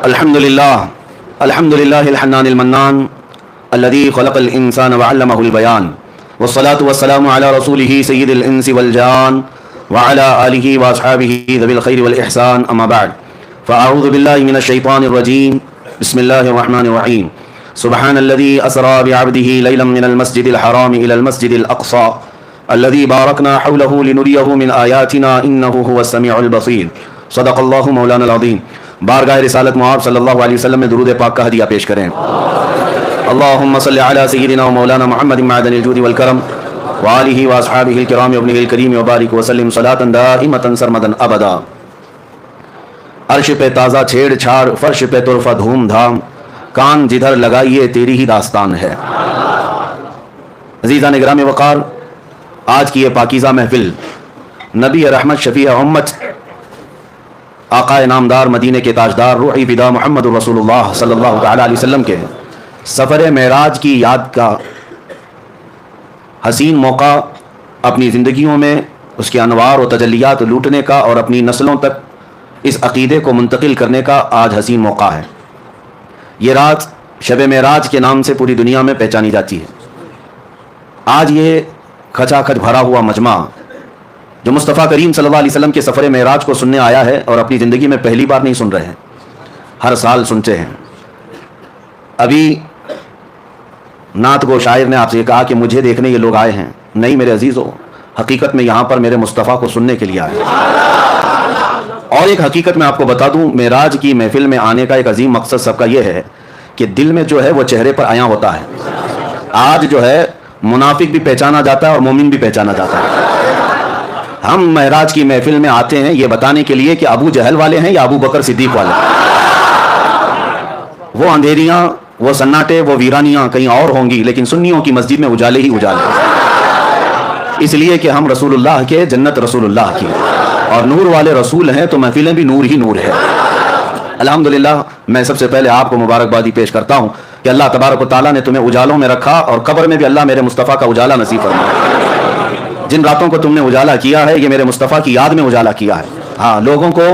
الحمد للہ الحنان المنان الذي خلق الانسان وعلمه البيان والصلاة والسلام على رسوله سيد الانس والجان وعلى آله واصحابه ذوي الخير والاحسان اما بعد فاعوذ بالله من الشيطان الرجيم بسم الله الرحمن الرحيم سبحان الذي اسرى بعبده ليلا من المسجد الحرام الى المسجد الاقصى الذي باركنا حوله لنريه من آياتنا انه هو السميع البصير صدق اللہ مولانا العظیم. بارگاہ رسالت معاب صلی اللہ علیہ وسلم میں درود پاک کا ہدیہ پیش کریں. اللہم صلی علی سیدنا و مولانا محمد معدن الجود والکرم وآلہ واصحابہ الکرام وابنہ الکریم وبارک وسلم صلاة دائمة سرمدا ابدا. عرش پہ تازہ چھیڑ چھاڑ، فرش پہ طرفہ دھوم دھام، کان جدھر لگائیے تیری ہی داستان ہے. عزیزان گرامی وقار، آج کی یہ پاکیزہ محفل نبی رحمت شفیع امت آقا نامدار مدینے کے تاجدار روحی فدا محمد رسول اللہ صلی اللہ تعالی علیہ وسلم کے سفر معراج کی یاد کا حسین موقع اپنی زندگیوں میں اس کے انوار و تجلیات لوٹنے کا اور اپنی نسلوں تک اس عقیدے کو منتقل کرنے کا آج حسین موقع ہے. یہ رات شب معراج کے نام سے پوری دنیا میں پہچانی جاتی ہے. آج یہ کھچا کھچ بھرا ہوا مجمع جو مصطفیٰ کریم صلی اللہ علیہ وسلم کے سفر معراج کو سننے آیا ہے اور اپنی زندگی میں پہلی بار نہیں سن رہے ہیں، ہر سال سنتے ہیں. ابھی نعت گو شاعر نے آپ سے کہا کہ مجھے دیکھنے یہ لوگ آئے ہیں. نہیں میرے عزیزو، حقیقت میں یہاں پر میرے مصطفیٰ کو سننے کے لیے آئے ہیں. اور ایک حقیقت میں آپ کو بتا دوں، معراج کی محفل میں آنے کا ایک عظیم مقصد سب کا یہ ہے کہ دل میں جو ہے وہ چہرے پر عیاں ہوتا ہے. آج جو ہے منافق بھی پہچانا جاتا ہے اور مومن بھی پہچانا جاتا ہے. ہم معراج کی محفل میں آتے ہیں یہ بتانے کے لیے کہ ابو جہل والے ہیں یا ابو بکر صدیق والے. وہ اندھیریاں، وہ سناٹے، وہ ویرانیاں کہیں اور ہوں گی، لیکن سنیوں کی مسجد میں اجالے ہی اجالے. اس لیے کہ ہم رسول اللہ کے، جنت رسول اللہ کی، اور نور والے رسول ہیں تو محفلیں بھی نور ہی نور ہے. الحمدللہ میں سب سے پہلے آپ کو مبارکبادی پیش کرتا ہوں کہ اللہ تبارک و تعالیٰ نے تمہیں اجالوں میں رکھا اور قبر میں بھی اللہ میرے مصطفیٰ کا اجالا نصیب فرمایا. جن راتوں کو تم نے اجالا کیا ہے یہ میرے مصطفیٰ کی یاد میں اجالا کیا ہے. ہاں، لوگوں کو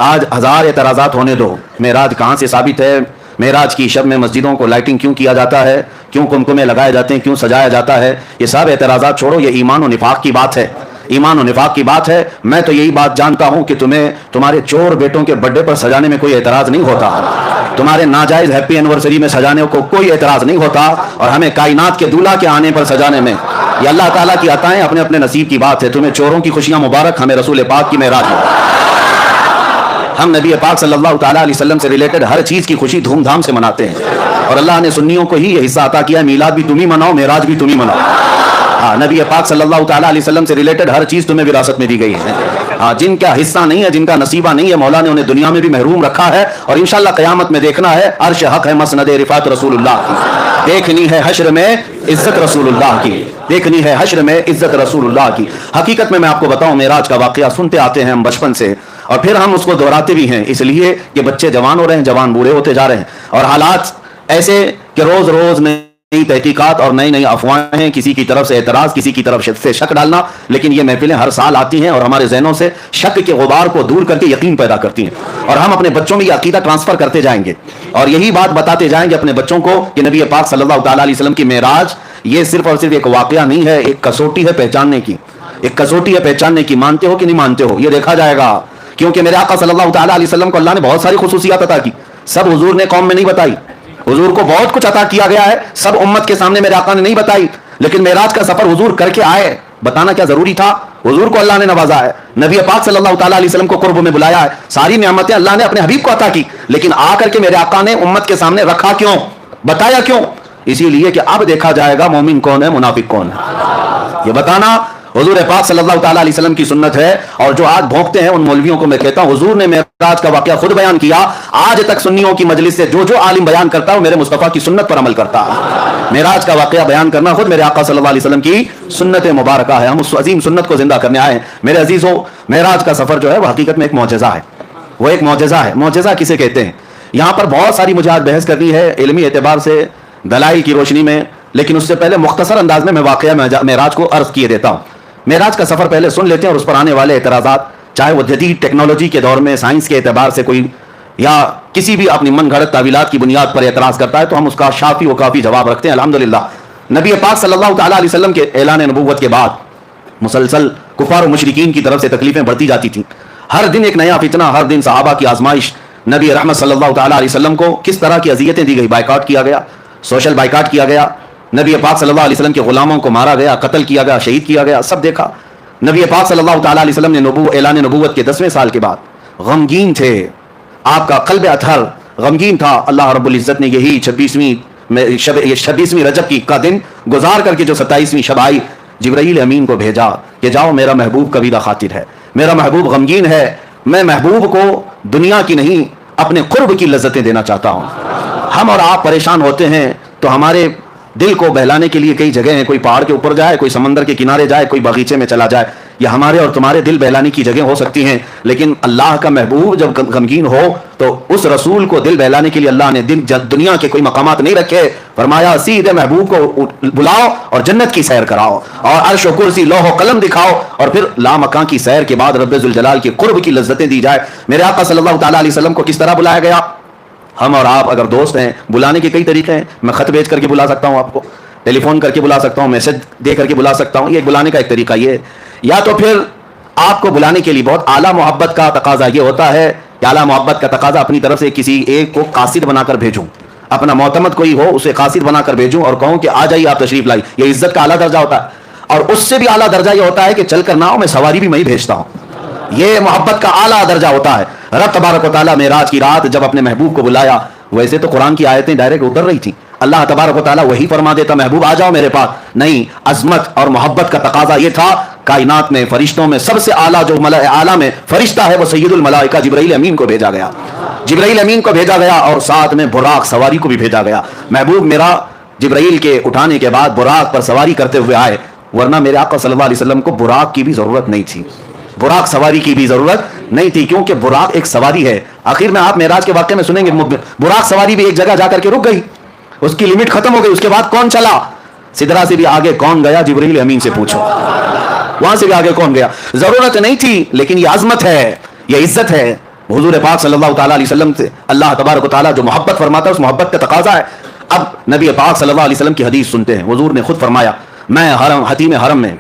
آج ہزار اعتراضات ہونے دو. معراج کہاں سے ثابت ہے؟ معراج کی شب میں مسجدوں کو لائٹنگ کیوں کیا جاتا ہے؟ کیوں کمکمے لگائے جاتے ہیں؟ کیوں سجایا جاتا ہے؟ یہ سب اعتراضات چھوڑو. یہ ایمان و نفاق کی بات ہے، ایمان و نفاق کی بات ہے. میں تو یہی بات جانتا ہوں کہ تمہیں تمہارے چور بیٹوں کے برتھ ڈے پر سجانے میں کوئی اعتراض نہیں ہوتا، تمہارے ناجائز ہیپی اینیورسری میں سجانے کو کوئی اعتراض نہیں ہوتا، اور ہمیں کائنات کے دولہا کے آنے پر سجانے میں یہ اللہ تعالیٰ کی عطائیں اپنے اپنے نصیب کی بات ہے. تمہیں چوروں کی خوشیاں مبارک، ہمیں رسول پاک کی معراج ہے. ہم نبی پاک صلی اللہ تعالیٰ علیہ وسلم سے ریلیٹڈ ہر چیز کی خوشی دھوم دھام سے مناتے ہیں، اور اللہ نے سنیوں کو ہی یہ حصہ عطا کیا ہے، میلاد بھی تم ہی مناؤ، معراج بھی تم ہی مناؤ. ہاں، نبی پاک صلی اللہ تعالیٰ علیہ وسلم سے ریلیٹڈ ہر چیز تمہیں وراثت میں دی گئی ہے. ہاں، جن کا حصہ نہیں ہے، جن کا نصیبہ نہیں ہے، مولا نے انہیں دنیا میں بھی محروم رکھا ہے، اور انشاءاللہ قیامت میں دیکھنا ہے. عرش حق ہے، مسند رفعت رسول اللہ کی، دیکھنی ہے حشر میں عزت رسول اللہ کی، دیکھنی ہے حشر میں عزت رسول اللہ کی. حقیقت میں آپ کو بتاؤں، معراج کا واقعہ سنتے آتے ہیں ہم بچپن سے، اور پھر ہم اس کو دہراتے بھی ہیں، اس لیے کہ بچے جوان ہو رہے ہیں، جوان بوڑھے ہوتے جا رہے ہیں، اور حالات ایسے کہ روز روز نئی تحقیقات اور نئی نئی افواہیں، کسی کی طرف سے اعتراض، کسی کی طرف سے شک ڈالنا. لیکن یہ محفلیں ہر سال آتی ہیں اور ہمارے ذہنوں سے شک کے غبار کو دور کر کے یقین پیدا کرتی ہیں، اور ہم اپنے بچوں میں یہ عقیدہ ٹرانسفر کرتے جائیں گے، اور یہی بات بتاتے جائیں گے اپنے بچوں کو کہ نبی پاک صلی اللہ تعالیٰ علیہ وسلم کی معراج یہ صرف اور صرف ایک واقعہ نہیں ہے، ایک کسوٹی ہے پہچاننے کی، ایک کسوٹی ہے پہچاننے کی. مانتے ہو کہ نہیں مانتے ہو یہ دیکھا جائے گا، کیونکہ میرے آقا صلی اللہ تعالیٰ علیہ وسلم کو اللہ نے بہت ساری خصوصیات عطا کی. سب حضور نے قوم میں نہیں بتائی، حضور کو بہت کچھ عطا کیا گیا ہے، سب امت کے سامنے میرے آقا نے نہیں بتائی. لیکن معراج کا سفر حضور کر کے آئے، بتانا کیا ضروری تھا؟ حضور کو اللہ نے نوازا ہے، نبی پاک صلی اللہ تعالیٰ علیہ وسلم کو قرب میں بلایا ہے، ساری نعمتیں اللہ نے اپنے حبیب کو عطا کی، لیکن آ کر کے میرے آقا نے امت کے سامنے رکھا کیوں، بتایا کیوں؟ اسی لیے کہ اب دیکھا جائے گا مومن کون ہے، منافق کون ہے. یہ بتانا حضور پاک صلی اللہ تعالیٰ علیہ وسلم کی سنت ہے. اور جو آج بھونکتے ہیں ان مولویوں کو میں کہتا ہوں، حضور نے معراج کا واقعہ خود بیان کیا. آج تک سنیوں کی مجلس سے جو عالم بیان کرتا ہے وہ میرے مصطفیٰ کی سنت پر عمل کرتا ہے. معراج کا واقعہ بیان کرنا خود میرے آقا صلی اللہ علیہ وسلم کی سنت مبارکہ ہے. ہم اس عظیم سنت کو زندہ کرنے آئے ہیں. میرے عزیزوں، معراج کا سفر جو ہے وہ حقیقت میں ایک معجزہ ہے، وہ ایک معجزہ ہے. معجزہ کسے کہتے ہیں؟ یہاں پر بہت ساری مجھے آج بحث کرنی ہے علمی اعتبار سے، دلائل کی روشنی میں، لیکن اس سے پہلے مختصر انداز میں واقعہ معراج کو عرض کیے دیتا ہوں. معراج کا سفر پہلے سن لیتے ہیں اور اس پر آنے والے اعتراضات، چاہے وہ جدید ٹیکنالوجی کے دور میں سائنس کے اعتبار سے کوئی یا کسی بھی اپنی من گھڑت تعویلات کی بنیاد پر اعتراض کرتا ہے تو ہم اس کا شافی و کافی جواب رکھتے ہیں الحمدللہ۔ نبی پاک صلی اللہ تعالیٰ علیہ وسلم کے اعلان نبوت کے بعد مسلسل کفار و مشرکین کی طرف سے تکلیفیں بڑھتی جاتی تھیں، ہر دن ایک نیا فتنہ، ہر دن صحابہ کی آزمائش۔ نبی رحمت صلی اللہ تعالیٰ علیہ وسلم کو کس طرح کی اذیتیں دی گئی، بائیکاٹ کیا گیا، سوشل بائیکاٹ کیا گیا، نبی پاک صلی اللہ علیہ وسلم کے غلاموں کو مارا گیا، قتل کیا گیا، شہید کیا گیا، سب دیکھا۔ نبی پاک صلی اللہ تعالیٰ علیہ وسلم نے اعلان نبوت کے 10ویں سال کے بعد غمگین تھے، آپ کا قلب اطہر غمگین تھا۔ اللہ رب العزت نے یہی 26ویں رجب کا دن گزار کر کے جو 27ویں شب آئی، جبرائیل امین کو بھیجا کہ جاؤ میرا محبوب کبیرہ خاطر ہے، میرا محبوب غمگین ہے، میں محبوب کو دنیا کی نہیں اپنے قرب کی لذتیں دینا چاہتا ہوں۔ ہم اور آپ پریشان ہوتے ہیں تو ہمارے دل کو بہلانے کے لیے کئی جگہ ہیں، کوئی پہاڑ کے اوپر جائے، کوئی سمندر کے کنارے جائے، کوئی باغیچے میں چلا جائے، یہ ہمارے اور تمہارے دل بہلانے کی جگہ ہو سکتی ہیں، لیکن اللہ کا محبوب جب غمگین ہو تو اس رسول کو دل بہلانے کے لیے اللہ نے دنیا کے کوئی مقامات نہیں رکھے، فرمایا سیدھے محبوب کو بلاؤ اور جنت کی سیر کراؤ اور عرش و کرسی لوح و قلم دکھاؤ اور پھر لامکاں کی سیر کے بعد رب ذوالجلال کے قرب کی لذتیں دی جائے۔ میرے آقا صلی اللہ تعالیٰ علیہ وسلم کو کس طرح بلایا گیا؟ ہم اور آپ اگر دوست ہیں، بلانے کے کئی طریقے ہیں، میں خط بھیج کر کے بلا سکتا ہوں آپ کو، ٹیلی فون کر کے بلا سکتا ہوں، میسج دے کر کے بلا سکتا ہوں، یہ بلانے کا ایک طریقہ یہ ہے۔ یا تو پھر آپ کو بلانے کے لیے بہت اعلیٰ محبت کا تقاضا یہ ہوتا ہے کہ اعلیٰ محبت کا تقاضا اپنی طرف سے کسی ایک کو قاصد بنا کر بھیجوں، اپنا معتمد کوئی ہو اسے قاصد بنا کر بھیجوں اور کہوں کہ آ جائیے آپ تشریف لائی، یہ عزت کا اعلیٰ درجہ ہوتا ہے۔ اور اس سے بھی اعلیٰ درجہ یہ ہوتا ہے کہ چل کر نہ ہو، میں سواری بھی میں ہی بھیجتا ہوں، یہ محبت کا اعلیٰ درجہ ہوتا ہے۔ رب تبارک و تعالیٰ معراج کی رات جب اپنے محبوب کو بلایا، ویسے تو قرآن کی آیتیں ڈائریکٹ اتر رہی تھیں، اللہ تبارک و تعالیٰ وہی فرما دیتا محبوب آ جاؤ میرے پاس، نہیں، عظمت اور محبت کا تقاضا یہ تھا، کائنات میں فرشتوں میں سب سے اعلیٰ جو اعلیٰ میں فرشتہ ہے وہ سید الملائکہ جبرائیل امین کو بھیجا گیا، جبرائیل امین کو بھیجا گیا اور ساتھ میں براق سواری کو بھی بھیجا گیا۔ محبوب میرا جبرائیل کے اٹھانے کے بعد براق پر سواری کرتے ہوئے آئے، ورنہ میرے آقا صلی اللہ علیہ وسلم کو براق کی بھی ضرورت نہیں تھی، براق سواری کی بھی ضرورت نہیں تھی، کیونکہ براق ایک سواری ہے۔ آخر میں آپ معراج کے واقعے میں سنیں گے براق سواری بھی ایک جگہ جا کر کے رک گئی، اس کی لمٹ ختم ہو گئی، اس کے بعد کون چلا؟ سدرا سے بھی آگے کون گیا؟ جبرائیل امین سے پوچھو، وہاں سے بھی آگے کون گیا؟ ضرورت نہیں تھی، لیکن یہ عظمت ہے، یہ عزت ہے حضور پاک صلی اللہ تعالیٰ علیہ وسلم سے اللہ تبارک و تعالیٰ جو محبت فرماتا ہے اس محبت کا تقاضا ہے۔ اب نبی پاک صلی اللہ علیہ وسلم کی حدیث سنتے ہیں، حضور نے خود فرمایا، میں حتیم حرم میں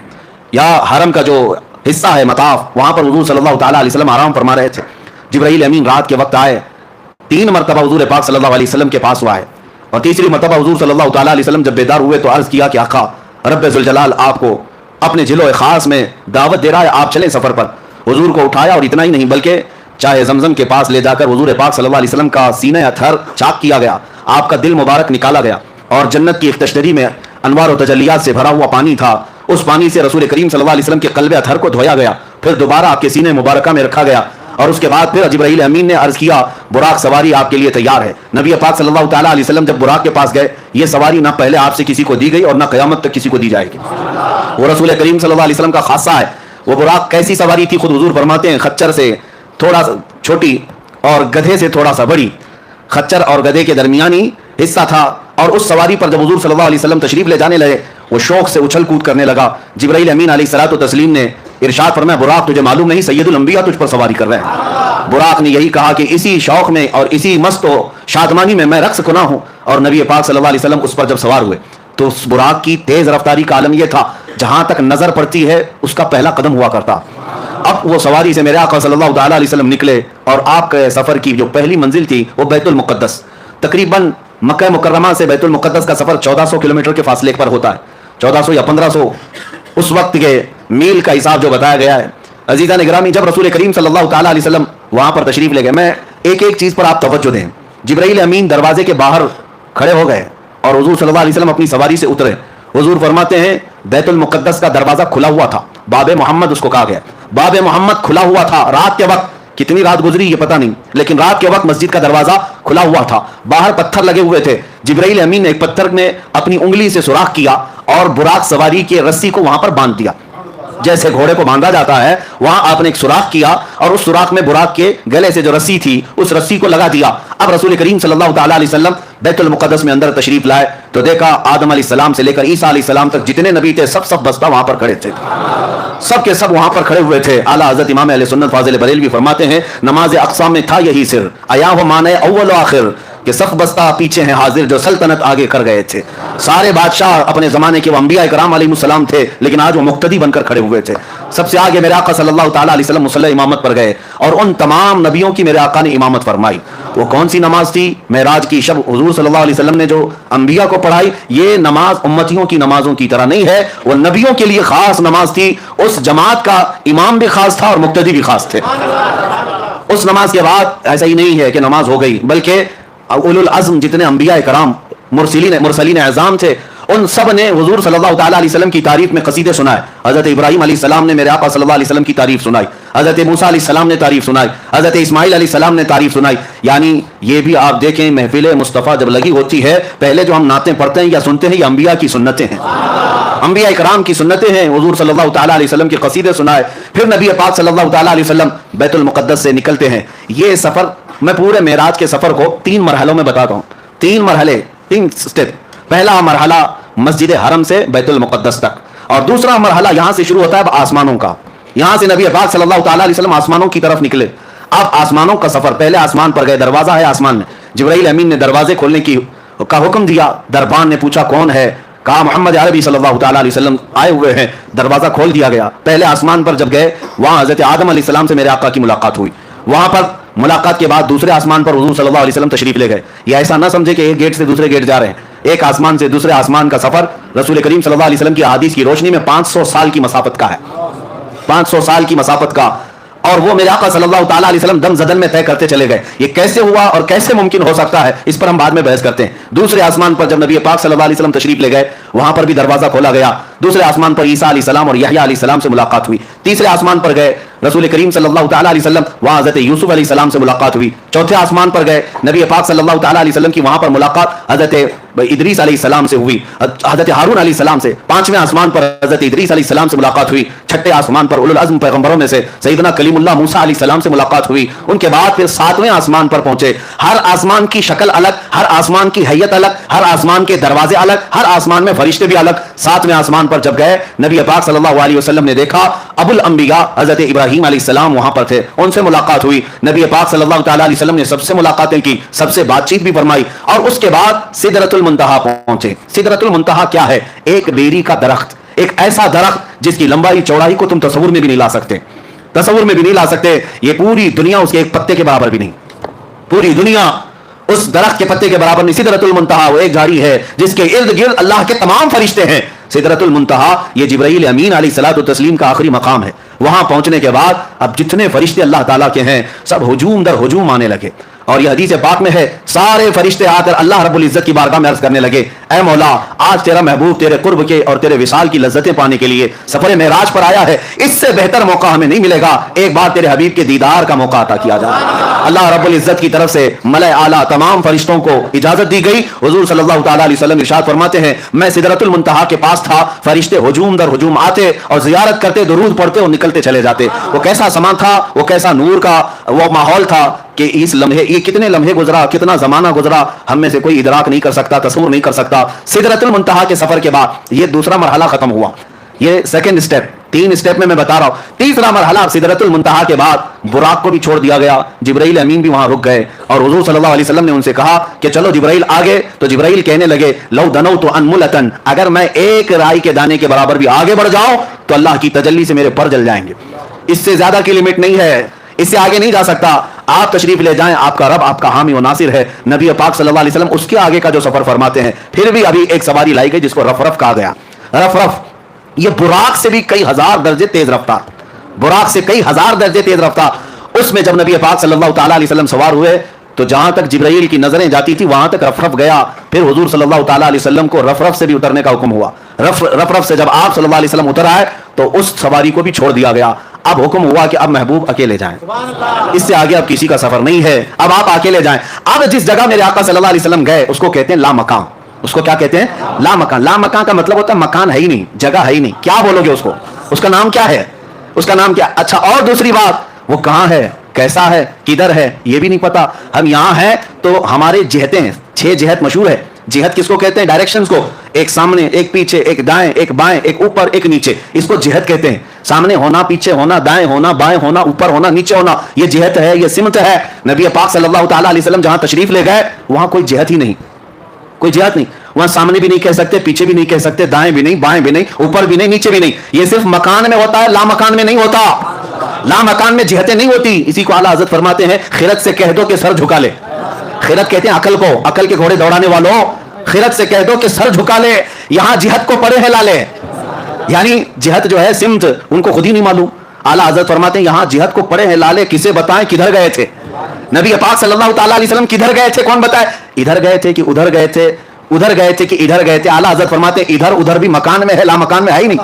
یا حرم کا جو حصہ ہے مطاف، وہاں پر حضور صلی اللہ تعالیٰ علیہ وسلم آرام فرما رہے تھے، جبرائیل امین رات کے وقت آئے، 3 مرتبہ حضور پاک صلی اللہ علیہ وسلم کے پاس آئے، اور تیسری مرتبہ حضور صلی اللہ تعالیٰ علیہ وسلم جب بیدار ہوئے تو عرض کیا کہ آقا رب ذوالجلال آپ کو اپنے جلوہ خاص میں دعوت دے رہا ہے، آپ چلیں سفر پر۔ حضور کو اٹھایا اور اتنا ہی نہیں بلکہ چاہے زمزم کے پاس لے جا کر حضور پاک صلی اللہ علیہ وسلم کا سینہ اطہر چاک کیا گیا، آپ کا دل مبارک نکالا گیا، اور جنت کی ایک تشتری میں انوار و تجلیات سے بھرا ہوا پانی تھا، اس پانی سے رسول کریم صلی اللہ علیہ وسلم کے قلب اطہر کو دھویا گیا، پھر دوبارہ آپ کے سینے مبارکہ میں رکھا گیا، اور اس کے بعد پھر جبرائیل امین نے عرض کیا براق سواری آپ کے لیے تیار ہے۔ نبی پاک صلی اللہ تعالیٰ علیہ وسلم جب براق کے پاس گئے، یہ سواری نہ پہلے آپ سے کسی کو دی گئی اور نہ قیامت تک کسی کو دی جائے گی، وہ رسول کریم صلی اللہ علیہ وسلم کا خاصہ ہے۔ وہ براق کیسی سواری تھی؟ خود حضور فرماتے ہیں خچر سے تھوڑا سا چھوٹی اور گدھے سے تھوڑا سا بڑی، خچر اور گدھے کے درمیانی حصہ تھا، اور اس سواری پر جب حضور صلی اللہ علیہ وسلم تشریف لے جانے لگے وہ شوق سے اچھل کود کرنے لگا۔ جبرائیل امین علیہ الصلوۃ والتسلیم نے ارشاد فرمایا براق تجھے معلوم نہیں سید الانبیاء تجھ پر سواری کر رہے ہیں؟ براق نے یہی کہا کہ اسی شوق میں اور اسی مست و شادمانی میں رقص کنا ہوں، اور نبی پاک صلی اللہ علیہ وسلم اس پر جب سوار ہوئے تو اس براق کی تیز رفتاری کا عالم یہ تھا جہاں تک نظر پڑتی ہے اس کا پہلا قدم ہوا کرتا۔ اب وہ سواری سے میرے آقا صلی اللہ تعالیٰ علیہ وسلم نکلے، اور آپ کے سفر کی جو پہلی منزل تھی وہ بیت المقدس، تقریباً مکہ مکرمہ سے بیت المقدس کا سفر 1400 کلومیٹر کے فاصلے پر ہوتا ہے، 1400 یا 1500 اس وقت کے میل کا حساب جو بتایا گیا ہے۔ عزیزان گرامی، جب رسول کریم صلی اللہ تعالیٰ علیہ وسلم وہاں پر تشریف لے گئے، میں ایک ایک چیز پر آپ توجہ دیں۔ جبرائیل امین دروازے کے باہر کھڑے ہو گئے اور حضور صلی اللہ علیہ وسلم اپنی سواری سے اترے۔ حضور فرماتے ہیں بیت المقدس کا دروازہ کھلا ہوا تھا، باب محمد اس کو کہا گیا، باب محمد کھلا ہوا تھا رات کے وقت، کتنی رات گزری یہ پتہ نہیں، لیکن رات کے وقت مسجد کا دروازہ کھلا ہوا تھا، باہر پتھر لگے ہوئے تھے۔ جبرائیل امین نے ایک پتھر میں اپنی انگلی سے سوراخ کیا اور براق سواری کی رسی کو وہاں پر باندھ دیا۔ جیسے گھوڑے کو باندھا جاتا ہے وہاں آپ نے ایک سوراخ کیا اور اس سوراخ میں براق کے گلے سے جو رسی تھی اس رسی کو لگا دیا. اب رسول کریم صلی اللہ تعالی علیہ وسلم بیت المقدس میں اندر تشریف لائے تو دیکھا آدم علیہ السلام سے لے کر عیسیٰ علیہ السلام تک جتنے نبی تھے سب بستہ وہاں پر کھڑے تھے, سب کے سب وہاں پر کھڑے ہوئے تھے. اعلیٰ حضرت امام اہل سنت فاضل بریلوی فرماتے ہیں نماز اقصا میں تھا یہی سر, ایا وہ مانے اول و آخر, کہ صف بستہ پیچھے ہیں حاضر جو سلطنت آگے کر گئے تھے. سارے بادشاہ اپنے زمانے کے وہ انبیاء کرام علیہ السلام تھے لیکن آج وہ مقتدی بن کر کھڑے ہوئے تھے. سب سے آگے میرے آقا صلی اللہ تعالی علیہ وسلم مصلی امامت پر گئے اور ان تمام نبیوں کی میرے آقا نے امامت فرمائی. وہ کون سی نماز تھی؟ معراج کی شب حضور صلی اللہ علیہ وسلم نے جو انبیاء کو پڑھائی, یہ نماز امتیوں کی نمازوں کی طرح نہیں ہے, وہ نبیوں کے لیے خاص نماز تھی. اس جماعت کا امام بھی خاص تھا اور مقتدی بھی خاص تھے. اس نماز کے بعد ایسا ہی نہیں ہے کہ نماز ہو گئی, بلکہ اولو العزم جتنے انبیاء کرام مرسلین اعظام تھے ان سب نے حضور صلی اللہ تعالی علیہ وسلم کی تعریف میں قصیدے سنائے. حضرت ابراہیم علیہ السلام نے میرے آقا صلی اللہ علیہ وسلم کی تعریف سنائی, حضرت موسیٰ علیہ السلام نے تعریف سنائی, حضرت اسماعیل علیہ السلام نے تعریف سنائی. یعنی یہ بھی آپ دیکھیں محفل مصطفیٰ جب لگی ہوتی ہے پہلے جو ہم نعتیں پڑھتے ہیں یا سنتے ہیں یہ انبیاء کی سنتیں ہیں, انبیاء کرام کی سنتیں ہیں. حضور صلی اللہ تعالی علیہ وسلم کے قصیدے سنائے. پھر نبی پاک صلی اللہ تعالی علیہ وسلم بیت المقدس سے نکلتے ہیں. یہ سفر میں پورے معراج کے سفر کو 3 مرحلوں میں بتاتا ہوں, 3 مرحلے, 3 سٹیپ. پہلا مرحلہ مسجد حرم سے بیت المقدس تک, اور دوسرا مرحلہ یہاں سے شروع ہوتا ہے اب آسمانوں کا. یہاں سے نبی پاک صلی اللہ تعالی علیہ وسلم آسمانوں کی طرف نکلے. اب آسمانوں کا سفر, پہلے آسمان پر گئے, دروازہ ہے آسمان میں, جبرائیل امین نے دروازے کھولنے کا حکم دیا. دربان نے پوچھا کون ہے, کہا محمد عربی صلی اللہ تعالی علیہ وسلم آئے ہوئے ہیں. دروازہ کھول دیا گیا. پہلے آسمان پر جب گئے وہاں حضرت آدم علیہ السلام سے میرے آقا کی ملاقات ہوئی. وہاں پر ملاقات کے بعد دوسرے آسمان پر حضور صلی اللہ علیہ وسلم تشریف لے گئے. یہ ایسا نہ سمجھے کہ ایک گیٹ سے دوسرے گیٹ جا رہے ہیں, ایک آسمان سے دوسرے آسمان کا سفر رسول کریم صلی اللہ علیہ وسلم کی احادیث کی روشنی میں 500 سال کی مسافت کا ہے, 500 سال کی مسافت کا. اور وہ میرے آقا صلی اللہ تعالی علیہ وسلم دم زدن میں طے کرتے چلے گئے. یہ کیسے ہوا اور کیسے ممکن ہو سکتا ہے اس پر ہم بعد میں بحث کرتے ہیں. دوسرے آسمان پر جب نبی پاک صلی اللہ علیہ وسلم تشریف لے گئے وہاں پر بھی دروازہ کھولا گیا. دوسرے آسمان پر عیسیٰ علیہ السلام اور یحییٰ علیہ السلام سے ملاقات ہوئی. تیسرے آسمان پر گئے رسول کریم صلی اللہ تعالی علیہ وسلم, وہاں حضرت یوسف علیہ السلام سے ملاقات ہوئی. چوتھے آسمان پر گئے نبی پاک صلی اللہ تعالی علیہ وسلم کی وہاں پر ملاقات حضرت ادریس علیہ السلام سے ہوئی, حضرت ہارون علیہ السلام سے. پانچویں آسمان پر حضرت ادریس علیہ السلام سے ملاقات ہوئی. چھٹے آسمان پر اولو العزم پیغمبروں میں سے سیدنا کلیم اللہ موسیٰ علیہ السلام سے ملاقات ہوئی. ان کے بعد پھر 7ویں آسمان پر پہنچے. ہر آسمان کی شکل الگ, ہر آسمان کی حیت الگ, ہر آسمان کے دروازے الگ, ہر آسمان میں فرشتے بھی الگ. 7ویں آسمان پر جب گئے نبی پاک صلی اللہ علیہ وسلم نے دیکھا ابو الانبیاء حضرت ابراہیم علیہ السلام وہاں پر تھے, ان سے ملاقات ہوئی. نبی پاک صلی اللہ تعالی علیہ وسلم نے سب سے ملاقاتیں کی, سب سے بات چیت بھی فرمائی. اور اس کے بعد سدرۃ المنتہا پہنچے. سدرۃ المنتہا کیا ہے؟ ایک بیری کا درخت, ایک ایسا درخت جس کی لمبائی چوڑائی کو تم تصور میں بھی نہیں لا سکتے, تصور میں بھی نہیں لا سکتے. یہ پوری دنیا اس کے ایک پتے کے برابر بھی نہیں, پوری دنیا اس درخت کے پتے کے برابر نہیں. سدرۃ المنتہا وہ ایک جھاڑی ہے جس کے ارد گرد اللہ کے تمام فرشتے ہیں. سدرۃ المنتہا یہ جبرائیل امین علیہ الصلوۃ والتسلیم کا آخری مقام ہے. وہاں پہنچنے کے بعد اب جتنے فرشتے اللہ تعالیٰ کے ہیں سب ہجوم در ہجوم آنے لگے. اور یہ حدیث پاک میں ہے سارے فرشتے آ کر اللہ رب العزت کی بارگاہ میں عرض کرنے لگے, اے مولا آج تیرا محبوب تیرے قرب کے اور تیرے وصال کی لذتیں پانے کے لیے سفر معراج پر آیا ہے, اس سے بہتر موقع ہمیں نہیں ملے گا. ایک بار تیرے حبیب کے دیدار کا موقع عطا کیا جائے. اللہ رب العزت کی طرف سے ملائے اعلیٰ تمام فرشتوں کو اجازت دی گئی. حضور صلی اللہ تعالی علیہ وسلم ارشاد فرماتے ہیں میں سدرۃ المنتہا کے پاس تھا, فرشتے ہجوم در ہجوم آتے اور زیارت کرتے, درود پڑھتے اور نکلتے چلے جاتے. وہ کیسا سامان تھا, وہ کیسا نور کا وہ ماحول تھا کہ اس لمحے, یہ کتنے لمحے گزرا, کتنا زمانہ گزرا, ہم میں سے کوئی ادراک نہیں کر سکتا, تصور نہیں کر سکتا. سدرۃ المنتہا کے سفر کے بعد یہ دوسرا مرحلہ ختم ہوا. یہ سیکنڈ اسٹیپ, 3 اسٹیپ میں بتا رہا ہوں. تیسرا مرحلہ سدرۃ المنتہا کے بعد براق کو بھی چھوڑ دیا گیا. جبرائیل امین بھی وہاں رک گئے اور حضور صلی اللہ علیہ وسلم نے ان سے کہا کہ چلو جبرائیل آگے. تو جبرائیل کہنے لگے لو دنوت انملتن, اگر میں ایک رائی کے دانے کے برابر بھی آگے بڑھ جاؤں تو اللہ کی تجلی سے میرے پر جل جائیں گے. اس سے زیادہ کی لمٹ نہیں ہے, اس سے آگے نہیں جا سکتا. آپ تشریف لے جائیں, آپ کا رب آپ کا حامی و ناصر ہے. نبی پاک صلی اللہ علیہ وسلم اس کے آگے کا جو سفر فرماتے ہیں. پھر بھی ابھی ایک سواری لائی گئی جس کو رف رف کہا گیا. رف رف یہ براق سے بھی کئی ہزار درجے تیز رفتار, براق سے کئی ہزار درجے تیز رفتار. اس میں جب نبی پاک صلی اللہ تعالی علیہ وسلم سوار ہوئے تو جہاں تک جبرائیل کی نظریں جاتی تھی وہاں تک رف رف گیا. پھر حضور صلی اللہ تعالی علیہ وسلم کو رف رف سے بھی اترنے کا حکم ہوا. رف رف سے جب آپ صلی اللہ علیہ وسلم اتر آئے تو اس سواری کو بھی چھوڑ دیا گیا. اب حکم ہوا کہ اب محبوب اکیلے جائیں, اس سے آگے اب کسی کا سفر نہیں ہے, اب آپ اکیلے جائیں. اب جس جگہ میرے آقا صلی اللہ علیہ وسلم گئے اس کو کہتے ہیں لا مکان. اس کو کیا کہتے ہیں؟ لا مکان. لا مکان کا مطلب ہوتا ہے مکان ہے ہی نہیں, جگہ ہے ہی نہیں. کیا بولو گے اس کو؟ اس کا نام کیا ہے؟ اس کا نام کیا؟ اچھا، اور دوسری بات، وہ کہاں ہے، کیسا ہے، کدھر ہے، یہ بھی نہیں پتا. ہم یہاں ہیں تو ہمارے جہتیں ہیں، 6 جہت مشہور ہے. جہت کس کو کہتے ہیں؟ ڈائریکشنز کو. ایک سامنے، ایک پیچھے، ایک دائیں، ایک بائیں، ایک اوپر، ایک نیچے. اس کو جہت کہتے ہیں. سامنے ہونا، پیچھے ہونا، دائیں ہونا، بائیں ہونا، اوپر ہونا، نیچے ہونا، یہ جہت ہے، یہ سمت ہے. نبی پاک صلی اللہ تعالیٰ علیہ وسلم جہاں تشریف لے گئے وہاں کوئی جہت ہی نہیں، کوئی جہت نہیں. وہاں سامنے بھی نہیں کہہ سکتے، پیچھے بھی نہیں کہہ سکتے، دائیں بھی نہیں، بائیں بھی نہیں، اوپر بھی نہیں، نیچے بھی نہیں. یہ صرف مکان میں ہوتا ہے، لا مکان میں نہیں ہوتا. لا مکان میں جہتیں نہیں ہوتی. اسی کو اعلیٰ حضرت فرماتے ہیں، خرد سے کہہ دو کہ سر جھکا لے. خرد کہتے ہیں عقل کو، عقل کے گھوڑے دوڑانے والوں، خرد سے کہہ دو کہ سر جھکا لے. یہاں جہت کو پڑے ہے لالے، یعنی جہت جو ہے سمت ان کو خود ہی نہیں معلوم. اعلیٰ حضرت فرماتے ہیں یہاں جہت کو پڑے ہیں لالے، کسے بتائیں کدھر گئے تھے. نبی پاک صلی اللہ تعالیٰ علیہ وسلم کدھر گئے تھے، کون بتائے؟ ادھر گئے تھے کہ ادھر گئے تھے، ادھر گئے تھے کہ ادھر گئے تھے. اعلیٰ حضرت فرماتے ہیں ادھر ادھر بھی مکان میں ہے، لا مکان میں ہے ہی نہیں.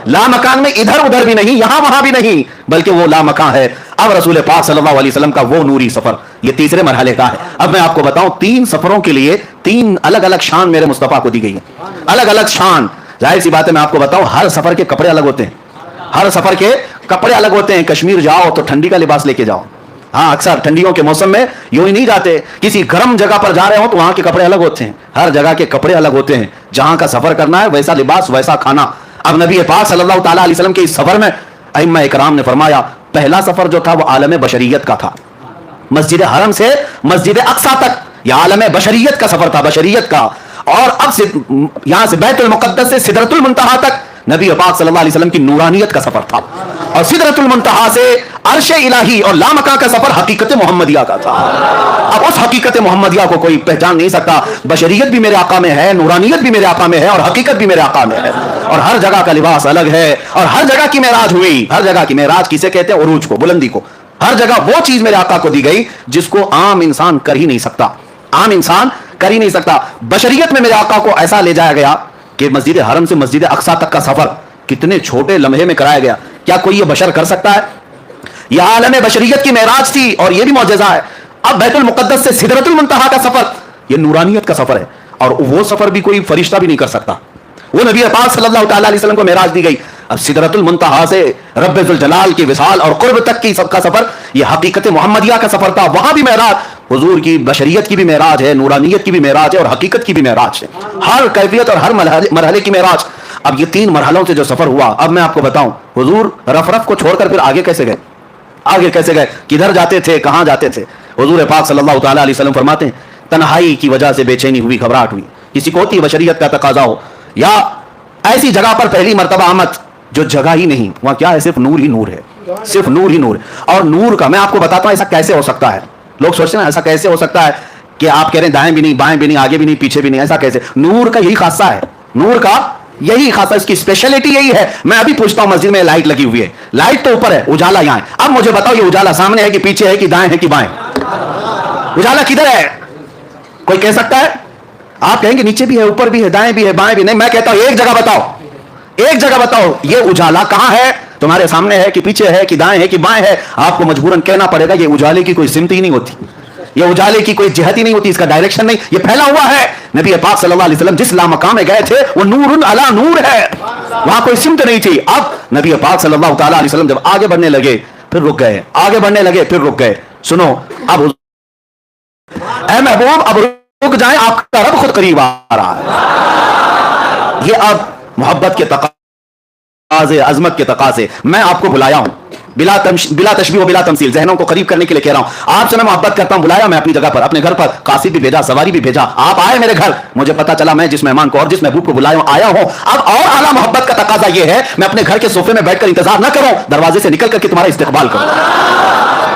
لا مکان میں ادھر ادھر بھی نہیں، یہاں وہاں بھی نہیں، بلکہ وہ لا مکان ہے. اب رسول پاک صلی اللہ علیہ وسلم کا وہ نوری سفر یہ تیسرے مرحلے کا ہے. اب میں آپ کو بتاؤں 3 سفروں کے لیے 3 الگ الگ شان میرے مصطفیٰ کو دی گئی ہے، الگ الگ شان. ظاہر سی بات ہے، میں آپ کو بتاؤں ہر سفر کے کپڑے الگ ہوتے ہیں، ہر سفر کے کپڑے الگ ہوتے ہیں. کشمیر جاؤ تو ٹھنڈی کا لباس لے کے جاؤ. ہاں، اکثر ٹھنڈیوں کے موسم میں یوں ہی نہیں جاتے، کسی گرم جگہ پر جا رہے ہوں تو وہاں کے کپڑے الگ ہوتے ہیں. ہر جگہ کے کپڑے الگ ہوتے ہیں. جہاں کا سفر کرنا ہے ویسا لباس، ویسا کھانا. اب نبی پاک صلی اللہ تعالیٰ علیہ وسلم کے اس سفر میں ائمہ اکرام نے فرمایا پہلا سفر جو تھا وہ عالم بشریت کا تھا. مسجد حرم سے مسجد اقصیٰ تک یہ عالم بشریت کا سفر تھا، بشریت کا. اور اب یہاں سے بیت المقدس سے سدرۃ المنتہا تک نبی پاک صلی اللہ علیہ وسلم کی نورانیت کا سفر تھا. اور سدرۃ المنتہا سے عرش الہی اور لامکاں کا سفر حقیقت محمدیہ کا تھا. اب اس حقیقت محمدیہ کو کوئی پہچان نہیں سکتا. بشریت بھی میرے آقا میں ہے، نورانیت بھی میرے آقا میں ہے، اور حقیقت بھی میرے آقا میں ہے. اور ہر جگہ کا لباس الگ ہے، اور ہر جگہ کی معراج ہوئی. ہر جگہ کی معراج کسے کہتے ہیں؟ عروج کو، بلندی کو. ہر جگہ وہ چیز میرے آقا کو دی گئی جس کو عام انسان کر ہی نہیں سکتا، عام انسان کر ہی نہیں سکتا. بشریت میں میرے آقا کو ایسا لے جایا گیا کہ مسجد حرم سے مسجد اقصیٰ تک کا سفر کتنے چھوٹے لمحے میں کرایا گیا. کیا کوئی یہ بشر کر سکتا ہے؟ یہ عالم بشریت کی معراج تھی، اور یہ بھی معجزہ ہے. اب بیت المقدس سے سدرۃ المنتہا کا سفر یہ نورانیت کا سفر ہے، اور وہ سفر بھی کوئی فرشتہ بھی نہیں کر سکتا. وہ نبی پاک صلی اللہ تعالیٰ علیہ وسلم کو معراج دی گئی. اب سدرۃ المنتہا سے رب ذوالجلال کی وصال اور قرب تک کی سب کا سفر یہ حقیقت محمدیہ کا سفر تھا. وہاں بھی معراج حضور کی بشریت کی بھی معراج ہے، نورانیت کی بھی معراج ہے، اور حقیقت کی بھی معراج ہے. ہر کیفیت اور ہر مرحلے کی معراج. اب یہ 3 مرحلوں سے جو سفر ہوا، اب میں آپ کو بتاؤں حضور رف رف کو چھوڑ کر پھر آگے کیسے گئے، آگے کیسے گئے، کدھر جاتے تھے، کہاں جاتے تھے. حضور پاک صلی اللہ تعالیٰ علیہ وسلم فرماتے ہیں تنہائی کی وجہ سے بے چینی ہوئی، گھبراہٹ ہوئی. کسی کو ہوتی بشریت کا تقاضا ہو، یا ایسی جگہ پر پہلی مرتبہ آمد جو جگہ ہی نہیں، وہاں کیا ہے، صرف نور ہی نور ہے، صرف نور ہی نور ہے. اور نور کا میں آپ کو بتاتا ہوں ایسا کیسے ہو سکتا ہے. لوگ سوچتے ہیں ایسا کیسے ہو سکتا ہے کہ آپ کہہ رہے ہیں دائیں بھی نہیں، بائیں بھی نہیں، آگے بھی نہیں، پیچھے بھی نہیں، ایسا کیسے. نور کا یہی خاصہ ہے، نور کا یہی خاصہ، اس کی اسپیشلٹی یہی ہے. میں ابھی پوچھتا ہوں مسجد میں لائٹ لگی ہوئی ہے، لائٹ تو اوپر ہے، اجالا یہاں ہے. اب مجھے بتاؤ یہ اجالا سامنے ہے کہ پیچھے ہے کہ دائیں ہے کہ بائیں؟ اجالا کدھر ہے؟ کوئی کہہ سکتا ہے؟ آپ کہیں گے نیچے بھی ہے، اوپر بھی ہے، دائیں بھی ہے، بائیں بھی نہیں. میں کہتا ہوں ایک جگہ بتاؤ، ایک جگہ بتاؤ یہ اجالا کہاں ہے؟ تمہارے سامنے ہے کہ پیچھے ہے کہ دائیں ہے کہ بائیں ہے؟ آپ کو مجبوراً کہنا پڑے گا یہ اجالے کی کوئی سمت ہی نہیں ہوتی، یہ اجالے کی کوئی جہت ہی نہیں ہوتی، اس کا ڈائریکشن نہیں، یہ پھیلا ہوا ہے. نبی پاک صلی اللہ علیہ وسلم جس لامکان میں گئے تھے وہ نور علی نور ہے، وہاں کوئی سمت نہیں تھی. اب نبی پاک صلی اللہ تعالیٰ علیہ وسلم جب آگے بڑھنے لگے پھر رک گئے، آگے بڑھنے لگے پھر رک گئے. سنو اب اے محبوب اب رک جائیں، آپ کا رب خود قریب آ رہا ہے. یہ اب محبت کے تقاضے، عظمت کے تقاضے. میں آپ کو بلایا ہوں بلا تشبیہ و بلا تمثیل، ذہنوں کو قریب کرنے کے لیے کہہ رہا ہوں. آپ سے میں محبت کرتا ہوں، بلایا میں اپنی جگہ پر، اپنے گھر پر، قاصد بھی بھیجا، سواری بھی بھیجا، آپ آئے میرے گھر. مجھے پتا چلا میں جس مہمان کو اور جس محبوب کو بلایا ہوں آیا ہوں. اب اور اعلیٰ محبت کا تقاضا یہ ہے میں اپنے گھر کے صوفے میں بیٹھ کر انتظار نہ کروں، دروازے سے نکل کر کے تمہارا استقبال کروں،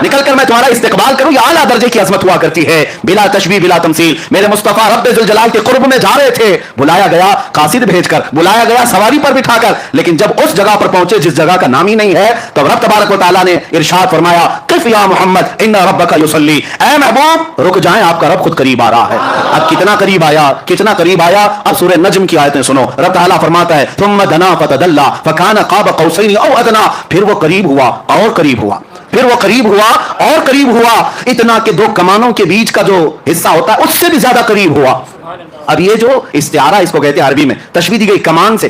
نکل کر میں تمہارا استقبال کروں. یہ اعلیٰ درجے کی عظمت ہوا کرتی ہے، بلا تشبیہ بلا تمثیل. میرے مصطفیٰ رب ذوالجلال کے قرب میں جا رہے تھے، بلایا گیا قاصد بھیج کر، بلایا گیا سواری پر بٹھا کر. لیکن جب اس جگہ پر پہنچے جس جگہ کا نام ہی نہیں ہے تو رب تبارک و تعالیٰ نے ارشاد فرمایا قف یا محمد ان ربک یصلی، اے محبوب رک جائیں آپ کا رب خود قریب آ رہا ہے. اب کتنا قریب آیا، کتنا قریب آیا. اب سورہ نجم کی آیتیں سنو. رب تعالیٰ فرماتا ہے ثم دنا فتدلی فکان قاب قوسین او ادنی، پھر وہ قریب ہوا اور قریب ہوا، پھر وہ قریب ہوا اور قریب ہوا، اتنا کہ 2 کمانوں کے بیچ کا جو حصہ ہوتا ہے اس سے بھی زیادہ قریب ہوا. اب یہ جو استعارہ اس کو کہتے ہیں عربی میں، تشبیہ دی گئی کمان سے.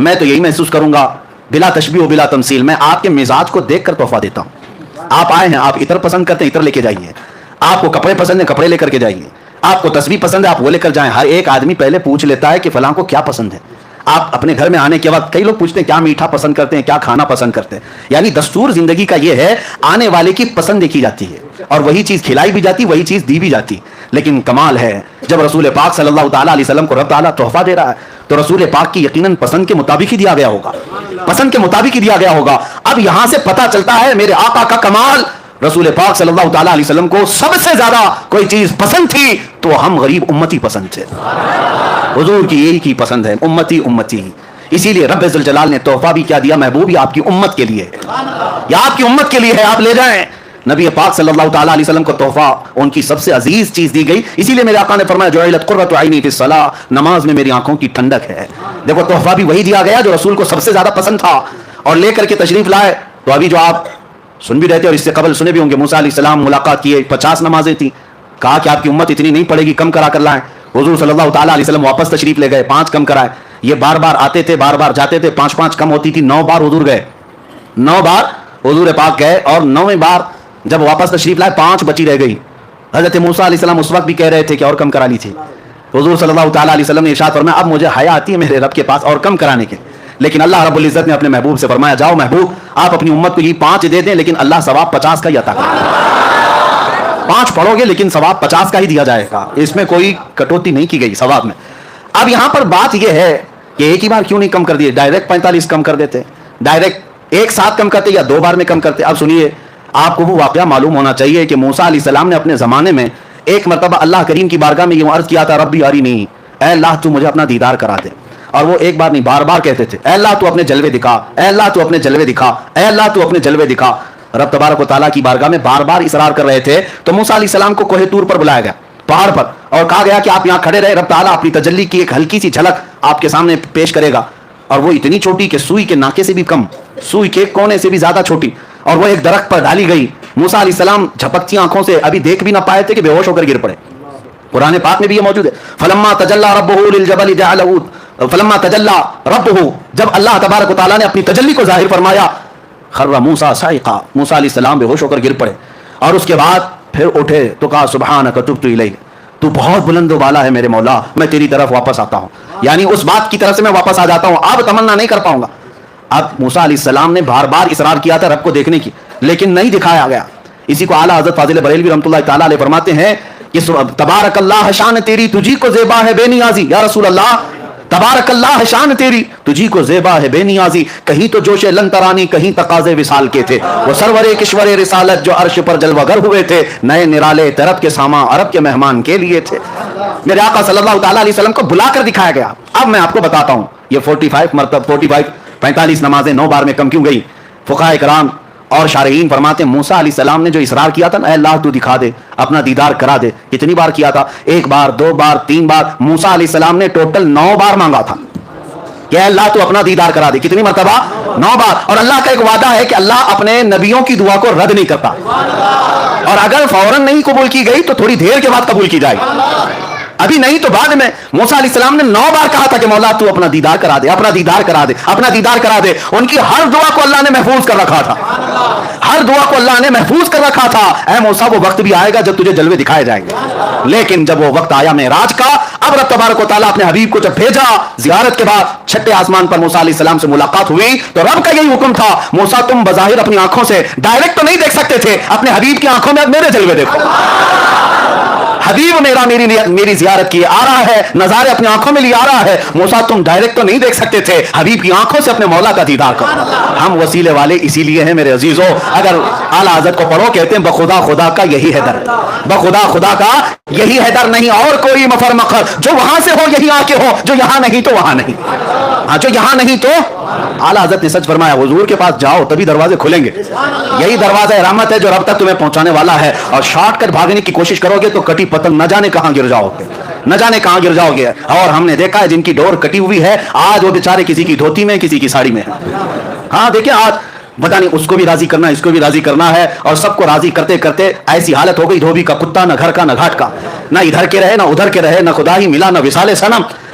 میں تو یہی محسوس کروں گا بلا تشبیہ و بلا تمثیل، میں آپ کے مزاج کو دیکھ کر تحفہ دیتا ہوں. آپ آئے ہیں، آپ عطر پسند کرتے ہیں، عطر لے کے جائیے. آپ کو کپڑے پسند ہیں، کپڑے لے کر کے جائیے. آپ کو تسبیح پسند ہے، آپ وہ لے کر جائیں. ہر ایک آدمی پہلے پوچھ لیتا ہے کہ فلاں کو کیا پسند ہے. آپ اپنے گھر میں آنے کے وقت کئی لوگ پوچھتے ہیں کیا میٹھا پسند کرتے ہیں، کیا کھانا پسند کرتے ہیں. یعنی دستور زندگی کا یہ ہے، آنے والے کی پسند دیکھی جاتی ہے اور وہی چیز کھلائی بھی جاتی، وہی چیز دی بھی جاتی. لیکن کمال ہے جب رسول پاک صلی اللہ تعالیٰ علیہ وسلم کو رب تعالیٰ تحفہ دے رہا ہے تو رسول پاک کی یقیناً پسند کے مطابق ہی دیا گیا ہوگا، پسند کے مطابق ہی دیا گیا ہوگا. اب یہاں سے پتہ چلتا ہے میرے آقا کا کمال. رسول پاک صلی اللہ تعالیٰ علیہ وسلم کو سب سے زیادہ کوئی چیز پسند تھی تو ہم غریب امتی پسند تھے. حضور کی یہی کی پسند ہے، امتی امتی. اسی لیے رب ذوالجلال نے تحفہ بھی کیا دیا، محبوب یہ آپ کی امت کے لیے ہے، یا آپ کی امت کے لیے ہے، آپ لے جائیں. نبی پاک صلی اللہ تعالیٰ علیہ وسلم کو تحفہ ان کی سب سے عزیز چیز دی گئی. اسی لیے میرے آقا نے فرمایا جعلت قرۃ عینی فی الصلاۃ، نماز میں میری آنکھوں کی ٹھنڈک ہے. دیکھو تحفہ بھی وہی دیا گیا جو رسول کو سب سے زیادہ پسند تھا اور لے کر کے تشریف لائے. تو ابھی جو آپ سن بھی رہتے اور اس سے قبل سنے بھی ہوں گے، موسیٰ علیہ السلام ملاقات کیے، 50 نمازیں تھیں. کہا کہ آپ کی امت اتنی نہیں پڑے گی، کم کرا کر لائیں. حضور صلی اللہ تعالیٰ علیہ وسلم واپس تشریف لے گئے، 5 کم کرائے. یہ بار بار آتے تھے، بار بار جاتے تھے، 5 کم ہوتی تھی. 9 بار حضور گئے، 9 بار حضور پاک گئے اور 9ویں بار جب واپس تشریف لائے 5 بچی رہ گئی. حضرت موسیٰ علیہ السلام اس وقت بھی کہہ رہے تھے کہ اور کم کرا لی تھی. حضور صلی اللہ تعالیٰ علیہ وسلم نے ارشاد فرمایا اب مجھے حیا آتی ہے میرے رب کے پاس اور کم کرانے کے. لیکن اللہ رب العزت نے اپنے محبوب سے فرمایا جاؤ محبوب آپ اپنی امت کو یہ 5 دے دیں، لیکن اللہ ثواب 50 کا ہی عطا کرے. 5 پڑھو گے لیکن ثواب 50 کا ہی دیا جائے گا، اس میں کوئی کٹوتی نہیں کی گئی ثواب میں. اب یہاں پر بات یہ ہے کہ ایک ہی بار کیوں نہیں کم کر دیے، ڈائریکٹ 45 کم کر دیتے، ڈائریکٹ ایک ساتھ کم کرتے یا 2 بار میں کم کرتے. اب سنیے، آپ کو وہ واقعہ معلوم ہونا چاہیے کہ موسیٰ علیہ السلام نے اپنے زمانے میں ایک مرتبہ اللہ کریم کی بارگاہ میں یہ عرض کیا تھا ربی ارینی، اے اللہ تو مجھے اپنا دیدار کرا دے. اور وہ ایک بار نہیں بار بار کہتے تھے اے اللہ تو اپنے جلوے دکھا، اے اللہ تو اپنے جلوے دکھا، اے اللہ تو اپنے جلوے دکھا. رب تبارک و تعالیٰ کی بارگاہ میں بار بار اصرار کر رہے تھے. تو موسیٰ علیہ السلام کو کوہ طور پر بلایا گیا، پہاڑ پر، اور کہا گیا کہ آپ یہاں کھڑے رہے، رب تعالیٰ اپنی تجلی کی ایک ہلکی سی جھلک آپ کے سامنے پیش کرے گا. اور وہ اتنی چھوٹی کہ سوئی کے ناکے سے بھی کم، سوئی کے کونے سے بھی زیادہ چھوٹی، اور وہ ایک درخت پر ڈالی گئی. موسیٰ علیہ السلام جھپکتی آنکھوں سے ابھی دیکھ بھی نہ پائے تھے کہ بے ہوش ہو کر گر پڑے. قرآن پاک میں بھی یہ موجود ہے فلما تجلی ربہ للجبل جعلہ، فلما تجلی ربہ، جب اللہ تبارک و تعالیٰ نے اپنی تجلی کو ظاہر فرمایا، خر موسیٰ صاعقا، موسیٰ علیہ السلام بے ہوش ہو کر گر پڑے. اور اس کے بعد پھر اٹھے تو کہا سبحانک تبت الیک، تو بہت بلند و بالا ہے میرے مولا، میں تیری طرف واپس آتا ہوں. یعنی اس بات کی طرف سے میں واپس آ جاتا ہوں، اب تمنا نہیں کر پاؤں گا. اب موسیٰ علیہ السلام نے بار بار اصرار کیا تھا رب کو دیکھنے کی، لیکن نہیں دکھایا گیا. اسی کو اعلیٰ حضرت فاضل بریلوی رحمۃ اللہ تعالیٰ علیہ فرماتے ہیں کہ تبارک اللہ شان تیری تجھی کو زیبا ہے بے نیازی. یا رسول اللہ تبارک اللہ شان تیری تجھی کو زیبا ہے بے نیازی. کہیں تو جوش لن ترانی، کہیں تقاضے وصال کے تھے. وہ سرور کشور رسالت جو عرش پر جلوہ گر ہوئے تھے، نئے نرالے طرب کے سامان عرب کے مہمان کے لیے تھے. میرے آقا صلی اللہ تعالیٰ علیہ وسلم کو بلا کر دکھایا گیا. اب میں آپ کو بتاتا ہوں یہ 45 نمازیں 9 بار میں کم کیوں گئی. فقہاء کرام اور شارحین فرماتے ہیں موسیٰ علیہ السلام نے جو اصرار کیا تھا نا اے اللہ تو دکھا دے، اپنا دیدار کرا دے، کتنی بار کیا تھا؟ 1 بار 2 بار 3 بار. موسیٰ علیہ السلام نے ٹوٹل 9 بار مانگا تھا کہ اے اللہ تو اپنا دیدار کرا دے. کتنی مرتبہ؟ 9 بار. اور اللہ کا ایک وعدہ ہے کہ اللہ اپنے نبیوں کی دعا کو رد نہیں کرتا، اور اگر فوراً نہیں قبول کی گئی تو تھوڑی دیر کے بعد قبول کی جائے گی، ابھی نہیں تو بعد میں. موسیٰ علیہ السلام نے 9 بار کہا تھا کہ مولا تو اپنا دیدار کرا دے، اپنا دیدار کرا دے، اپنا دیدار کرا دے. ان کی ہر دعا کو اللہ نے محفوظ کر رکھا تھا، ہر دعا کو اللہ نے محفوظ کر رکھا تھا. اے موسیٰ وہ وقت بھی آئے گا جب تجھے جلوے دکھائے جائیں گے. لیکن جب وہ وقت آیا معراج کا، اب رب تبارک و تعالیٰ اپنے حبیب کو جب بھیجا زیارت کے بعد، 6 آسمان پر موسیٰ علیہ السلام سے ملاقات ہوئی تو رب کا یہی حکم تھا موسیٰ تم بظاہر اپنی آنکھوں سے ڈائریکٹ تو نہیں دیکھ سکتے تھے، اپنے حبیب کی آنکھوں میں میرے جلوے دیکھو. حبیب میرا میری زیارت کی آ رہا ہے، نظارے اپنی آنکھوں میں لیے آ رہا ہے. موسیٰ تم ڈائریکٹ تو نہیں دیکھ سکتے تھے، حبیب کی آنکھوں سے اپنے مولا کا دیدار کرو. ہم وسیلے والے اسی لیے ہیں میرے عزیزو. اگر اعلیٰ حضرت کو پڑھو کہتے ہیں بخدا خدا کا یہی ہے در، بخدا خدا کا یہی ہے در، نہیں اور کوئی مفر مخر. جو وہاں سے ہو یہی آ کے ہو، جو یہاں نہیں تو وہاں نہیں. ہاں جو یہاں نہیں تو. اعلیٰ حضرت نے سچ فرمایا حضور کے پاس جاؤ تبھی دروازے کھلیں گے. یہی دروازہ رحمت ہے جو رب تک تمہیں پہنچانے والا ہے. اور شارٹ کٹ بھاگنے کی کوشش کرو گے تو کٹی پتنگ نہ جانے کہاں گر جاؤ گے، نہ جانے کہاں گر جاؤ گے. اور ہم نے دیکھا ہے جن کی ڈور کٹی ہوئی ہے آج وہ بیچارے کسی کی دھوتی میں کسی کی ساڑی میں. ہاں دیکھیں آج پتہ نہیں اس کو بھی راضی کرنا اس کو بھی راضی کرنا ہے، اور سب کو راضی کرتے کرتے ایسی حالت ہو گئی دھوبی کا کتا، نہ گھر کا نہ گھاٹ کا، نہ ادھر کے رہے نہ ادھر کے رہے، نہ خدا ہی ملا نہ وصال صنم.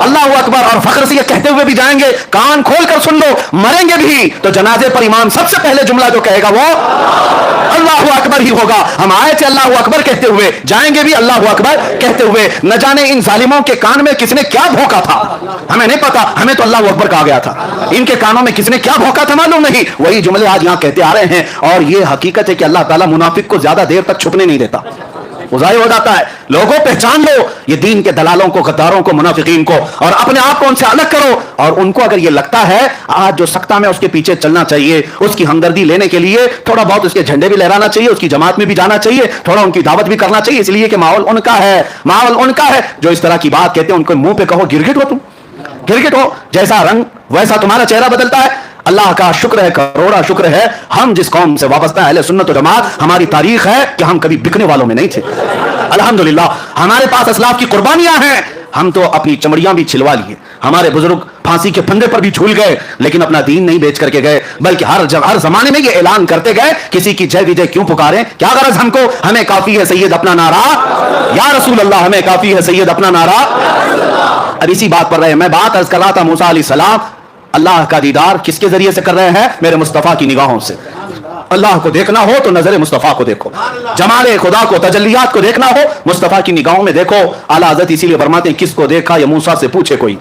اللہ اکبر. اور فخر سے یہ کہتے ہوئے بھی جائیں گے, کان کھول کر سن لو, مریں گے بھی تو جنازے پر امام سب سے پہلے جملہ جو کہے گا وہ اللہ اکبر ہی ہوگا. ہم آئے تھے اللہ اکبر کہتے ہوئے, جائیں گے بھی اللہ اکبر کہتے ہوئے. نہ جانے ان ظالموں کے کان میں کس نے کیا بھونکا تھا, ہمیں نہیں پتا, ہمیں تو اللہ اکبر کہا گیا تھا. ان کے کانوں میں کس نے کیا بھونکا تھا معلوم نہیں. وہی جملے آج یہاں کہتے آ رہے ہیں. اور یہ حقیقت ہے کہ اللہ تعالیٰ منافق کو زیادہ دیر تک چھپنے نہیں دیتا, وہ ظاہر ہو جاتا ہے. لوگوں پہچان لو یہ دین کے دلالوں کو, غداروں کو, منافقین کو, اور اپنے آپ کو ان سے الگ کرو. اور ان کو اگر یہ لگتا ہے آج جو سکتہ میں اس کے پیچھے چلنا چاہیے, اس کی ہمدردی لینے کے لیے تھوڑا بہت اس کے جھنڈے بھی لہرانا چاہیے, اس کی جماعت میں بھی جانا چاہیے, تھوڑا ان کی دعوت بھی کرنا چاہیے, اس لیے کہ ماحول ان کا ہے, ماحول ان کا ہے. جو اس طرح کی بات کہتے ہیں ان کو منہ پہ کہو گرگٹ ہو, تم گرگٹ ہو, جیسا رنگ ویسا تمہارا چہرہ بدلتا ہے. اللہ کا شکر ہے, کروڑا شکر ہے, ہم جس قوم سے وابستہ اہل سنت و جماعت, ہماری تاریخ ہے کہ ہم کبھی بکنے والوں میں نہیں تھے. الحمدللہ ہمارے پاس اسلاف کی قربانیاں ہیں. ہم تو اپنی چمڑیاں بھی چھلوا لیے, ہمارے بزرگ پھانسی کے پھندے پر بھی جھول گئے, لیکن اپنا دین نہیں بیچ کر کے گئے, بلکہ ہر زمانے میں یہ اعلان کرتے گئے, کسی کی جے وجے کیوں پکاریں, کیا غرض ہم کو, ہمیں کافی ہے سید اپنا نعرہ یا رسول اللہ, ہمیں کافی ہے سید اپنا نعرہ. اب اسی بات پر رہے, میں بات عرض کر رہا تھا موسیٰ علیہ السلام اللہ کا دیدار کس کے ذریعے سے کر رہے ہیں, میرے مصطفیٰ کی نگاہوں سے. اللہ کو دیکھنا ہو تو نظر مصطفیٰ کو دیکھو, جمال خدا کو, تجلیات کو دیکھنا ہو مصطفیٰ کی نگاہوں میں دیکھو. اعلیٰ حضرت اسی لیے فرماتے ہیں کس کو دیکھا یہ موسیٰ سے پوچھے کوئی,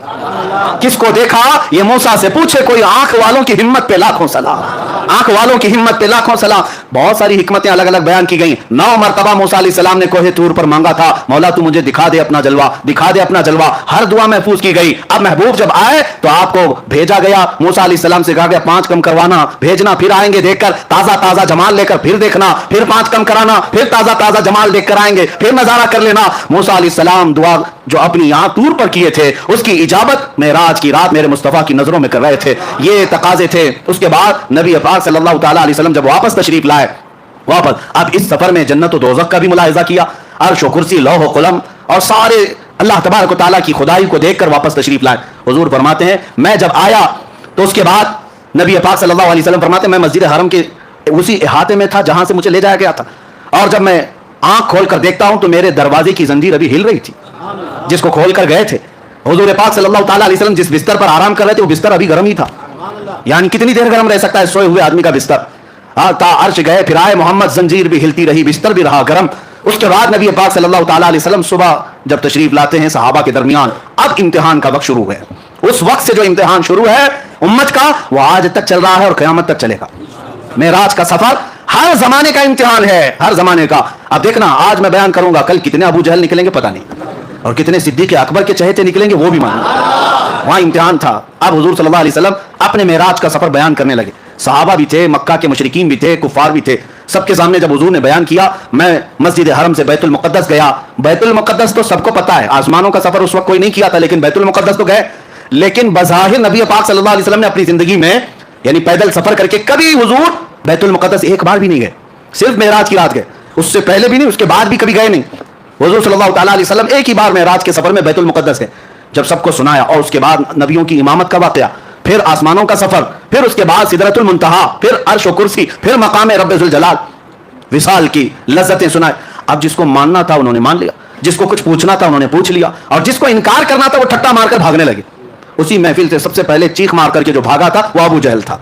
کس کو دیکھا یہ موسیٰ سے پوچھے کوئی. آنکھ والوں کی ہمت پہ لاکھوں سلام, آنکھ والوں کی ہمت پہ لاکھوں سلام. بہت ساری حکمتیں الگ الگ بیان کی گئیں. 9 مرتبہ موسیٰ علیہ السلام نے کوہ طور پر مانگا تھا, مولا تو مجھے دکھا دے اپنا جلوہ, دکھا دے اپنا جلوہ. ہر دعا محفوظ کی گئی. اب محبوب جب آئے تو آپ کو بھیجا گیا, موسیٰ علیہ السلام سے کہا گیا 5 کم کروانا, بھیجنا, پھر آئیں گے دیکھ کر تازہ تازہ جمال لے کر, پھر دیکھنا, پھر 5 کم کرانا, پھر تازہ تازہ جمال دیکھ کر آئیں گے, پھر نظارہ کر لینا. موسیٰ علیہ السلام دعا جو اپنی یہاں طور پر کیے تھے اس کی اجابت معراج کی رات میرے مصطفیٰ کی نظروں میں کر رہے تھے. یہ تقاضے تھے. اس کے بعد نبی پاک صلی اللہ تعالی علیہ وسلم جب واپس تشریف لائے, واپس اب اس سفر میں جنت و دوزخ کا بھی ملاحظہ کیا, عرش و کرسی, لوح و قلم, اور سارے اللہ تبارک و تعالیٰ کی خدائی کو دیکھ کر واپس تشریف لائے. حضور فرماتے ہیں میں جب آیا تو اس کے بعد نبی پاک صلی اللہ علیہ وسلم فرماتے ہیں میں مسجد حرم کے اسی احاطے میں تھا جہاں سے مجھے لے جایا گیا تھا, اور جب میں آنکھ کھول کر دیکھتا ہوں تو میرے دروازے کی زنجیر ابھی ہل رہی تھی جس کو کھول کر گئے تھے. حضور پاک صلی اللہ تعالی علیہ وسلم جس بستر پر آرام کر رہے تھے وہ بستر ابھی گرم ہی تھا. یعنی کتنی دیر گرم رہ سکتا ہے سوئے ہوئے آدمی کا بستر. تا عرش گئے پھر آئے محمد, زنجیر بھی ہلتی رہی, بستر بھی رہا گرم. اس کے بعد نبی پاک صلی اللہ تعالی علیہ وسلم صبح جب تشریف لاتے ہیں صحابہ کے درمیان, اب امتحان کا وقت شروع ہے. اس وقت سے جو امتحان شروع ہے امت کا وہ آج تک چل رہا ہے اور قیامت تک چلے گا. معراج کا سفر ہر زمانے کا امتحان ہے, ہر زمانے کا. اب دیکھنا آج میں بیان کروں گا, کل کتنے ابو جہل نکلیں گے پتہ نہیں, اور کتنے صدیق اکبر کے چہتے نکلیں گے وہ بھی معلوم. وہاں امتحان تھا. اب حضور صلی اللہ علیہ وسلم اپنے معراج کا سفر بیان کرنے لگے. صحابہ بھی تھے, مکہ کے مشرکین بھی تھے, کفار بھی تھے, سب کے سامنے جب حضور نے بیان کیا میں مسجد حرم سے بیت المقدس گیا. بیت المقدس تو سب کو پتہ ہے, آسمانوں کا سفر اس وقت کوئی نہیں کیا تھا, لیکن بیت المقدس تو گئے. لیکن بظاہر نبی پاک صلی اللہ علیہ وسلم نے اپنی زندگی میں یعنی پیدل سفر کر کے کبھی حضور بیت المقدس ایک بار بھی نہیں گئے, صرف معراج کی رات گئے. اس سے پہلے بھی نہیں, اس کے بعد بھی کبھی گئے نہیں. حضور صلی اللہ تعالی علیہ وسلم ایک ہی بار معراج کے سفر میں بیت المقدس گئے. جب سب کو سنایا, اور اس کے بعد نبیوں کی امامت کا واقعہ, پھر آسمانوں کا سفر, پھر اس کے بعد سدرۃ المنتہا, پھر عرش و کرسی, پھر مقام رب ذوالجلال, وصال کی لذتیں سنائے. اب جس کو ماننا تھا انہوں نے مان لیا, جس کو کچھ پوچھنا تھا انہوں نے پوچھ لیا, اور جس کو انکار کرنا تھا وہ ٹھٹا مار کر بھاگنے لگے. اسی محفل سے سب سے پہلے چیخ مار کر کے جو بھاگا تھا وہ ابو جہل تھا.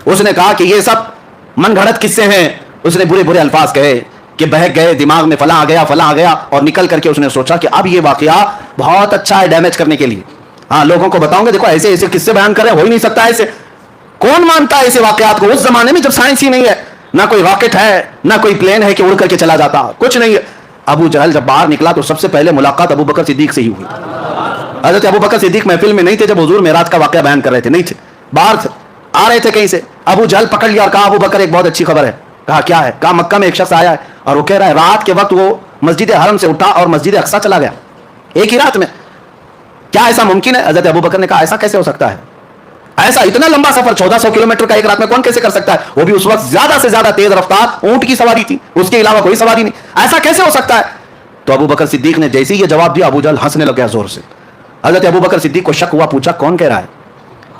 اس نے کہا کہ یہ سب من گھڑت قصے ہیں. اس نے برے برے الفاظ کہے کہ بہک گئے, دماغ میں فلاں آ گیا, فلاں آ گیا, اور نکل کر کے اس نے سوچا کہ اب یہ واقعہ بہت اچھا ہے ڈیمیج کرنے کے لیے. ہاں لوگوں کو بتاؤں گے دیکھو ایسے ایسے قصے بیان کر رہے, ہو ہی نہیں سکتا ایسے. کون مانتا ہے ایسے واقعات کو اس زمانے میں جب سائنس ہی نہیں ہے, نہ کوئی راکٹ ہے, نہ کوئی پلین ہے کہ اڑ کر کے چلا جاتا, کچھ نہیں ہے. ابو جہل جب باہر نکلا تو سب سے پہلے ملاقات ابو بکر صدیق سے ہی ہوئی. حضرت ابو بکر صدیق محفل میں نہیں تھے جب حضور معراج کا واقعہ بیان کر رہے تھے, نہیں تھے, باہر تھے, آ رہے تھے کہیں سے. ابو جہل پکڑ لیا اور کہا ابو بکر ایک بہت اچھی خبر ہے. کہا کیا ہے؟ کہا مکہ میں ایک شخص آیا ہے اور وہ کہہ رہا ہے رات کے وقت وہ مسجد حرم سے اٹھا اور مسجد اقصی چلا گیا ایک ہی رات میں. کیا ایسا ممکن ہے؟ حضرت ابو بکر نے کہا ایسا کیسے ہو سکتا ہے, ایسا اتنا لمبا سفر 1400 کلومیٹر کا ایک رات میں کون کیسے کر سکتا ہے؟ وہ بھی اس وقت زیادہ سے زیادہ تیز رفتار اونٹ کی سواری تھی, اس کے علاوہ کوئی سواری نہیں, ایسا کیسے ہو سکتا ہے؟ تو ابو بکر صدیق نے جیسے ہی یہ جواب دیا ابو جہل ہنسنے لگ گیا زور سے. حضرت ابو بکر صدیق کو شک ہوا, پوچھا کون کہہ رہا ہے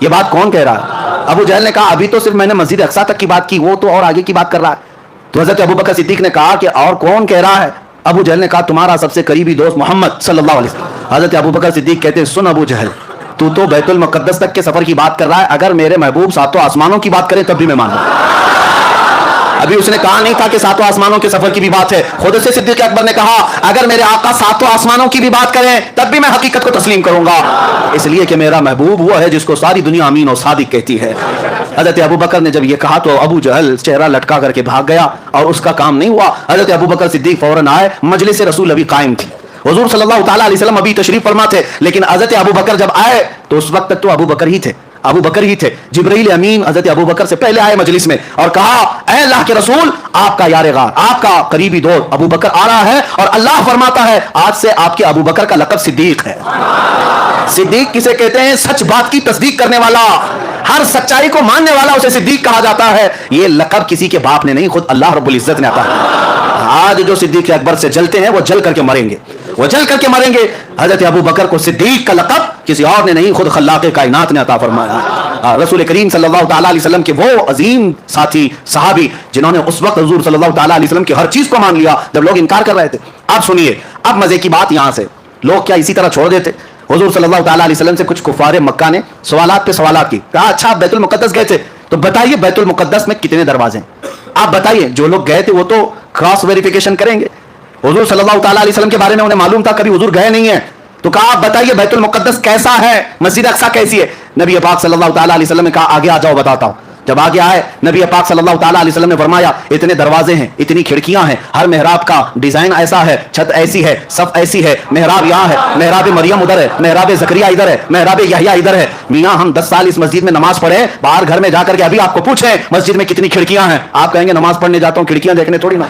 یہ بات, کون کہہ رہا ہے؟ ابو جہل نے کہا ابھی تو صرف میں نے مسجد اقصی تک کی بات کی, وہ تو اور آگے کی بات کر رہا ہے. تو حضرت ابو بکر صدیق نے کہا کہ اور کون کہہ رہا ہے؟ ابو جہل نے کہا تمہارا سب سے قریبی دوست محمد صلی اللہ علیہ وسلم. حضرت ابو بکر صدیق کہتے ہیں سن ابو جہل تو بیت المقدس تک کے سفر کی بات کر رہا ہے, اگر میرے محبوب ساتوں آسمانوں کی بات کریں تب بھی میں مانوں. ابھی اس نے کہا نہیں تھا کہ ساتوں آسمانوں کے سفر کی بھی بات ہے, خود سے صدیق اکبر نے کہا اگر میرے آقا ساتوں آسمانوں کی بھی بات کریں تب بھی میں حقیقت کو تسلیم کروں گا, اس لیے کہ میرا محبوب وہ ہے جس کو ساری دنیا امین اور صادق کہتی ہے. حضرت ابو بکر نے جب یہ کہا تو ابو جہل چہرہ لٹکا کر کے بھاگ گیا اور اس کا کام نہیں ہوا. حضرت ابو بکر صدیق فوراً آئے, مجلس رسول ابھی قائم تھی, حضور صلی اللہ تعالیٰ علیہ وسلم ابھی تشریف فرما تھے, لیکن حضرت ابو بکر جب آئے تو اس وقت تک تو ابو بکر ہی تھے. جبرائیل امین حضرت ابو بکر سے پہلے آئے مجلس میں اور کہا اے اللہ کے رسول, آپ کا یار غار, آپ کا قریبی دوست ابو بکر آ رہا ہے اور اللہ فرماتا ہے آج سے آپ کے ابو بکر کا لقب صدیق ہے. صدیق کسے کہتے ہیں؟ سچ بات کی تصدیق کرنے والا, ہر سچائی کو ماننے والا اسے صدیق کہا جاتا ہے. یہ لقب کسی کے باپ نے نہیں, خود اللہ رب العزت نے عطا کیا. آج جو صدیق اکبر سے جلتے ہیں وہ جل کر کے مریں گے, وہ جل کر کے مریں گے. حضرت ابو بکر کو صدیق کا لقب کسی اور نے نہیں, خود خلاق کائنات نے عطا فرمایا. رسول کریم صلی اللہ تعالیٰ علیہ وسلم کے وہ عظیم ساتھی صحابی جنہوں نے اس وقت حضور صلی اللہ تعالیٰ علیہ وسلم کی ہر چیز کو مان لیا جب لوگ انکار کر رہے تھے. اب سنیے, اب مزے کی بات یہاں سے, لوگ کیا اسی طرح چھوڑ دیتے؟ حضور صلی اللہ تعالیٰ علیہ وسلم سے کچھ کفار مکہ نے سوالات پہ سوالات کی, کہا اچھا آپ بیت المقدس گئے تھے تو بتائیے بیت المقدس میں کتنے دروازے ہیں, آپ بتائیے. جو لوگ گئے تھے وہ تو کراس ویریفیکیشن کریں گے. حضور صلی اللہ تعالیٰ علیہ وسلم کے بارے میں انہیں معلوم تھا, کبھی حضور گئے نہیں ہیں, تو کہا آپ بتائیے بیت المقدس کیسا ہے, مسجد اقصی کیسی ہے. نبی پاک صلی اللہ تعالیٰ علیہ وسلم نے کہا آگے آ جاؤ بتاتا ہوں. جب آگے آئے نبی پاک صلی اللہ تعالیٰ علیہ وسلم نے فرمایا اتنے دروازے ہیں, اتنی کھڑکیاں ہیں, ہر محراب کا ڈیزائن ایسا ہے, چھت ایسی ہے, صف ایسی ہے, محراب یہاں ہے, محراب مریم ادھر ہے, محراب زکریا ادھر ہے, محراب یحییٰ ادھر ہے. میاں ہم 10 سال اس مسجد میں نماز پڑھے, باہر گھر میں جا کر کے ابھی آپ کو پوچھیں مسجد میں کتنی کھڑکیاں ہیں, آپ کہیں گے نماز پڑھنے جاتا ہوں کھڑکیاں دیکھنے تھوڑی نا,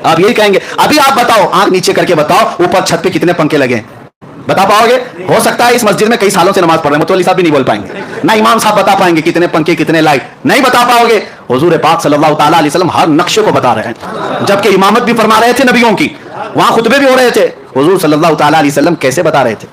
آپ یہی کہیں گے. ابھی آپ بتاؤ, آنکھ نیچے کر کے بتاؤ اوپر چھت پہ کتنے پنکھے لگے ہیں, بتا پاؤ گے؟ ہو سکتا ہے اس مسجد میں کئی سالوں سے نماز پڑھ رہے ہیں, متولی صاحب بھی نہیں بول پائیں گے, نہ امام صاحب بتا پائیں گے کتنے پنکھے کتنے لائٹ, نہیں بتا پاؤ گے. حضور پاک صلی اللہ تعالیٰ علیہ وسلم ہر نقشے کو بتا رہے ہیں, جبکہ امامت بھی فرما رہے تھے نبیوں کی, وہاں خطبے بھی ہو رہے تھے. حضور صلی اللہ تعالیٰ علیہ وسلم کیسے بتا رہے تھے؟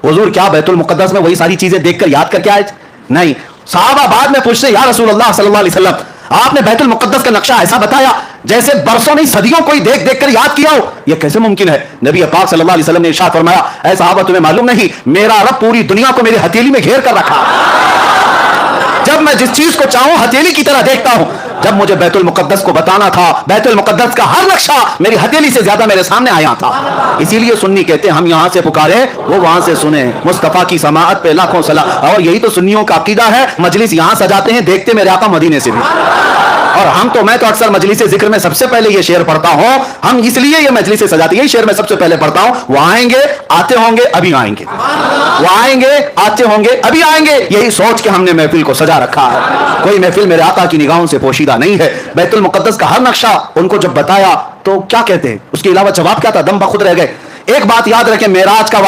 حضور کیا بیت المقدس میں وہی ساری چیزیں دیکھ کر یاد کر کے آئے تھے؟ نہیں. صحابہ بعد میں پوچھتے یا رسول اللہ صلی اللہ علیہ وسلم آپ نے بیت المقدس کا نقشہ ایسا بتایا جیسے برسوں نہیں صدیوں کوئی دیکھ دیکھ کر یاد کیا ہو, یہ کیسے ممکن ہے؟ نبی پاک صلی اللہ علیہ وسلم نے ارشاد فرمایا اے صحابہ تمہیں معلوم نہیں, میرا رب پوری دنیا کو میری ہتھیلی میں گھیر کر رکھا, جب میں جس چیز کو چاہوں ہتھیلی کی طرح دیکھتا ہوں. جب مجھے بیت المقدس کو بتانا تھا, بیت المقدس کا ہر نقشہ میری ہتھیلی سے زیادہ میرے سامنے آیا تھا. اسی لیے سنی کہتے ہیں ہم یہاں سے پکارے وہ وہاں سے سنیں, مصطفیٰ کی سماعت پہ لاکھوں سلام. اور یہی تو سنیوں کا عقیدہ ہے, مجلس یہاں سجاتے ہیں دیکھتے میرے آقا مدینے سے بھی. اور میں تو اکثر مجلس ذکر میں سب سے پہلے یہ شعر پڑھتا ہوں, ہم اس لیے یہ مجلس سجاتے ہیں, یہ شعر میں سب سے پہلے پڑھتا ہوں, وہ آئیں گے آتے ہوں گے ابھی آئیں گے, وہ آئیں گے آتے ہوں گے ابھی آئیں گے. یہی سوچ کے ہم نے محفل کو سجا رکھا ہے. کوئی محفل میرے آقا کی نگاہوں سے پوشیدہ نہیں ہے. بیت المقدس کا ہر نقشہ ان کو جب بتایا تو کیا کہتے ہیں, اس کے علاوہ جواب کیا تھا؟ دم بخود رہ گئے. ایک بات یاد رکھیں, معراج کا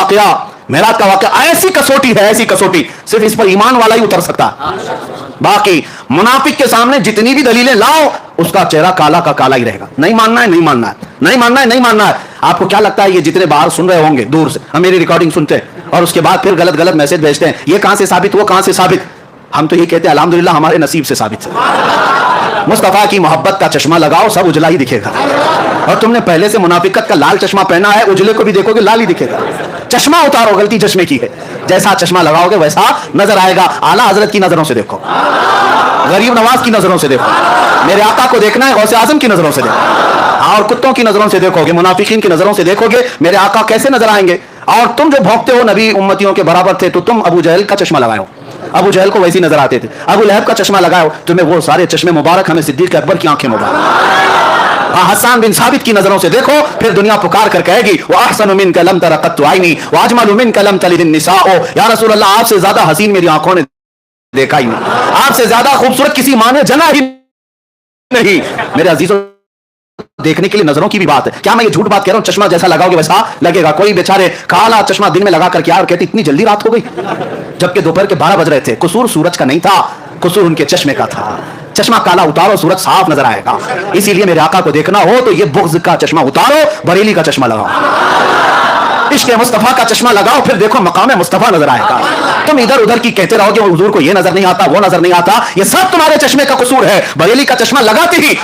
واقعہ ایسی کسوٹی ہے, ایسی کسوٹی صرف اس پر ایمان والا ہی اتر سکتا ہے. باقی منافق کے سامنے جتنی بھی دلیلیں لاؤ اس کا چہرہ کالا کا کالا ہی رہے گا. نہیں ماننا ہے, نہیں ماننا ہے, نہیں ماننا ہے, نہیں ماننا ہے. آپ کو کیا لگتا ہے یہ جتنے باہر سن رہے ہوں گے دور سے, ہم میری ریکارڈنگ سنتے ہیں اور اس کے بعد پھر غلط میسج بھیجتے ہیں, یہ کہاں سے ثابت, وہ کہاں سے ثابت. ہم تو یہ کہتے ہیں الحمدللہ ہمارے نصیب سے ثابت ہے. مصطفیٰ کی محبت کا چشمہ لگاؤ سب اجلا ہی دکھے گا. اور تم نے پہلے سے منافقت کا لال چشمہ پہنا ہے, اجلے کو بھی دیکھو گے لال ہی دکھے گا. چشمہ اتارو, غلطی چشمے کی ہے, جیسا چشمہ لگاؤ گے ویسا نظر آئے گا. اعلیٰ حضرت کی نظروں سے دیکھو, غریب نواز کی نظروں سے دیکھو, میرے آقا کو دیکھنا ہے غوث اعظم کی نظروں سے دیکھو, اور کتوں کی نظروں سے دیکھو گے, منافقین کی نظروں سے دیکھو گے, میرے آقا کیسے نظر آئیں گے. اور تم جو بھونکتے ہو نبی امتیوں کے برابر تھے, تو تم ابو جہل کا چشمہ لگائے ہو, ابو جہل کو ویسی نظر آتے تھے. ابو لہب کا چشمہ لگائے ہو, تمہیں وہ سارے چشمے مبارک, ہمیں صدیق اکبر کی آنکھیں مبارک. حسان بن ثابت کی نظروں سے دیکھو, پھر دنیا پکار کر کہے گی وَأَحْسَنُ مِنْكَ لَمْ تَرَ قَطُّ عَيْنِي وَأَجْمَلُ مِنْكَ لَمْ تَلِدِ النِّسَاءُ. یا رسول اللہ آپ سے زیادہ حسین میری آنکھوں نے دیکھا ہی نہیں, آپ سے زیادہ خوبصورت کسی ماں نے جنا ہی نہیں. میرے عزیزوں دیکھنے کے لیے نظروں کی بھی بات ہے. کیا میں یہ جھوٹ بات کہہ رہا ہوں؟ چشمہ جیسا لگاؤ گے ویسا لگے گا. کوئی بیچارے کالا چشمہ دن میں لگا کر کے اور کہتے اتنی جلدی رات ہو گئی, جبکہ دوپہر کے 12 بج رہے تھے. قصور سورج کا نہیں تھا, قصور ان کے چشمے کا تھا. چشمہ کالا اتارو سورج صاف نظر آئے گا. اسی لیے میرے آقا کو دیکھنا ہو تو یہ بغض کا چشمہ اتارو, بریلی کا چشمہ لگاؤ, عشق مصطفیٰ کا چشمہ لگاؤ, پھر دیکھو مقام مصطفیٰ نظر آئے گا. تم ادھر ادھر کی کہتے رہو گے حضور کو یہ نظر نہیں آتا, وہ نظر نہیں آتا, یہ سب تمہارے چشمے کا قصور ہے. بریلی کا چشمہ لگاتے ہی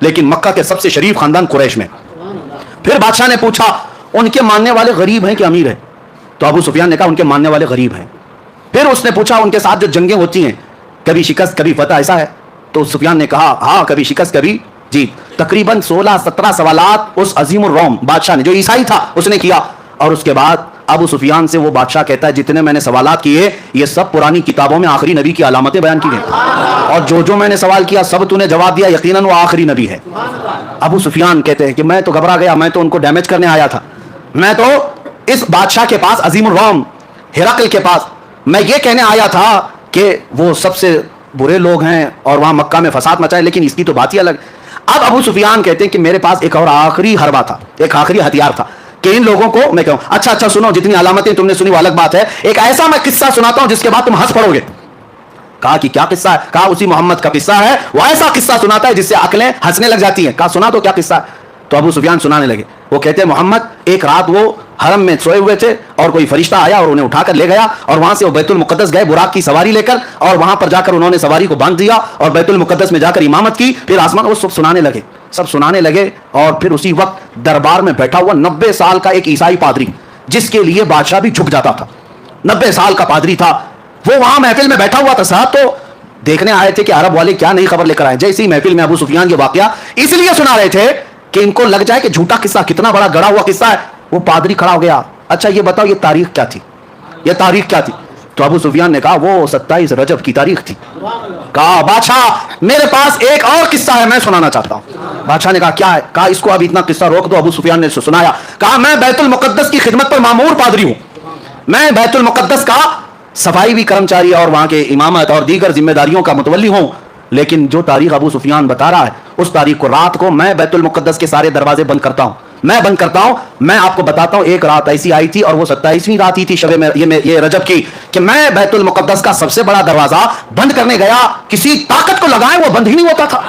لیکن مکہ کے سب سے شریف خاندان قریش میں. پھر بادشاہ نے پوچھا ان کے ماننے والے غریب ہیں کہ امیر ہیں؟ تو ابو سفیان نے کہا ان کے ماننے والے غریب ہیں. پھر اس نے پوچھا ان کے ساتھ جو جنگیں ہوتی ہیں کبھی شکست کبھی فتح ایسا ہے؟ تو سفیان نے کہا ہاں کبھی شکست کبھی جیت. تقریباً 16-17 سوالات اس عظیم الروم بادشاہ نے جو عیسائی تھا اس نے کیا. اور اس کے بعد ابو سفیان سے وہ بادشاہ کہتا ہے جتنے میں نے سوالات کیے یہ سب پرانی کتابوں میں آخری نبی کی علامتیں بیان کی گئی, اور جو میں نے سوال کیا سب تو نے جواب دیا, یقیناً وہ آخری نبی ہے. ابو سفیان کہتے ہیں کہ میں تو گھبرا گیا, میں تو ان کو ڈیمیج کرنے آیا تھا, میں تو اس بادشاہ کے پاس عظیم الروم ہرقل کے پاس میں یہ کہنے آیا تھا کہ وہ سب سے برے لوگ ہیں اور وہاں مکہ میں فساد مچائے, لیکن اس کی تو بات ہی الگ. اب ابو سفیان کہتے ہیں کہ میرے پاس ایک اور آخری حربہ تھا, ایک آخری ہتھیار تھا کہ ان لوگوں کو میں کہوں اچھا سنو, جتنی علامتیں تم نے سنی وہ الگ بات ہے, ایک ایسا میں قصہ سناتا ہوں جس کے بعد تم ہنس پڑو گے. کہا کہ کیا قصہ ہے؟ کہا اسی محمد کا قصہ ہے, وہ ایسا قصہ سناتا ہے جس سے عقلیں ہنسنے لگ جاتی ہیں. کہا سنا تو کیا قصہ ہے؟ تو ابو سفیان سنانے لگے. وہ کہتے ہیں محمد ایک رات وہ حرم میں سوئے ہوئے تھے اور کوئی فرشتہ آیا اور انہیں اٹھا کر لے گیا, اور وہاں سے وہ بیت المقدس گئے براق کی سواری لے کر, اور وہاں پر جا کر انہوں نے سواری کو باندھ دیا اور بیت المقدس میں جا کر امامت کی. پھر آسمان وہ سب سنانے لگے اور پھر اسی وقت دربار میں بیٹھا ہوا 90 سال کا ایک عیسائی پادری جس کے لیے بادشاہ بھی جھک جاتا تھا, 90 سال کا پادری تھا, وہ وہاں محفل میں بیٹھا ہوا تھا. صاحب تو دیکھنے آئے تھے کہ عرب والے کیا نئی خبر لے کر آئے. جیسے ہی محفل میں ابو سفیان یہ واقعہ اس لیے سنا رہے تھے کہ ان کو لگ جائے کہ جھوٹا قصہ کتنا بڑا گڑا ہوا قصہ ہے. وہ پادری کھڑا ہو گیا, اچھا یہ بتاؤ یہ تاریخ کیا تھی, یہ تاریخ کیا تھی؟ تو ابو سفیان نے کہا وہ 27 رجب کی تاریخ تھی. کہا بادشاہ میرے پاس ایک اور قصہ ہے میں سنانا چاہتا ہوں. بادشاہ نے کہا کیا ہے؟ کہا اس کو اب اتنا قصہ روک دو. ابو سفیان نے سنایا. کہا میں بیت المقدس کی خدمت پر مامور پادری ہوں, میں بیت المقدس کا صفائی بھی کرمچاری اور وہاں کے امامت اور دیگر ذمہ داریوں کا متولی ہوں, لیکن جو تاریخ ابو سفیان بتا رہا ہے اس تاریخ کو رات کو میں بیت المقدس کے سارے دروازے بند کرتا ہوں, میں بند کرتا ہوں. میں آپ کو بتاتا ہوں ایک رات ایسی آئی تھی اور وہ 27ویں رات ہی تھی شب یہ رجب کی کہ میں بیت المقدس کا سب سے بڑا دروازہ بند کرنے گیا, کسی طاقت کو لگائیں وہ بند ہی نہیں ہوتا تھا,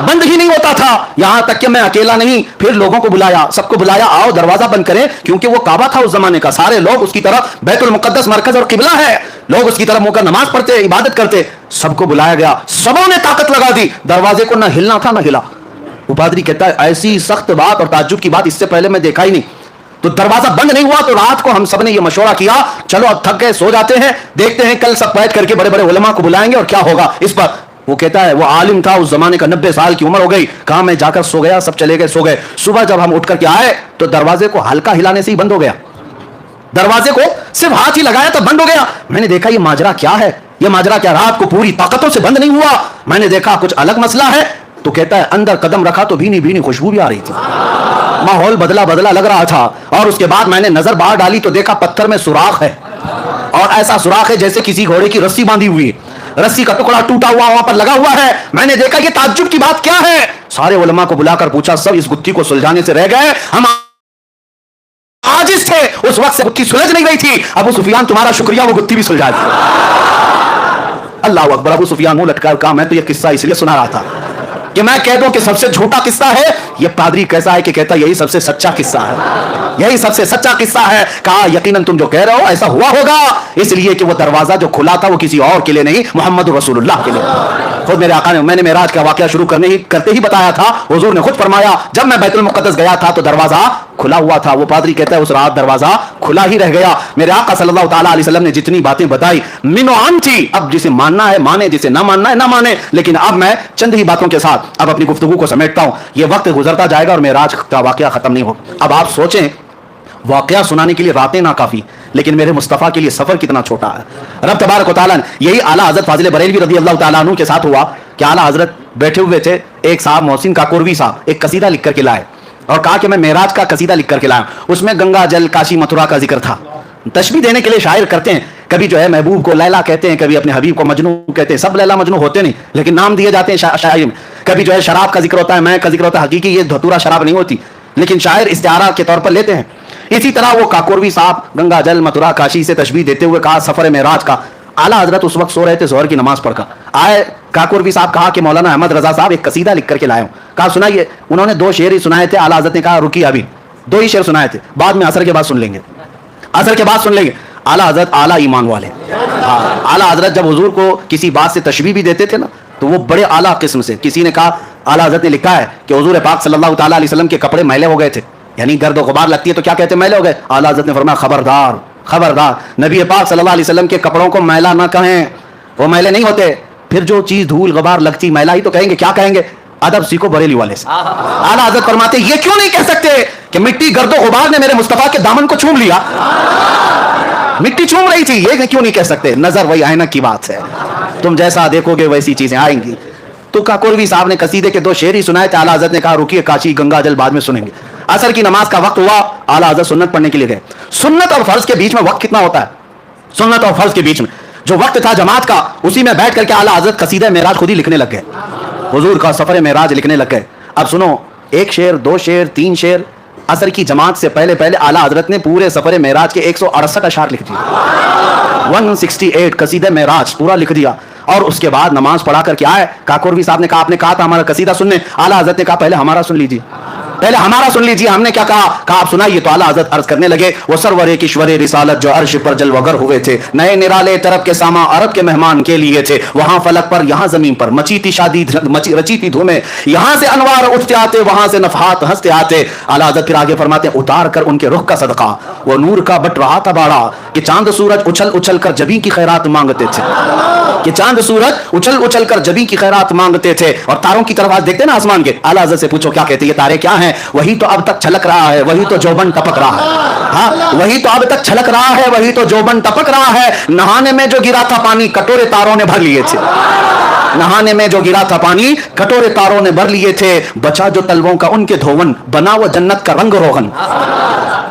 بند ہی نہیں ہوتا تھا. یہاں تک کہ میں اکیلا نہیں, پھر لوگوں کو بلایا, سب کو بلایا آؤ دروازہ بند کریں, کیونکہ وہ کعبہ تھا اس زمانے کا, سارے لوگ اس کی طرف, بیت المقدس مرکز اور قبلہ ہے, لوگ اس کی طرف منہ کر نماز پڑھتے عبادت کرتے. سب کو بلایا گیا, سبوں نے طاقت لگا دی, دروازے کو نہ ہلنا تھا نہ ہلا. وہ پادری کہتا ہے ایسی سخت بات اور تعجب کی بات اس سے پہلے میں دیکھا ہی نہیں. تو دروازہ بند نہیں ہوا. تو رات کو ہم سب نے یہ مشورہ کیا چلو اب تھک گئے سو جاتے ہیں, دیکھتے ہیں کل سب بیٹھ کر کے بڑے بڑے علماء کو بلائیں گے اور کیا ہوگا اس پر. وہ کہتا ہے وہ عالم تھا اس زمانے کا, 90 سال کی عمر ہو گئی. کہا میں جا کر سو گیا, سب چلے گئے سو گئے. صبح جب ہم اٹھ کر کے آئے تو دروازے کو ہلکا ہلانے سے ہی بند ہو گیا, دروازے کو صرف ہاتھ ہی لگایا تو بند ہو گیا. میں نے دیکھا یہ ماجرا کیا ہے, یہ ماجرا کیا رات کو پوری طاقتوں سے بند نہیں ہوا. میں نے دیکھا کچھ الگ مسئلہ ہے. تو کہتا ہے اندر قدم رکھا تو بھینی بھینی خوشبو بھی آ رہی تھی, ماحول بدلا بدلا لگ رہا تھا. اور اس کے بعد میں نے نظر باہر ڈالی تو دیکھا پتھر میں سوراخ ہے, اور ایسا سوراخ ہے جیسے کسی گھوڑے کی رسی باندھی ہوئی, رسی کا ٹکڑا ٹوٹا ہوا وہاں پر لگا ہوا ہے. میں نے دیکھا یہ تعجب کی بات کیا ہے. سارے علماء کو بلا کر پوچھا, سب اس گتھی کو سلجھانے سے رہ گئے, ہم عاجز تھے, اس وقت سے گتھی سلجھ نہیں رہی تھی. ابو سفیان تمہارا شکریہ وہ گتھی بھی سلجھا دی. اللہ اکبر. ابو سفیان منہ لٹکا کہا میں تو یہ قصہ اس لیے سنا رہا تھا کہ میں کہہ دوں کہ سب سے جھوٹا قصہ ہے. یہ پادری کیسا ہے کہ کہتا یہی سب سے سچا قصہ ہے, یہی سب سے سچا قصہ ہے. کہا یقیناً تم جو کہہ رہے ہو ایسا ہوا ہوگا, اس لیے کہ وہ دروازہ جو کھلا تھا وہ کسی اور کے لیے نہیں, محمد رسول اللہ کے لیے. خود میرے آقا نے, میں نے معراج کا واقعہ شروع کرتے ہی بتایا تھا, حضور نے خود فرمایا جب میں بیت المقدس گیا تھا تو دروازہ کھلا ہوا تھا. وہ پادری کہتا ہے اس رات دروازہ کھلا ہی رہ گیا. میرے آقا صلی اللہ تعالی علیہ وسلم نے جتنی باتیں بتائی من و عن تھی, اب جسے ماننا ہے مانے, جسے نہ ماننا ہے نہ مانے. لیکن اب میں چند ہی باتوں کے ساتھ اب اپنی گفتگو کو سمیٹتا ہوں. یہ وقت گزرتا جائے گا اور معراج کا واقعہ ختم نہیں ہوگا. اب آپ سوچیں واقعہ سنانے کے لیے راتیں ناکافی, لیکن میرے مصطفیٰ کے لیے سفر کتنا چھوٹا ہے. رب تبارک و تعالیٰ یہی اعلیٰ حضرت فاضل بریلوی رضی اللہ تعالیٰ عنہ کے ساتھ ہوا کہ اعلیٰ حضرت بیٹھے ہوئے تھے, ایک صاحب محسن کاکوروی صاحب ایک قصیدہ لکھ کر کے لائے اور کہا کہ میں معراج کا قصیدہ لکھ کر کے لایا. اس میں گنگا جل کاشی متھرا کا ذکر تھا. تشبیہ دینے کے لیے شاعر کرتے ہیں, کبھی جو ہے محبوب کو لیلا کہتے ہیں, کبھی اپنے حبیب کو مجنو کہتے ہیں. سب لیلا مجنو ہوتے نہیں لیکن نام دیے جاتے ہیں شاعری میں. کبھی جو ہے شراب کا ذکر ہوتا ہے, میں کا ذکر ہوتا ہے. حقیقی یہ دھتورا شراب نہیں ہوتی لیکن شاعر استعارہ کے طور پر لیتے ہیں. اسی طرح وہ کاکوروی صاحب گنگا جل متھرا کاشی سے تشبیہ دیتے ہوئے کہا سفر معراج کا. اعلیٰ حضرت اس وقت سو رہے تھے ظہر کی نماز پڑھ کر آئے. کاکوروی صاحب کہا کہ مولانا احمد رضا صاحب ایک قصیدہ لکھ کر کے لائے ہوں. کہا سنائیے. انہوں نے 2 شعر ہی سنائے تھے. اعلیٰ حضرت نے کہا رکی ابھی 2 ہی شعر سنائے تھے, بعد میں عصر کے بعد سن لیں گے, عصر کے بعد سن لیں گے. اعلیٰ حضرت اعلیٰ ایمان والے. اعلیٰ حضرت جب حضور کو کسی بات سے تشبیہ بھی دیتے تھے نا تو وہ بڑے اعلیٰ قسم سے. کسی نے کہا, اعلیٰ حضرت نے لکھا ہے کہ حضور پاک صلی اللہ تعالیٰ علیہ وسلم کے کپڑے میلے ہو گئے تھے, یعنی گرد و غبار لگتی ہے تو کیا کہتے ہیں, میلے ہو گئے. اعلیٰ حضرت نے فرمایا خبردار خبردار, نبی پاک صلی اللہ علیہ وسلم کے کپڑوں کو میلا نہ کہیں, وہ میلے نہیں ہوتے. پھر جو چیز دھول غبار لگتی میلا ہی تو کہیں گے, کیا کہیں گے؟ ادب سیکھو بریلی والے سے. اعلیٰ حضرت فرماتے یہ کیوں نہیں کہہ سکتے کہ مٹی گرد و غبار نے میرے مصطفیٰ کے دامن کو چوم لیا, مٹی چوم رہی تھی, یہ کیوں نہیں کہہ سکتے؟ نظر وہی آئینہ کی بات ہے, تم جیسا دیکھو گے ویسی چیزیں آئیں گی. تو کاکوروی صاحب نے قصیدے کے 2 شعر ہی سنائے تھے. اعلیٰ حضرت نے کہا رکیے کاشی گنگا جل بعد میں سنیں گے. عصر کی نماز کا وقت ہوا, اعلیٰ حضرت سنت پڑھنے کے لیے گئے. سنت اور فرض کے بیچ میں وقت کتنا ہوتا ہے؟ سنت اور فرض کے بیچ میں جو وقت تھا جماعت کا, اسی میں بیٹھ کر کے اعلیٰ حضرت قصیدہ معراج خود ہی لکھنے لگ گئے, حضور کا سفر معراج لکھنے لگ گئے. اب سنو, 1 شعر 2 شعر 3 شعر. عصر کی جماعت سے پہلے اعلیٰ حضرت نے پورے سفر معراج کے 168 اشعار لکھ دیے, 168 قصیدہ معراج پورا لکھ دیا. اور اس کے بعد نماز پڑھا کر کے آئے. کاکوروی صاحب نے کہا آپ نے کہا تھا ہمارا قصیدہ سننے. اعلیٰ حضرت نے کہا پہلے ہمارا سن لیجیے, پہلے ہمارا سن لیجیے. ہم نے کیا کہا آپ سنائیے. تو اعلیٰ حضرت عرض کرنے لگے وہ سرور کشور رسالت جو عرش پر جلوگر ہوئے تھے, نئے نرالے طرف کے ساما عرب کے مہمان کے لیے تھے. وہاں فلک پر یہاں زمین پر مچی تھی شادی رچی تھی دھومیں, یہاں سے انوار اٹھتے آتے وہاں سے نفحات ہنستے آتے. اعلیٰ حضرت پھر آگے فرماتے ہیں اتار کر ان کے رخ کا صدقہ وہ نور کا بٹ رہا تھا باڑا, کہ چاند سورج اچھل اچھل کر جبیں کی خیرات مانگتے تھے, کہ چاند سورج اچھل اچھل کر جبیں کی خیرات مانگتے تھے. اور تاروں کی طرف آج دیکھتے نا آسمان کے. اعلیٰ حضرت سے پوچھو کیا کہتے ہیں یہ تارے کیا ہیں؟ وہی تو اب تک چھلک رہا ہے, وہی تو جوبن ٹپک رہا ہے. ہاں وہی تو اب تک چھلک رہا ہے, وہی تو جوبن ٹپک رہا ہے. نہانے میں جو گرا تھا پانی کٹورے تاروں نے بھر لیے تھے, نہانے میں جو گرا تھا پانی کٹورے تاروں نے بھر لیے تھے. بچا جو تلووں کا ان کے دھون بنا وہ جنت کا رنگ روغن,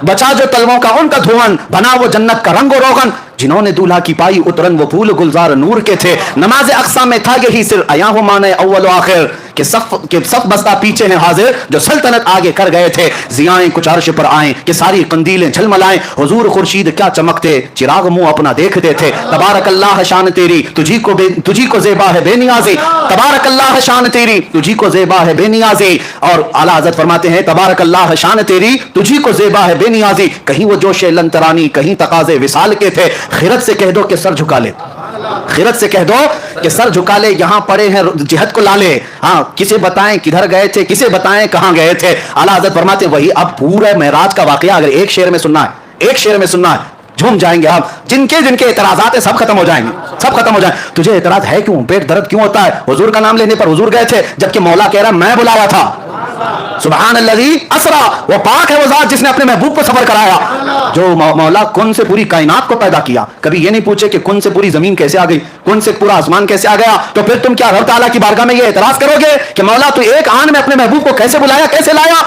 بچا جو تلووں کا ان کا دھون بنا وہ جنت کا رنگ و روغن. جنہوں نے دولہا کی پائی اترن وہ پھول گلزار نور کے تھے. نماز اقصا میں تھا یہی سر ایا ہو مانے اول و آخر, کہ صف بستہ پیچھے ہیں حاضر جو سلطنت آگے کر گئے تھے. ضیائیں کچھ عرش پر آئیں کہ ساری قندیلیں جھلملائیں. حضور خورشید کیا چمکتے چراغ منہ اپنا دیکھتے تھے. تبارک اللہ شان تیری تجھی کو زیبا ہے بے نیازی, تبارک اللہ شان تیری تجھی کو زیبا ہے بے نیازی. اور اعلیٰ حضرت فرماتے ہیں تبارک اللہ شان تیری تجھی کو زیبا ہے بے نیازی. کہیں وہ جوش لنترانی کہیں تقاضے وصال کے تھے. خیرت سے کہہ دو کہ سر جھکا لے, خیرت سے کہہ دو کہ سر جھکا لے, یہاں پڑے ہیں جہد کو لالے. ہاں کسے بتائیں کدھر گئے تھے, کسے بتائیں کہاں گئے تھے. اعلیٰ حضرت فرماتے ہیں وہی اب پورا معراج کا واقعہ اگر 1 شعر میں سننا ہے, 1 شعر میں سننا ہے, جھوم جائیں گے ہم. جن کے اعتراضات ہیں سب ختم ہو جائیں گے, سب ختم ہو جائیں. تجھے اعتراض ہے کیوں, پیٹ درد کیوں ہوتا ہے؟ حضور کا نام لینے پر حضور گئے تھے, جبکہ مولا کہہ رہا میں بلایا تھا. سبحان الذی اسرا, وہ پاک ہے وہ ذات جس نے اپنے محبوب کو سفر کرایا. جو مولا کن سے پوری کائنات کو پیدا کیا, کبھی یہ نہیں پوچھے کہ کن سے پوری زمین کیسے آ گئی, کن سے پورا آسمان کیسے آ گیا. تو پھر تم کیا رب تعالیٰ کی بارگاہ میں یہ اعتراض کرو گے کہ مولا تو ایک آن میں اپنے محبوب کو کیسے بلایا, کیسے لایا؟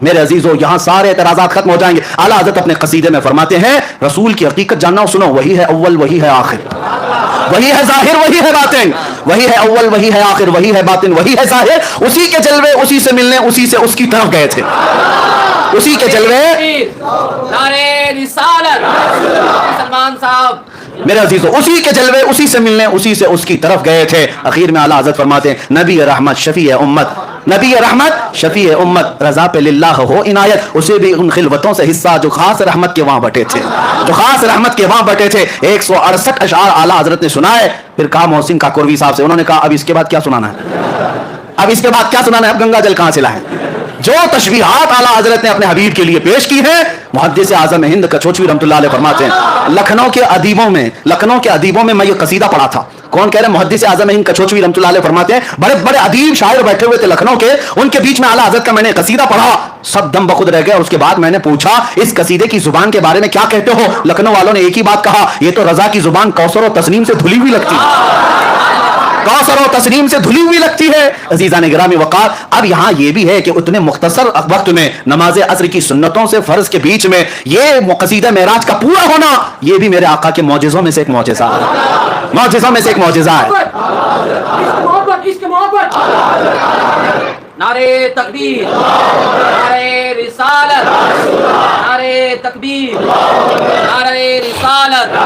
میرے عزیزو یہاں سارے اعتراضات ختم ہو جائیں گے. اعلیٰ حضرت اپنے قصیدے میں فرماتے ہیں رسول کی حقیقت جاننا ہو, سنو وہی ہے اول وہی ہے آخر, وہی ہے ظاہر وہی ہے باطن, وہی ہے اول وہی ہے آخر وہی ہے باطن وہی ہے ظاہر. اسی کے جلوے اسی سے ملنے اسی سے اس کی طرف گئے تھے, اسی کے جلوے. نعرہ رسالت سلمان صاحب. میرے عزیزو اسی کے جلوے اسی سے ملنے اسی سے اس کی طرف گئے تھے. اخیر میں اعلیٰ حضرت فرماتے ہیں نبی رحمت شفیع امت, نبی رحمت شفیع امت, رضا پہ للہ ہو عنایت. اسے بھی ان خلوتوں سے حصہ جو خاص رحمت کے وہاں بٹے تھے, جو خاص رحمت کے وہاں بٹے تھے. 168 اشعار اعلیٰ حضرت نے سنائے. پھر کہا محسن کاکوروی صاحب سے, انہوں نے کہا اب اس کے بعد کیا سنانا ہے, اب اس کے بعد کیا سنانا ہے, اب گنگا جل کہاں سے لائیں. جو تشبیہات اعلیٰ حضرت نے اپنے حبیب کے لیے پیش کی ہیں, محدث اعظم ہند کچوچوی رحمۃ اللہ علیہ فرماتے ہیں لکھنؤ کے ادیبوں میں میں یہ قصیدہ پڑھا تھا. کون کہہ رہے ہیں؟ محدث اعظم ہند کچوچوی رحمۃ اللہ علیہ فرماتے ہیں بڑے بڑے ادیب شاعر بیٹھے ہوئے تھے لکھنؤ کے, ان کے بیچ میں اعلیٰ حضرت کا میں نے قصیدہ پڑھا, سب دم بخود رہ گئے. اور اس کے بعد میں نے پوچھا اس قصیدے کی زبان کے بارے میں کیا کہتے ہو؟ لکھنؤ والوں نے ایک ہی بات کہا, یہ تو رضا کی زبان کوثر و تسنیم سے دھلی ہوئی لگتی ہے, کوثر و تسنیم سے دھلی ہوئی لگتی ہے. عزیزان گرامی وقار, اب یہاں یہ بھی ہے کہ اتنے مختصر وقت میں نماز عصر کی سنتوں سے فرض کے بیچ میں یہ قصیدہ معراج کا پورا ہونا, یہ بھی میرے آقا کے معجزوں میں سے ایک معجزہ ہے, معجزوں میں سے ایک معجزہ ہے. نعرہ تکبیر, نعرہ رسالت, نعرہ تکبیر, نعرہ رسالت.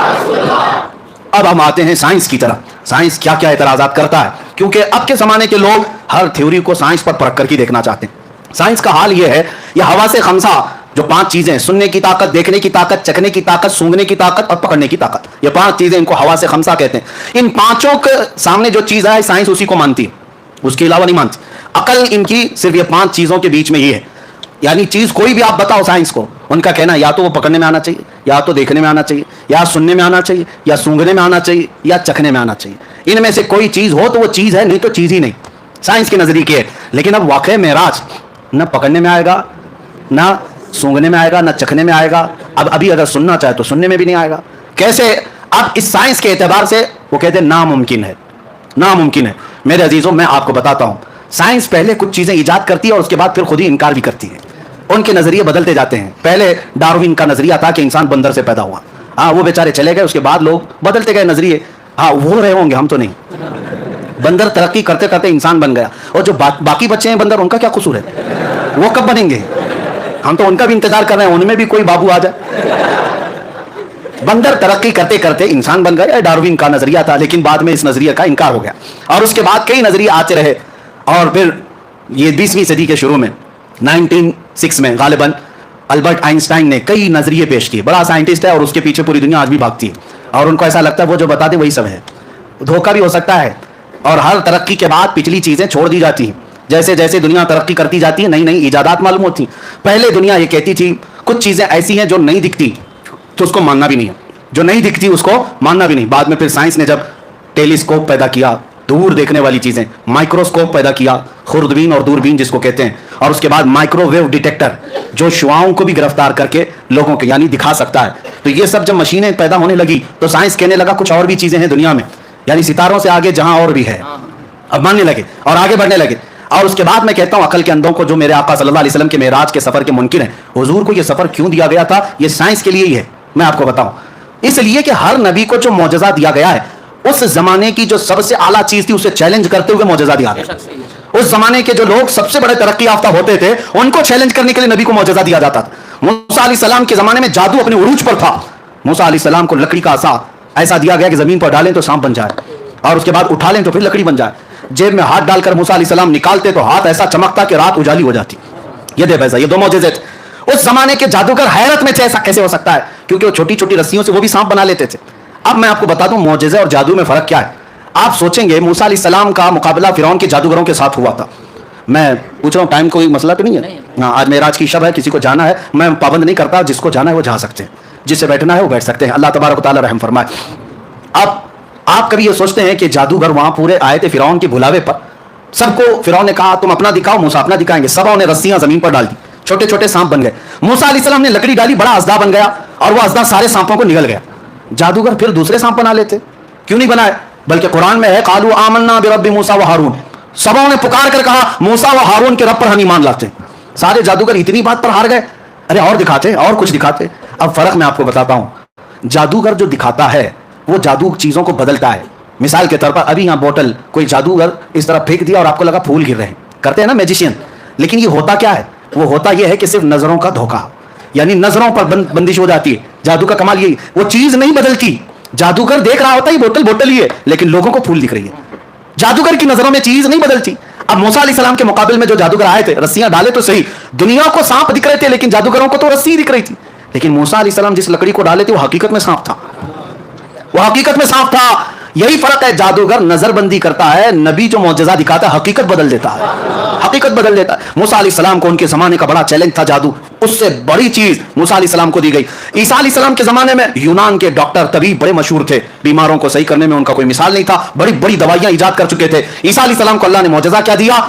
اب ہم آتے ہیں سائنس کی طرف. سائنس کیا کیا اعتراضات کرتا ہے, کیونکہ اب کے زمانے کے لوگ ہر تھیوری کو سائنس پر پرکھ کر کے دیکھنا چاہتے ہیں. سائنس کا حال یہ ہے, یہ حواس خمسہ جو 5 چیزیں ہیں، سننے کی طاقت، دیکھنے کی طاقت، چکھنے کی طاقت، سونگھنے کی طاقت اور پکڑنے کی طاقت، یہ 5 چیزیں، ان کو حواس خمسہ کہتے ہیں. ان پانچوں کے سامنے جو چیز ہے سائنس اسی کو مانتی ہے، اس کے علاوہ نہیں مانتی. عقل ان کی صرف یہ 5 چیزوں کے بیچ میں ہی ہے. یعنی چیز کوئی بھی آپ بتاؤ سائنس کو، ان کا کہنا ہے یا تو وہ پکڑنے میں آنا چاہیے، یا تو دیکھنے میں آنا چاہیے، یا سننے میں آنا چاہیے، یا سونگھنے میں آنا چاہیے، یا چکھنے میں آنا چاہیے. ان میں سے کوئی چیز ہو تو وہ چیز ہے، نہیں تو چیز ہی نہیں. سائنس کے نظریے کی ہے. لیکن اب واقع معراج نہ پکڑنے میں آئے گا، نہ سونگھنے میں آئے گا، نہ چکھنے میں آئے گا. اب ابھی اگر سننا چاہے تو سننے میں بھی نہیں آئے گا. کیسے؟ اب اس سائنس کے اعتبار سے وہ کہتے ہیں ناممکن ہے، ناممکن ہے. میرے عزیزوں میں آپ کو بتاتا ہوں، سائنس پہلے کچھ چیزیں ایجاد کرتی ہے اور اس کے بعد پھر خود ہی انکار بھی کرتی ہے. ان کے نظریے بدلتے جاتے ہیں. پہلے ڈاروین کا نظریہ تھا کہ انسان بندر سے پیدا ہوا، ہاں وہ بیچارے چلے گئے، اس کے بعد لوگ بدلتے گئے نظریے. ہاں وہ رہے ہوں گے، ہم تو نہیں. بندر ترقی کرتے کرتے انسان بن گیا، اور جو باقی بچے ہیں بندر، ان کا کیا قصور ہے؟ وہ کب بنیں گے؟ ہم تو ان کا بھی انتظار کر رہے ہیں، ان میں بھی کوئی بابو آ جائے. بندر ترقی کرتے کرتے انسان بن گیا، ڈاروین کا نظریہ تھا. لیکن بعد میں اس نظریے کا انکار ہو گیا، اور اس کے بعد کئی نظریے آتے رہے. اور پھر یہ 20ویں صدی کے شروع میں 1906 میں غالباً البرٹ آئنسٹائن نے کئی نظریے پیش کیے. بڑا سائنٹسٹ ہے اور اس کے پیچھے پوری دنیا آج بھی بھاگتی ہے، اور ان کو ایسا لگتا ہے وہ جو بتا دیں وہی سب ہے. دھوکہ بھی ہو سکتا ہے، اور ہر ترقی کے بعد پچھلی چیزیں چھوڑ دی جاتی ہیں. جیسے جیسے دنیا ترقی کرتی جاتی ہے، نئی نئی ایجادات معلوم ہوتی ہیں. پہلے دنیا یہ کہتی تھی کچھ چیزیں ایسی ہیں جو نہیں دکھتی تو اس کو ماننا بھی نہیں ہے، جو نہیں دکھتی اس کو ماننا بھی نہیں. بعد میں پھر سائنس نے جب ٹیلیسکوپ پیدا کیا، دور دیکھنے والی چیزیں، مائکروسکوپ پیدا کیا، خوردبین اور دوربین جس کو کہتے ہیں، اور اس کے بعد مائکرو ویو ڈیٹیکٹر جو شعاؤں کو بھی گرفتار کر کے لوگوں کے یعنی دکھا سکتا ہے. تو یہ سب جب مشینیں پیدا ہونے لگی تو سائنس کہنے لگا کچھ اور بھی چیزیں ہیں دنیا میں، یعنی ستاروں سے آگے جہاں اور بھی ہے. اب ماننے لگے اور آگے بڑھنے لگے. اور اس کے بعد میں کہتا ہوں عقل کے اندھوں کو جو میرے آقا صلی اللہ علیہ وسلم کے معراج کے سفر کے منکر ہیں، حضور کو یہ سفر کیوں دیا گیا تھا؟ یہ سائنس کے لیے ہی ہے. میں آپ کو بتاؤں، اس لیے کہ ہر نبی کو جو معجزہ دیا گیا ہے، اس زمانے کی جو سب سے اعلیٰ چیز تھی اسے چیلنج کرتے ہوئے معجزہ دیا گیا. اس زمانے کے جو لوگ سب سے بڑے ترقی یافتہ ہوتے تھے ان کو چیلنج کرنے کے لیے نبی کو معجزہ دیا جاتا تھا. موسیٰ علیہ السلام کے زمانے میں جادو اپنے عروج پر تھا. موسیٰ علیہ السلام کو لکڑی کا عصا ایسا دیا گیا کہ زمین پر ڈالیں تو سانپ بن جائے، اور اس کے بعد اٹھا لیں تو پھر لکڑی بن جائے. جیب میں ہاتھ ڈال کر موسیٰ علیہ السلام نکالتے تو ہاتھ ایسا چمکتا کہ رات اجالی ہو جاتی. یہ دے پیسہ، یہ 2 معجزے تھے. اس زمانے کے جادوگر حیرت میں تھے ایسا کیسے ہو سکتا ہے، کیونکہ وہ چھوٹی چھوٹی رسیوں سے وہ بھی سانپ بنا لیتے تھے. اب میں آپ کو بتا دوں معجزے اور جادو میں فرق کیا ہے. آپ سوچیں گے موسیٰ علیہ السلام کا مقابلہ فرعون کے جادوگروں کے ساتھ ہوا تھا. میں پوچھ رہا ہوں ٹائم کوئی مسئلہ تو نہیں ہے؟ ہاں، آج معراج کی شب ہے، کسی کو جانا ہے میں پابند نہیں کرتا، جس کو جانا ہے وہ جا سکتے ہیں، جس سے بیٹھنا ہے وہ بیٹھ سکتے ہیں. اللہ تبارک و تعالی رحم فرمائے. اب آپ کبھی یہ سوچتے ہیں کہ جادوگر وہاں پورے آئے تھے فرعون کے بلاوے پر، سب کو فرعون نے کہا تم اپنا دکھاؤ، موسیٰ اپنا دکھائیں گے. سبوں نے رسیاں زمین پر ڈال دی، چھوٹے چھوٹے سانپ بن گئے. موسیٰ علیہ السلام نے لکڑی ڈالی، بڑا اژدہا بن گیا، اور وہ اژدہا سارے سانپوں کو نگل گیا. جادوگر پھر دوسرے سانپ بنا لیتے، کیوں نہیں بنائے؟ بلکہ قرآن میں ہے قالوا آمنا برب موسیٰ و ہارون، سبوں نے پکار کر کہا موسیٰ و ہارون کے رب پر ہم ایمان لاتے ہیں. سارے جادوگر اتنی بات پر ہار گئے، ارے اور دکھاتے اور کچھ دکھاتے. اب فرق میں آپ کو بتاتا ہوں. جادوگر جو دکھاتا ہے وہ جادو چیزوں کو بدلتا ہے. مثال کے طور پر ابھی یہاں بوتل کوئی جادوگر اس طرح پھینک دیا اور آپ کو لگا پھول گر رہے ہیں، کرتے ہیں نا میجیشین. لیکن یہ ہوتا کیا ہے؟ وہ ہوتا یہ ہے کہ صرف نظروں کا دھوکہ، یعنی نظروں پر بندش ہو جاتی ہے. جادو کا کمال یہی، وہ چیز نہیں بدلتی. جادوگر دیکھ رہا ہوتا ہے بوتل بوتل ہی ہے، لیکن لوگوں کو پھول دکھ رہی ہے. جادوگر کی نظروں میں چیز نہیں بدلتی. اب موسیٰ علیہ السلام کے مقابل میں جو جادوگر آئے تھے، رسیاں ڈالے تو صحیح، دنیا کو سانپ دکھ رہے تھے لیکن جادوگروں کو تو رسی دکھ رہی تھی. لیکن موسیٰ علیہ السلام جس لکڑی کو ڈالے تھے وہ حقیقت میں سانپ تھا، وہ حقیقت میں سانپ تھا. یہی فرق ہے. جادوگر نظر بندی کرتا ہے، نبی جو معجزہ دکھاتا ہے حقیقت بدل دیتا ہے، حقیقت بدل دیتا ہے. موسیٰ علیہ السلام کو ان کے زمانے کا بڑا چیلنج تھا جادو، اس سے بڑی چیز موسیٰ علیہ السلام کو دی گئی. عیسیٰ علیہ السلام کے زمانے میں یونان کے ڈاکٹر طبیب بڑے مشہور تھے، بیماروں کو صحیح کرنے میں ان کا کوئی مثال نہیں تھا، بڑی بڑی دوائیاں ایجاد کر چکے تھے. عیسیٰ علیہ السلام کو اللہ نے معجزہ کیا دیا؟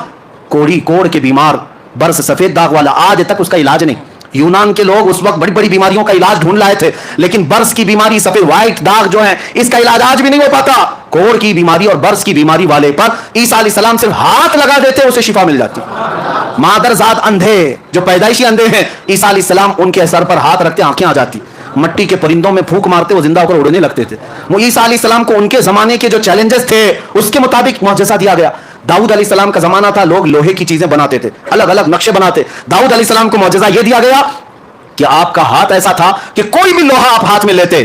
کوڑ کے بیمار، برس سفید داغ والا، آج تک اس کا علاج نہیں. یونان کے لوگ اس وقت بڑی بڑی بیماریوں کا علاج ڈھونڈ لائے تھے، لیکن برس کی بیماری، سفید وائٹ داغ جو ہے، اس کا علاج آج بھی نہیں ہو پاتا. کوڑ کی بیماری اور برس کی بیماری والے پر عیسیٰ علیہ السلام صرف ہاتھ لگا دیتے اسے شفا مل جاتی. مادرزاد اندھے جو پیدائشی اندھے ہیں، عیسیٰ علیہ السلام ان کے سر پر ہاتھ رکھتے آنکھیں آ جاتی. مٹی کے پرندوں میں پھونک مارتے وہ زندہ ہو کر اڑنے لگتے تھے. وہ عیسیٰ علیہ السلام کو ان کے زمانے کے جو چیلنجز تھے اس کے مطابق معجزہ دیا گیا. داؤد علیہ السلام کا زمانہ تھا، لوگ لوہے کی چیزیں بناتے تھے، الگ الگ نقشے بناتے. داؤد علیہ السلام کو معجزہ یہ دیا گیا کہ آپ کا ہاتھ ایسا تھا کہ کوئی بھی لوہا آپ ہاتھ میں لیتے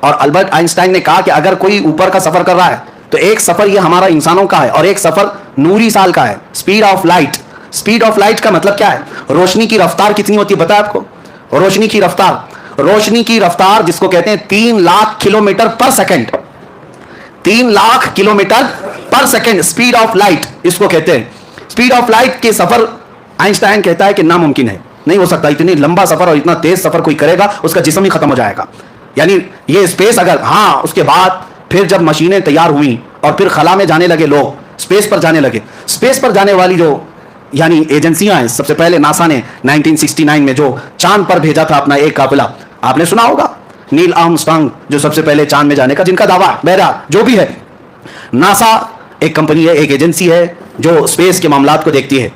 اور البرٹ آئنسٹائن نے کہا کہ اگر کوئی اوپر کا سفر کر رہا ہے تو ایک سفر یہ ہمارا انسانوں کا ہے اور ایک سفر نوری سال کا ہے. Speed of light. Speed of light کا مطلب کیا ہے؟ روشنی کی رفتار کتنی ہوتی ہے پتا ہے آپ کو؟ روشنی کی رفتار جس کو کہتے ہیں 3 lakh kilometre per second. 3 lakh kilometre per second speed of light اس کو کہتے ہیں. اسپیڈ آف لائٹ کے سفر آئنسٹائن کہتا ہے کہ ناممکن ہے, نہیں ہو سکتا. اتنی لمبا سفر اور اتنا تیز سفر کوئی کرے گا اس کا جسم ہی ختم ہو جائے گا. یعنی یہ اسپیس اگر, ہاں اس کے بعد پھر جب مشینیں تیار ہوئیں اور پھر خلا میں جانے لگے لوگ, اسپیس پر جانے لگے, اسپیس پر جانے والی جو یعنی ایجنسیاں ہیں, سب سے پہلے ناسا نے 1969 میں جو چاند پر بھیجا تھا اپنا ایک قافلہ, آپ نے سنا ہوگا, نیل آرمسٹرانگ جو سب سے پہلے چاند میں جانے کا, جن کا دعویٰ بہرحال جو بھی ہے, ناسا ایک کمپنی ہے, ایک ایجنسی ہے جو اسپیس کے معاملات کو دیکھتی ہے.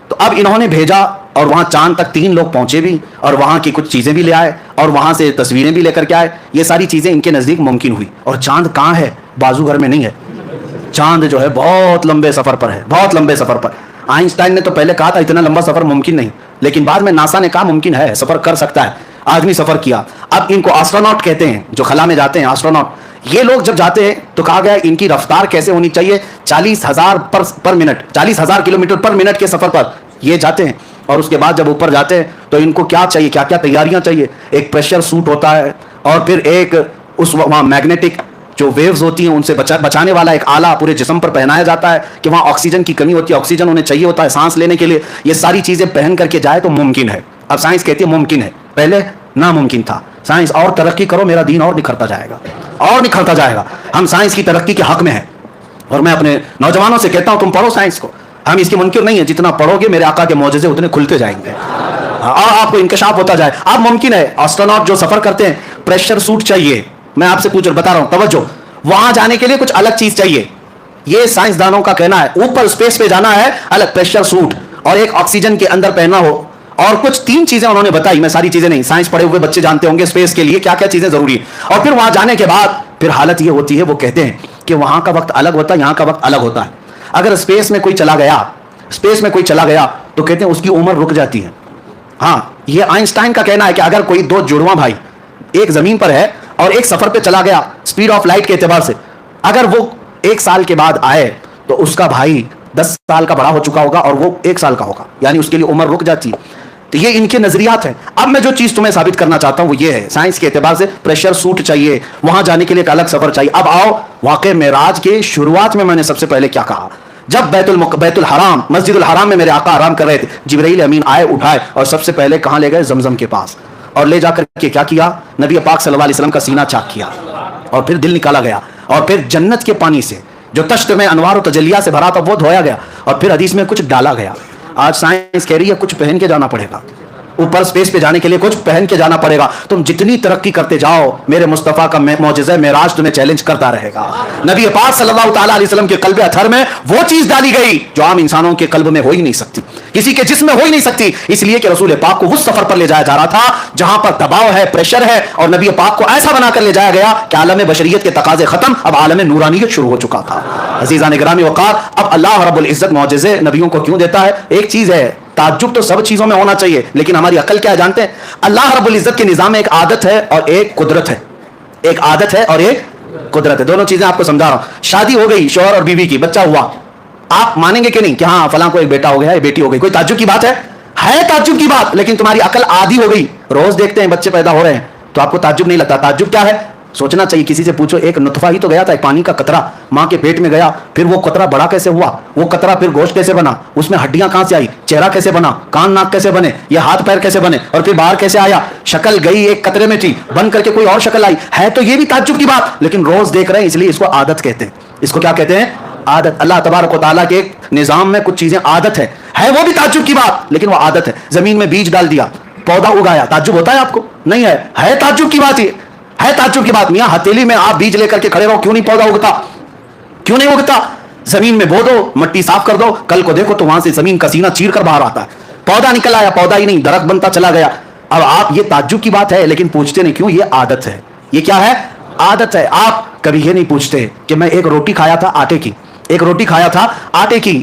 تو اب انہوں نے بھیجا اور وہاں چاند تک 3 لوگ پہنچے بھی اور وہاں کی کچھ چیزیں بھی لے آئے اور وہاں سے تصویریں بھی لے کر کے آئے. یہ ساری چیزیں ان کے نزدیک ممکن ہوئی. اور چاند کہاں ہے؟ بازو گھر میں نہیں ہے. چاند جو ہے بہت لمبے سفر پر ہے, بہت لمبے سفر پر. آئنسٹائن نے تو پہلے کہا تھا اتنا لمبا سفر ممکن نہیں, لیکن بعد میں ناسا نے کہا ممکن ہے, سفر کر سکتا ہے. آدمی سفر کیا. اب ان کو آسٹروناٹ کہتے ہیں جو خلا میں جاتے ہیں, آسٹروناٹ. یہ لوگ جب جاتے ہیں تو کہا گیا ان کی رفتار کیسے ہونی چاہیے؟ 40,000 per minute, 40,000 kilometre per minute کے سفر پر یہ جاتے ہیں. اور اس کے بعد جب اوپر جاتے ہیں تو ان کو کیا چاہیے, کیا کیا تیاریاں چاہیے؟ ایک پریشر سوٹ ہوتا ہے اور پھر ایک اس وہاں میگنیٹک جو ویوز ہوتی ہیں ان سے بچانے والا ایک آلہ پورے جسم پر پہنایا جاتا ہے کہ وہاں آکسیجن کی کمی ہوتی ہے, آکسیجن انہیں چاہیے ہوتا ہے سانس لینے کے لیے. یہ ساری چیزیں پہن کر کے جائے تو ممکن ہے. اب سائنس کہتی ہے ممکن ہے, پہلے ناممکن تھا. سائنس اور ترقی کرو, میرا دین اور نکھرتا جائے گا, اور نکھرتا جائے گا. ہم سائنس کی ترقی کے حق میں ہیں اور میں اپنے نوجوانوں سے کہتا ہوں تم پڑھو سائنس کو. ہم اس کے منکر نہیں ہیں, جتنا پڑھو گے میرے آقا کے معجزے اتنے کھلتے جائیں گے اور آپ کو انکشاف ہوتا جائے. اب ممکن ہے آسٹروناٹ جو سفر کرتے ہیں پریشر سوٹ چاہیے. میں آپ سے بتا رہا ہوں, توجہ, وہاں جانے کے لیے کچھ الگ چیز چاہیے. یہ سائنسدانوں کا کہنا ہے. اوپر اسپیس پہ جانا ہے, الگ پریشر سوٹ اور ایک آکسیجن کے اندر پہننا ہو, اور کچھ 3 چیزیں انہوں نے بتائی. میں ساری چیزیں نہیں, سائنس پڑھے ہوئے بچے جانتے ہوں گے اسپیس کے لیے کیا کیا چیزیں ضروری ہیں. اور پھر وہاں جانے کے بعد پھر حالت یہ ہوتی ہے, وہ کہتے ہیں کہ وہاں کا وقت الگ ہوتا ہے, یہاں کا وقت الگ ہوتا ہے. اگر اسپیس میں کوئی چلا گیا تو کہتے ہیں اس کی عمر رک جاتی ہے. ہاں, یہ آئنسٹائن کا کہنا ہے کہ اگر کوئی 2 جڑواں بھائی ایک زمین پر ہے اور ایک سفر پہ چلا گیا اسپیڈ آف لائٹ کے اعتبار سے, اگر وہ 1 سال کے بعد آئے تو اس کا بھائی 10 سال کا بڑا ہو چکا ہوگا اور وہ 1 سال کا ہوگا, یعنی اس کے لیے عمر رک جاتی ہے. تو یہ ان کے نظریات ہیں. اب میں جو چیز تمہیں ثابت کرنا چاہتا ہوں وہ یہ ہے, سائنس کے اعتبار سے پریشر سوٹ چاہیے, وہاں جانے کے لیے ایک الگ سفر چاہیے. اب آؤ واقع معراج کے شروعات میں نے سب سے پہلے کیا کہا. جب بیت الحرام, مسجد الحرام میں میرے آقا آرام کر رہے تھے, جبرائیل امین آئے, اٹھائے اور سب سے پہلے کہاں لے گئے؟ زمزم کے پاس. اور لے جا کر کے کیا کیا؟ نبی پاک صلی اللہ علیہ وسلم کا سینہ چاک کیا اور پھر دل نکالا گیا اور پھر جنت کے پانی سے جو تشت میں انوار و تجلیہ سے بھرا تھا وہ دھویا گیا اور پھر حدیث میں کچھ ڈالا گیا. آج سائنس کہہ رہی ہے کچھ پہن کے جانا پڑے گا, اوپر اسپیس پہ جانے کے لیے کچھ پہن کے جانا پڑے گا. تم جتنی ترقی کرتے جاؤ میرے مصطفیٰ کا معجزہ معراج تمہیں چیلنج کرتا رہے گا. نبی پاک صلی اللہ تعالیٰ علیہ وسلم کے قلب اطہر میں وہ چیز ڈالی گئی جو عام انسانوں کے قلب میں ہو ہی نہیں سکتی, کسی کے جسم میں ہو ہی نہیں سکتی, اس لیے کہ رسول پاک کو اس سفر پر لے جایا جا رہا تھا جہاں پر دباؤ ہے, پریشر ہے, اور نبی پاک کو ایسا بنا کر لے جایا گیا کہ عالم بشریت کے تقاضے ختم, اب عالم نورانیت شروع ہو چکا تھا. عزیزان گرامی وقار, اب اللہ رب العزت معجزے نبیوں کو کیوں دیتا ہے؟ ایک چیز ہے, تعجب تو سب چیزوں میں ہونا چاہیے, لیکن ہماری عقل کیا جانتے ہیں؟ اللہ رب العزت کے نظام میں ایک عادت ہے اور ایک قدرت ہے. ایک عادت ہے اور ایک قدرت ہے. دونوں چیزیں آپ کو سمجھا رہا ہوں. شادی ہو گئی شوہر اور بیوی کی, بچہ ہوا, آپ مانیں گے کہ نہیں کہ ہاں فلاں کو ایک بیٹا ہو گیا, ایک بیٹی ہو گئی, کوئی تعجب کی بات ہے تعجب کی بات, لیکن تمہاری عقل عادی ہو گئی, روز دیکھتے ہیں بچے پیدا ہو رہے ہیں تو آپ کو تعجب نہیں لگتا. تعجب کیا ہے؟ سوچنا چاہیے. کسی سے پوچھو, ایک نطفہ ہی تو گیا تھا, ایک پانی کا قطرہ ماں کے پیٹ میں گیا, پھر وہ قطرہ بڑا کیسے ہوا, وہ قطرہ پھر گوشت کیسے بنا, اس میں ہڈیاں کہاں سے آئی, چہرہ کیسے بنا, کان ناک کیسے بنے, یہ ہاتھ پیر کیسے بنے, اور پھر باہر کیسے آیا, شکل گئی ایک قطرے میں تھی, بن کر کے کوئی اور شکل آئی. ہے تو یہ بھی تعجب کی بات, لیکن روز دیکھ رہے ہیں اس لیے اس کو عادت کہتے ہیں. اس کو کیا کہتے ہیں؟ عادت. اللہ تبارک و تعالیٰ کے نظام میں کچھ چیزیں عادت ہے وہ بھی تعجب کی بات, لیکن وہ عادت ہے. زمین میں بیج ڈال دیا, پودا اگایا, تعجب ہوتا ہے آپ کو؟ نہیں ہے تعجب کی بات. یہ ہے تعجب کی بات. میاں ہتھیلی میں آپ بیج لے کر کے کھڑے رہو, کیوں نہیں پودا اگتا, کیوں نہیں اگتا؟ زمین میں بو دو, مٹی صاف کر دو, کل کو دیکھو تو وہاں سے زمین کا سینہ چیر کر باہر آتا ہے, پودا نکل آیا, پودا ہی نہیں, درخت بنتا چلا گیا. اب آپ, یہ تعجب کی بات ہے لیکن پوچھتے نہیں کیوں؟ یہ عادت ہے. یہ کیا ہے؟ عادت ہے. آپ کبھی یہ نہیں پوچھتے کہ میں ایک روٹی کھایا تھا آٹے کی, ایک روٹی کھایا تھا آٹے کی,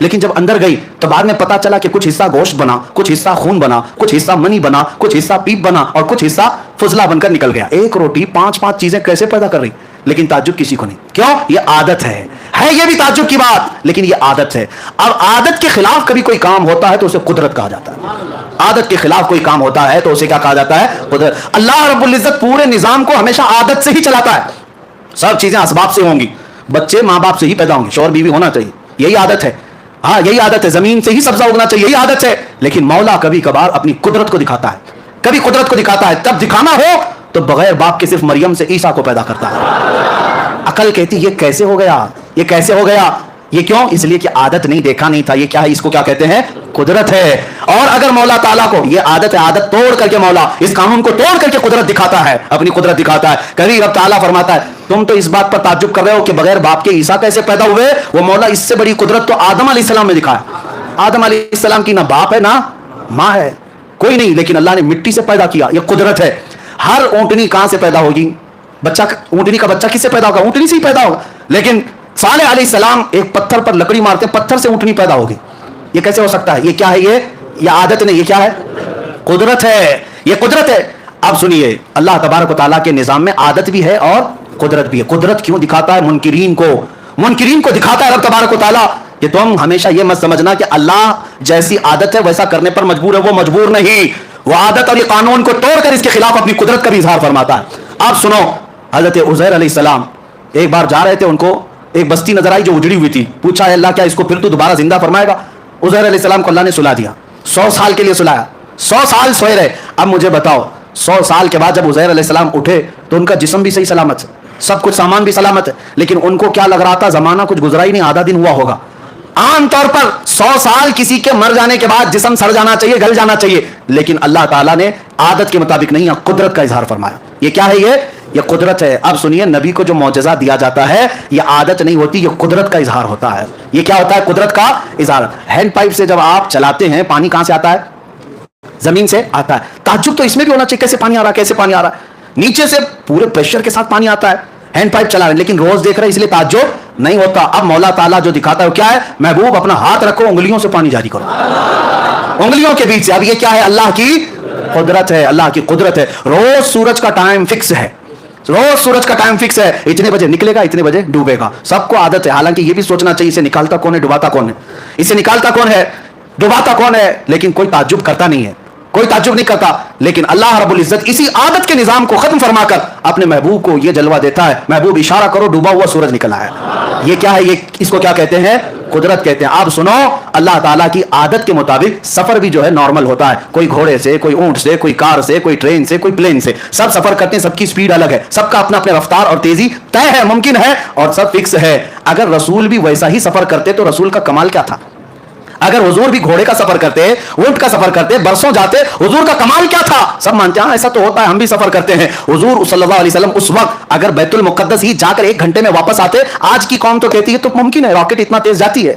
لیکن جب اندر گئی تو بعد میں پتا چلا کہ کچھ حصہ گوشت بنا, کچھ حصہ خون بنا, کچھ حصہ منی بنا, کچھ حصہ پیپ بنا اور کچھ حصہ فضلہ بن کر نکل گیا. ایک روٹی 5 چیزیں کیسے پیدا کر رہی؟ لیکن تعجب کسی کو نہیں. کیوں؟ یہ عادت ہے یہ بھی تعجب کی بات, لیکن یہ عادت ہے. اب عادت کے خلاف کبھی کوئی کام ہوتا ہے تو اسے قدرت کہا جاتا ہے. عادت کے خلاف کوئی کام ہوتا ہے تو اسے کیا کہا جاتا ہے؟ قدرت. اللہ رب العزت پورے نظام کو ہمیشہ عادت سے ہی چلاتا ہے. سب چیزیں اسباب سے ہوں گی, بچے ماں باپ سے ہی پیدا ہوں گے, شوہر بیوی ہونا چاہیے, یہی عادت ہے. ہاں یہی عادت ہے, زمین سے ہی سبزہ اگنا چاہیے, یہی عادت ہے. لیکن مولا کبھی کبھار اپنی قدرت کو دکھاتا ہے, کبھی قدرت کو دکھاتا ہے. تب دکھانا ہو تو بغیر باپ کے صرف مریم سے عیسیٰ کو پیدا کرتا ہے. عقل کہتی یہ کیسے ہو گیا, یہ کیسے ہو گیا, یہ کیوں؟ اس لیے کہ عادت نہیں, دیکھا نہیں تھا. یہ کیا ہے؟ اس کو کیا کہتے ہیں؟ قدرت ہے. اور اگر مولا تعالیٰ کو یہ عادت ہے, عادت توڑ کر کے مولا اس قانون کو توڑ کر کے قدرت دکھاتا ہے, اپنی قدرت دکھاتا ہے. کبھی رب تعالیٰ فرماتا ہے تم تو اس بات پر تعجب کر رہے ہو کہ بغیر باپ کے عیسیٰ کیسے پیدا ہوئے, وہ مولا اس سے بڑی قدرت تو آدم علیہ السلام میں دکھایا. آدم علیہ السلام کی نہ باپ ہے نہ ماں ہے, کوئی نہیں, لیکن اللہ نے مٹی سے پیدا کیا, یہ قدرت ہے. ہر اونٹنی کہاں سے پیدا ہوگی؟ بچہ, اونٹنی کا بچہ کس سے پیدا ہوگا؟ اونٹنی سے ہی پیدا ہوگا. لیکن صالح علیہ السلام ایک پتھر پر لکڑی مارتے, پتھر سے اونٹنی پیدا ہوگی. یہ کیسے ہو سکتا ہے؟ یہ کیا ہے؟ یہ عادت نہیں, یہ کیا ہے؟ قدرت ہے, یہ قدرت ہے. اب سنیے, اللہ تبارک و تعالیٰ کے نظام میں عادت بھی ہے اور قدرت بھی ہے. قدرت کیوں دکھاتا ہے؟ منکرین کو دکھاتا ہے رب تبارک و تعالیٰ. کہ تم ہمیشہ یہ مت سمجھنا کہ اللہ جیسی عادت ہے ویسا کرنے پر مجبور ہے, وہ مجبور نہیں. وہ عادت اور یہ قانون کو توڑ کر اس کے خلاف اپنی قدرت کا بھی اظہار فرماتا ہے. آپ سنو, حضرت عزیر علیہ السلام ایک بار جا رہے تھے, ان کو ایک بستی نظر آئی جو اجڑی ہوئی تھی. پوچھا ہے اللہ کیا اس کو پھر تو دوبارہ زندہ فرمائے گا؟ عزیر علیہ السلام کو اللہ نے سلا دیا, 100 سال کے لیے سلایا. 100 سال سوئے رہے. اب مجھے بتاؤ 100 سال کے بعد جب عزیر علیہ السلام اٹھے تو ان کا جسم بھی صحیح سلامت ہے, سب کچھ سامان بھی سلامت ہے, لیکن ان کو کیا لگ رہا تھا؟ زمانہ کچھ گزرا ہی نہیں, آدھا دن ہوا ہوگا. عام طور پر 100 سال کسی کے مر جانے کے بعد جسم سڑ جانا چاہیے, گل جانا چاہیے, لیکن اللہ تعالیٰ نے عادت کے مطابق نہیں, قدرت کا اظہار فرمایا. یہ کیا ہے؟ یہ قدرت ہے. اب سنیے, نبی کو جو معجزہ دیا جاتا ہے یہ عادت نہیں ہوتی, یہ قدرت کا اظہار ہوتا ہے. یہ کیا ہوتا ہے؟ قدرت کا اظہار. ہینڈ پائپ سے جب آپ چلاتے ہیں پانی کہاں سے آتا ہے؟ زمین سے آتا ہے. تعجب تو اس میں بھی ہونا چاہیے, کیسے پانی آ رہا ہے, کیسے پانی آ رہا ہے؟ نیچے سے پورے پریشر کے ساتھ پانی آتا ہے, ہینڈ پائپ چلا رہے ہیں, لیکن روز دیکھ رہے ہیں اس لیے تعجب نہیں ہوتا. اب مولا تعالیٰ جو دکھاتا ہے وہ کیا ہے؟ محبوب اپنا ہاتھ رکھو, انگلیوں سے پانی جاری کرو, انگلیوں کے بیچ سے. اب یہ کیا ہے؟ اللہ کی قدرت ہے, اللہ کی قدرت ہے. روز سورج کا ٹائم فکس ہے, روز سورج کا ٹائم فکس ہے, اتنے بجے نکلے گا, اتنے بجے ڈوبے گا. سب کو عادت ہے. حالانکہ یہ بھی سوچنا چاہیے اسے نکالتا کون ہے, ڈباتا کون ہے, اسے نکالتا کون ہے, ڈباتا کون ہے, لیکن کوئی تعجب کرتا نہیں ہے, کوئی تعجب نہیں کرتا. لیکن اللہ رب العزت اسی عادت کے نظام کو ختم فرما کر اپنے محبوب کو یہ جلوہ دیتا ہے, محبوب اشارہ کرو, ڈوبا ہوا سورج نکلا ہے. یہ کیا ہے؟ یہ اس کو کیا کہتے ہیں؟ قدرت کہتے ہیں. آپ سنو, اللہ تعالیٰ کی عادت کے مطابق سفر بھی جو ہے نارمل ہوتا ہے. کوئی گھوڑے سے, کوئی اونٹ سے, کوئی کار سے, کوئی ٹرین سے, کوئی پلین سے, سب سفر کرتے ہیں. سب کی سپیڈ الگ ہے, سب کا اپنا اپنا رفتار اور تیزی طے ہے, ممکن ہے, اور سب فکس ہے. اگر رسول بھی ویسا ہی سفر کرتے تو رسول کا کمال کیا تھا؟ اگر حضور بھی گھوڑے کا سفر کرتے, اونٹ کا سفر کرتے, برسوں جاتے, حضور کا کمال کیا تھا؟ سب مانتے ہیں ایسا تو ہوتا ہے, ہم بھی سفر کرتے ہیں. حضور صلی اللہ علیہ وسلم اس وقت اگر بیت المقدس ہی جا کر 1 گھنٹے میں واپس آتے, آج کی قوم تو کہتی ہے تو ممکن ہے, راکٹ اتنا تیز جاتی ہے,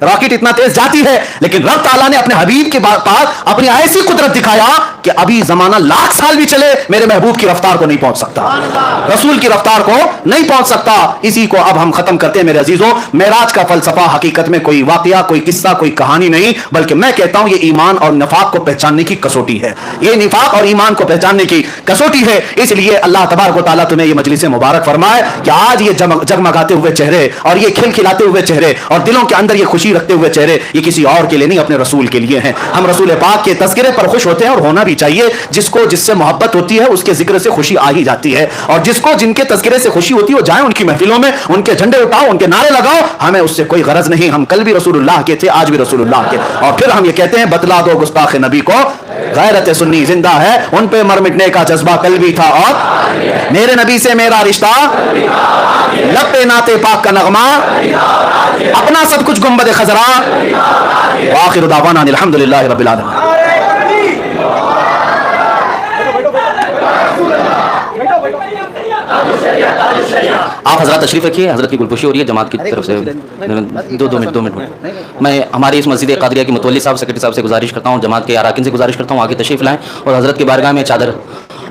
راکٹ اتنا تیز جاتی ہے. لیکن رب تعالیٰ نے اپنے حبیب کے پاس اپنی ایسی قدرت دکھایا کہ ابھی زمانہ 1,00,000 سال بھی چلے میرے محبوب کی رفتار کو نہیں پہنچ سکتا, رسول کی رفتار کو نہیں پہنچ سکتا. اسی کو اب ہم ختم کرتے ہیں میرے عزیزوں. معراج کا فلسفہ حقیقت میں کوئی واقعہ, کوئی قصہ, کوئی کہانی نہیں, بلکہ میں کہتا ہوں یہ ایمان اور نفاق کو پہچاننے کی کسوٹی ہے. یہ نفاق اور ایمان کو پہچاننے کی کسوٹی ہے. اس لیے اللہ تبارک و تعالیٰ تمہیں یہ مجلس مبارک فرمائے کہ آج یہ جگمگاتے ہوئے چہرے اور یہ کھلکھلاتے ہوئے چہرے اور دلوں کے اندر یہ خوشی رکھتے ہوئے چہرے, یہ کسی اور کے لیے نہیں, اپنے رسول کے لیے ہیں. ہم رسول پاک کے تذکرے پر خوش ہوتے ہیں, اور ہونا بھی چاہیے. جس سے محبت ہوتی ہے اس کے ذکر سے خوشی آ ہی جاتی ہے, اور جن کے تذکرے سے خوشی ہوتی ہے وہ جائیں ان کی محفلوں میں, ان کے جھنڈے اٹھاؤ, ان کے نعرے لگاؤ, ہمیں اس سے کوئی غرض نہیں. ہم کل بھی رسول اللہ کے تھے, آج بھی رسول اللہ کے. اور پھر ہم یہ کہتے ہیں بتلا دو گستاخ نبی کو غیرت سنی زندہ ہے, ان پہ مر مٹنے کا جذبہ کل بھی تھا, اور میرے نبی سے میرا رشتہ, لب پہ نعت پاک کا نغمہ, اپنا سب کچھ گنبد خضرا. وآخر دعوانا الحمدللہ رب العالمین. آپ حضرات تشریف رکھیے, حضرت کی گلپوشی ہو رہی ہے جماعت کی طرف سے. 2 منٹ میں ہماری اس مسجد قادریہ کے متولی صاحب, سیکرٹری صاحب سے گزارش کرتا ہوں, جماعت کے اراکین سے گزارش کرتا ہوں آگے تشریف لائیں اور حضرت کی بارگاہ میں چادر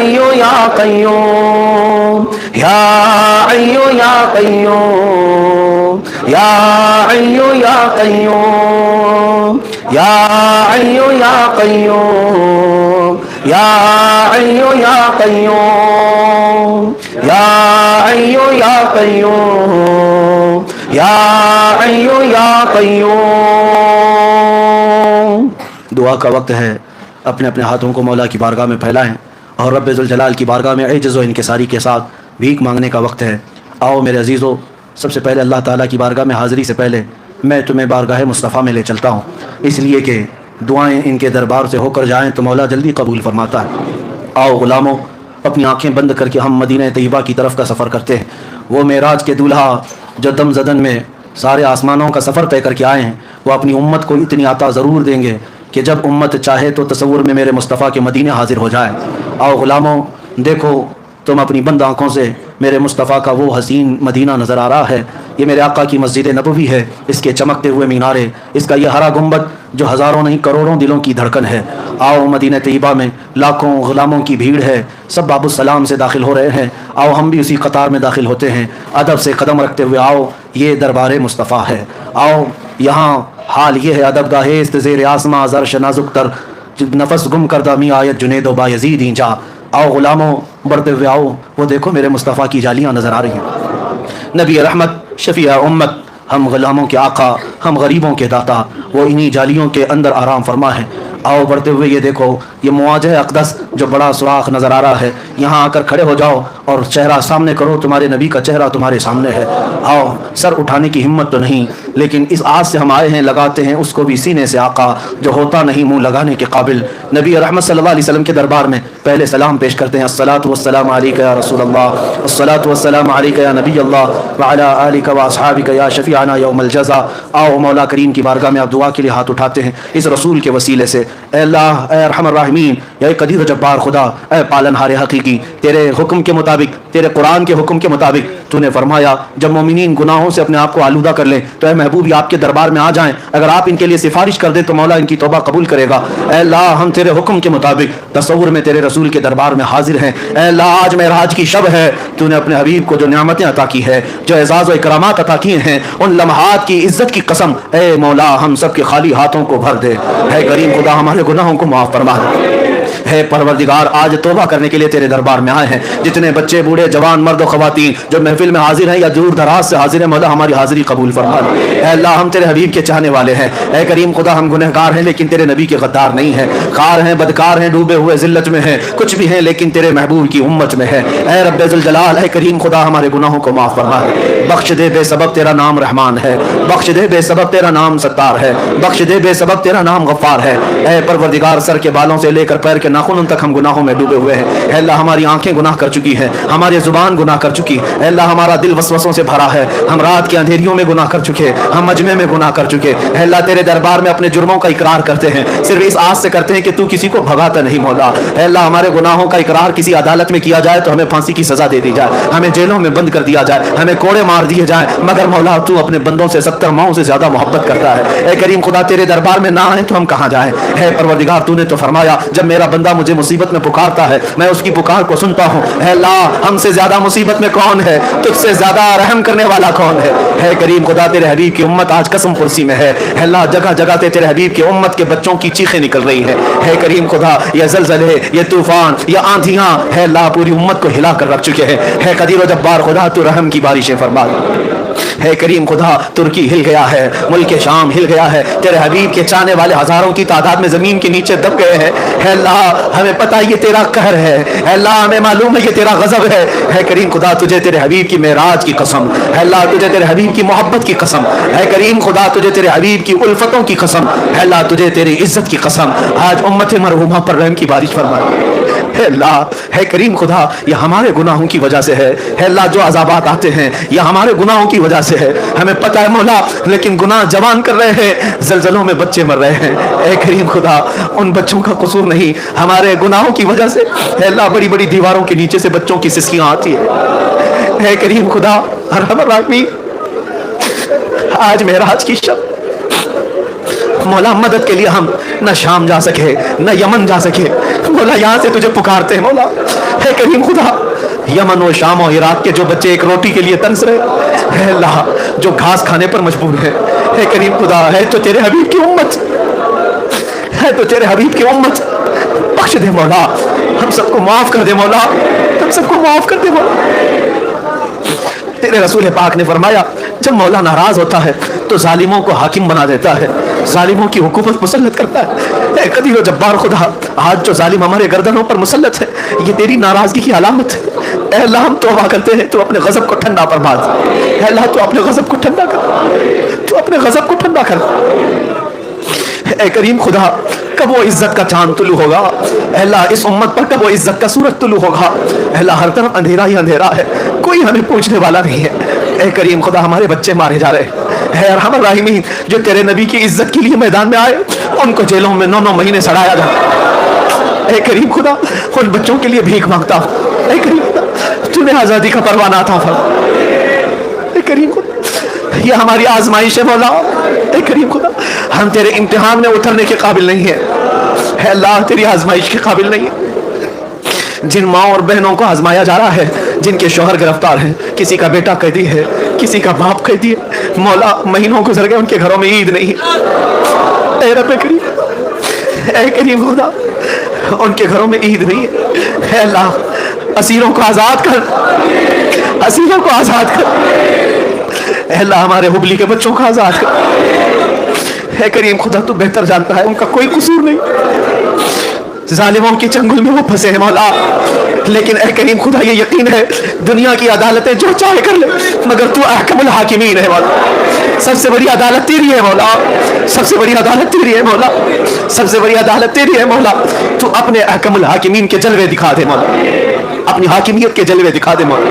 حیو یا قیوم یا حیو یا قیوم یا حیو یا قیوم یا حیو یا قیوم یا حیو یا قیوم یا حیو یا قیوم یا حیو یا قیوم. دعا کا وقت ہے. اپنے اپنے ہاتھوں کو مولا کی بارگاہ میں پھیلائیں اور رب ذوالجلال کی بارگاہ میں عجز و انکساری کے ساتھ بھیک مانگنے کا وقت ہے. آؤ میرے عزیزو، سب سے پہلے اللہ تعالیٰ کی بارگاہ میں حاضری سے پہلے میں تمہیں بارگاہ مصطفیٰ میں لے چلتا ہوں، اس لیے کہ دعائیں ان کے دربار سے ہو کر جائیں تو مولا جلدی قبول فرماتا ہے. آؤ غلاموں، اپنی آنکھیں بند کر کے ہم مدینہ طیبہ کی طرف کا سفر کرتے ہیں. وہ معراج کے دولہا جو دم زدن میں سارے آسمانوں کا سفر طے کر کے آئے ہیں، وہ اپنی امت کو اتنی عطا ضرور دیں گے کہ جب امت چاہے تو تصور میں میرے مصطفیٰ کے مدینے حاضر ہو جائے. آؤ غلاموں، دیکھو تم اپنی بند آنکھوں سے میرے مصطفیٰ کا وہ حسین مدینہ نظر آ رہا ہے. یہ میرے آقا کی مسجد نبوی ہے، اس کے چمکتے ہوئے مینارے، اس کا یہ ہرا گنبد جو ہزاروں نہیں کروڑوں دلوں کی دھڑکن ہے. آؤ مدینہ طیبہ میں لاکھوں غلاموں کی بھیڑ ہے، سب باب السلام سے داخل ہو رہے ہیں. آؤ ہم بھی اسی قطار میں داخل ہوتے ہیں، ادب سے قدم رکھتے ہوئے. آؤ، یہ دربار مصطفیٰ ہے. آؤ، یہاں حال یہ ہے ادب گاہ است زیر آسماں زرش نازک تر نفس گم کردہ می آیت جنید و بایزید اینجا. آؤ غلاموں، بڑھتے ہوئے آؤ. وہ دیکھو میرے مصطفیٰ کی جالیاں نظر آ رہی ہیں. نبی رحمت، شفیع امت، ہم غلاموں کے آقا، ہم غریبوں کے داتا، وہ انہی جالیوں کے اندر آرام فرما ہے. آؤ بڑھتے ہوئے یہ دیکھو، یہ مواجہ اقدس جو بڑا سوراخ نظر آ رہا ہے، یہاں آ کر کھڑے ہو جاؤ اور چہرہ سامنے کرو. تمہارے نبی کا چہرہ تمہارے سامنے ہے. آؤ، سر اٹھانے کی ہمت تو نہیں، لیکن اس آس سے ہم آئے ہیں، لگاتے ہیں اس کو بھی سینے سے. آقا جو ہوتا نہیں منہ لگانے کے قابل، نبی رحمت صلی اللہ علیہ وسلم کے دربار میں پہلے سلام پیش کرتے ہیں. الصلاۃ والسلام علیک یا رسول اللہ، الصلاۃ والسلام علیک یا نبی اللہ وعلی آلک واصحابک یا شفیعنا یوم الجزا. آؤ مولا کریم کی بارگاہ میں آپ دعا کے لیے ہاتھ اٹھاتے ہیں اس رسول کے وسیلے سے. اے اللہ، اے ارحم الراحمین، یا قدیر و جبار خدا، اے پالن ہار حقیقی، تیرے حکم کے مطابق، تیرے قرآن کے حکم کے مطابق تو نے فرمایا جب مومنین گناہوں سے اپنے آپ کو آلودہ کر لیں تو اے محبوب آپ کے دربار میں آ جائیں. اگر آپ ان کے لیے سفارش کر دیں تو مولا ان کی توبہ قبول کرے گا. اے اللہ، ہم تیرے حکم کے مطابق تصور میں تیرے رسول کے دربار میں حاضر ہیں. اے اللہ، آج معراج کی شب ہے، تو نے اپنے حبیب کو جو نعمتیں عطا کی ہے، جو اعزاز و اکرامات عطا کیے ہیں، ان لمحات کی عزت کی قسم اے مولا ہم سب کے خالی ہاتھوں کو بھر دے. اے کریم خدا، ہمارے گناہوں کو معاف فرما دے. ہے پروردگار، آج توبہ کرنے کے لیے تیرے دربار میں آئے ہیں. جتنے بچے، بوڑھے، جوان، مرد و خواتین جو محفل میں حاضر ہیں یا دور دراز سے حاضر ہیں، مولا ہماری حاضری قبول فرما. اے اللہ، ہم تیرے حبیب کے چاہنے والے ہیں. اے کریم خدا، ہم گنہگار ہیں لیکن تیرے نبی کے غدار نہیں ہیں. خار ہیں، بدکار ہیں، ڈوبے ہوئے ذلت میں ہیں، کچھ بھی ہیں لیکن تیرے محبوب کی امت میں ہے. اے رب ذوالجلال، اے کریم خدا، ہمارے گناہوں کو معاف فرما. بخش دے، بے سبب تیرا نام رحمان ہے. بخش دے، بے سبب تیرا نام ستار ہے. بخش دے، بے سبب تیرا نام غفار ہے. اے پروردگار، سر کے بالوں سے لے کر پیر کے ناخنوں تک ہم گناہوں میں ڈوبے ہوئے ہیں. اے اللہ، ہماری آنکھیں گناہ کر چکی ہیں، ہماری زبان گناہ کر چکی. اے اللہ، ہمارا دل وسوسوں سے بھرا ہے، ہم رات کے اندھیریوں میں گناہ کر چکے، ہم مجمع میں گناہ کر چکے. اے اللہ، تیرے دربار میں اپنے جرموں کا اقرار کرتے ہیں، صرف اس آس سے کرتے ہیں کہ تو کسی کو بھگاتا نہیں مولا. اے اللہ، ہمارے گناہوں کا اقرار کسی عدالت میں کیا جائے تو ہمیں پھانسی کی سزا دے دی جائے، ہمیں جیلوں میں بند کر دیا جائے، ہمیں کوڑے مار دیے جائیں، مگر مولا تو اپنے بندوں سے 70 ماؤں سے زیادہ محبت کرتا ہے. اے کریم خدا، تیرے دربار میں نہ آئیں تو ہم کہاں جائیں. اے پروردگار، تو نے تو فرمایا جب میرا بندہ مجھے مصیبت میں پکارتا ہے میں اس کی پکار کو سنتا ہوں. اے اللہ، ہم سے زیادہ مصیبت میں کون ہے؟ تجھ سے زیادہ رحم کرنے والا کون ہے؟ اے کریم خدا، تیرے حبیب کی امت آج قسم پرسی میں ہے. اے اللہ، جگہ جگہ تے تیرے حبیب کی امت کے بچوں کی چیخیں نکل رہی ہیں. اے کریم خدا، یہ زلزلے، یہ طوفان، یہ آندھیاں اے اللہ پوری امت کو ہلا کر رکھ چکے ہیں. اے قدیر و جبار خدا، تو رحم کی بارشیں فرما. اے کریم خدا، ترکی ہل گیا ہے، ملک شام ہل گیا ہے، تیرے حبیب کے چاہنے والے ہزاروں کی تعداد میں زمین کے نیچے دب گئے ہیں. اے اللہ، ہمیں پتہ یہ تیرا قہر ہے. اے اللہ، ہمیں معلوم ہے یہ تیرا غضب ہے. اے کریم خدا، تجھے تیرے حبیب کی معراج کی قسم. اے اللہ، تجھے تیرے حبیب کی محبت کی قسم. اے کریم خدا، تجھے تیرے حبیب کی الفتوں کی قسم. اے اللہ، تجھے تیری عزت کی قسم، آج امت مرحومہ پر رحم کی بارش فرما. اے اللہ، اے کریم خدا، یہ ہمارے گناہوں کی وجہ سے ہے. اے اللہ، جو عذابات آتے ہیں یہ ہمارے گناہوں کی وجہ سے ہے، ہمیں پتہ ہے مولا، لیکن گناہ جوان کر رہے ہیں، زلزلوں میں بچے مر رہے ہیں. اے کریم خدا، ان بچوں کا قصور نہیں، ہمارے گناہوں کی وجہ سے. اے اللہ، بڑی بڑی دیواروں کے نیچے سے بچوں کی سسکیاں آتی ہیں. اے کریم خدا، ارحم الراحمین، آج معراج کی شب مولا، مدد کے لیے ہم نہ شام جا سکے، نہ یمن جا سکے، مولا یہاں سے تجھے پکارتے ہیں مولا. اے کریم خدا, یمن و شام و عراق کے جو بچے ایک روٹی کے لیے ترس رہے, اے اللہ جو گھاس کھانے پر مجبور ہے, اے کریم خدا, ہے تو تیرے حبیب کی امت, ہے تو تیرے حبیب کی امت, بخش دے مولا, ہم سب کو معاف کر دے مولا, ہم سب کو معاف کر دے مولا. تیرے رسول پاک نے فرمایا جب مولا ناراض ہوتا ہے تو ظالموں کو حاکم بنا دیتا ہے, ظالموں کی حکومت مسلط کرتا ہے. اے قدیر و جبار خدا, آج جو ظالم ہمارے گردنوں پر مسلط ہے یہ تیری ناراضگی کی علامت ہے. اے اللہ ہم توبہ کرتے ہیں, تو اپنے غضب کو ٹھنڈا فرما دے. اے اللہ تو اپنے غضب کو ٹھنڈا کر, تو اپنے غضب کو ٹھنڈا کر. اے کریم خدا, کب وہ عزت کا چاند طلوع ہوگا؟ اے اللہ اس امت پر کب وہ عزت کا سورج طلوع ہوگا؟ اے اللہ ہر طرف اندھیرا ہی اندھیرا ہے, کوئی ہمیں پوچھنے والا نہیں ہے. اے کریم خدا, ہمارے بچے مارے جا رہے ہیں. اے ارحم الراحمین, جو تیرے نبی کی عزت کے لیے میدان میں آئے ان کو جیلوں میں 9 مہینے سڑایا جائے. اے کریم خدا, ان بچوں کے لیے بھیک مانگتا ہوں. اے کریم خدا, تو نے آزادی کا پروانہ عطا فرما. اے کریم خدا, یہ ہماری آزمائش ہے مولا. اے کریم خدا, ہم تیرے امتحان میں اترنے کے قابل نہیں ہیں. اے اللہ تیری آزمائش کے قابل نہیں ہے. جن ماں اور بہنوں کو آزمایا جا رہا ہے, جن کے شوہر گرفتار ہیں, کسی کا بیٹا قیدی ہے, کسی کا باپ قیدی ہے, مولا مہینوں گزر گئے ان کے گھروں میں عید نہیں. اے رب کریم, اے کریم خدا, ان کے گھروں میں عید نہیں ہے. اے اللہ اسیروں کو آزاد کر, اسیروں کو آزاد کر. اے اللہ ہمارے حبلی کے بچوں کو آزاد کر. اے کریم خدا, تو بہتر جانتا ہے, ان کا کوئی قصور نہیں, ظالموں کے چنگل میں وہ پھنسے ہیں مولا. لیکن اے کریم خدا, یہ یقین ہے دنیا کی عدالتیں جو چاہے کر لے, مگر تو احکم الحاکمین ہے مولا. سب سے بڑی عدالت تیری ہے مولا, سب سے بڑی عدالت تیری ہے مولا, سب سے بڑی عدالت تیری ہے مولا. تو اپنے احکم الحاکمین کے جلوے دکھا دے مولا, اپنی حاکمیت کے جلوے دکھا دے مولا.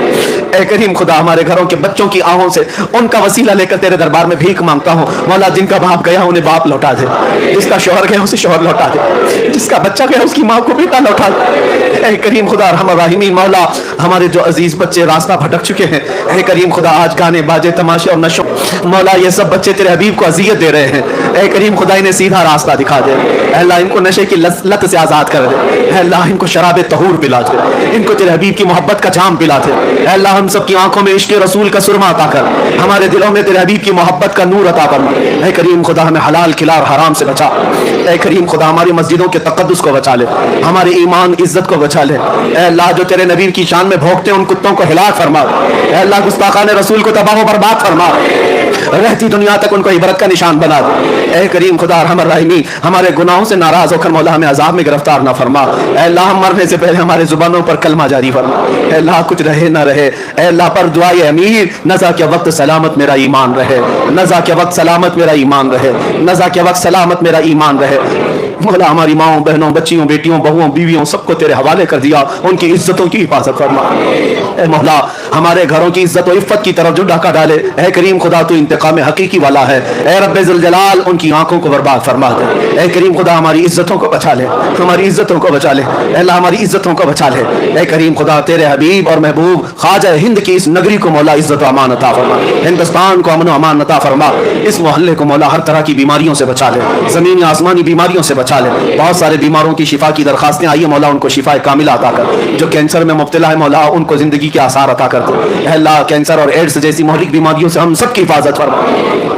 اے کریم خدا, ہمارے گھروں کے بچوں کی آہوں سے ان کا وسیلہ لے کر تیرے دربار میں بھیک مانگتا ہوں مولا. جن کا باپ گیا انہیں باپ لوٹا دے, جس کا شوہر گیا اسے شوہر لوٹا دے, جس کا بچہ گیا اس کی ماں کو بیٹا لوٹا دے. اے کریم خدا ارحم الراحمین مولا, ہمارے جو عزیز بچے راستہ بھٹک چکے ہیں, اے کریم خدا آج گانے باجے تماشے اور نشو مولا یہ سب بچے تیرے حبیب کو اذیت دے رہے ہیں. اے کریم خدا انہیں سیدھا راستہ دکھا دے. اے اللہ ان کو نشے کی لت سے آزاد کر دے. اے اللہ ان کو شراب طہور پلا دے, ان کو تیرے حبیب کی محبت کا جام پلا دے. اے اللہ ہم سب کی آنکھوں میں عشق رسول کا سرما عطا کر, ہمارے دلوں میں تیرے حبیب کی محبت کا نور عطا فرما. اے کریم خدا ہمیں حلال کھلا اور حرام سے بچا. اے کریم خدا ہماری مسجدوں کے تقدس کو بچا لے, ہمارے ایمان عزت کو بچا لے. اے اللہ جو تیرے نبی کی شان میں بھونکتے ہیں ان کتوں کو ہلاک فرما. اے اللہ گستاخان رسول کو تباہ و برباد فرما, رہتی دنیا تک ان کو عبرت کا نشان بنا دے. اے کریم خدا ارحم الراحمین, ہمارے گناہوں سے ناراض ہو کر مولا ہمیں عذاب میں گرفتار نہ فرما. اے اللہ ہم مرنے سے پہلے ہمارے زبانوں پر کلمہ جاری فرما. اے اللہ کچھ رہے نہ رہے, اے اللہ پر دعائے امیر, نزا کے وقت سلامت میرا ایمان رہے, نزا کے وقت سلامت میرا ایمان رہے, نزا کے وقت سلامت میرا ایمان رہے. مولا ہماری ماؤں بہنوں بچیوں بیٹیوں بہوؤں بیویوں سب کو تیرے حوالے کر دیا, ان کی عزتوں کی حفاظت فرما. اے مولا ہمارے گھروں کی عزت و عفت کی طرف جو ڈاکہ ڈالے, اے کریم خدا تو انتقام حقیقی والا ہے. اے رب ذوالجلال ان کی آنکھوں کو برباد فرما دے. اے کریم خدا ہماری عزتوں کو بچا لے, ہماری عزتوں کو بچا لے. اے اللہ ہماری عزتوں کو بچا لے. اے کریم خدا تیرے حبیب اور محبوب خواجہ ہند کی اس نگری کو مولا عزت و امان عطا فرما, ہندوستان کو امن و امان عطا فرما, اس محلے کو مولا ہر طرح کی بیماریوں سے بچا لے, زمینی آسمانی بیماریوں سے بچا لے. بہت سارے بیماروں کی شفا کی درخواستیں آئی ہیں مولا, ان کو شفا کاملہ عطا کر. جو کینسر میں مبتلا ہے مولا ان کو زندگی کے آثار عطا کر دے. اے اللہ کینسر اور ایڈز جیسی مہلک بیماریوں سے ہم سب کی حفاظت فرما.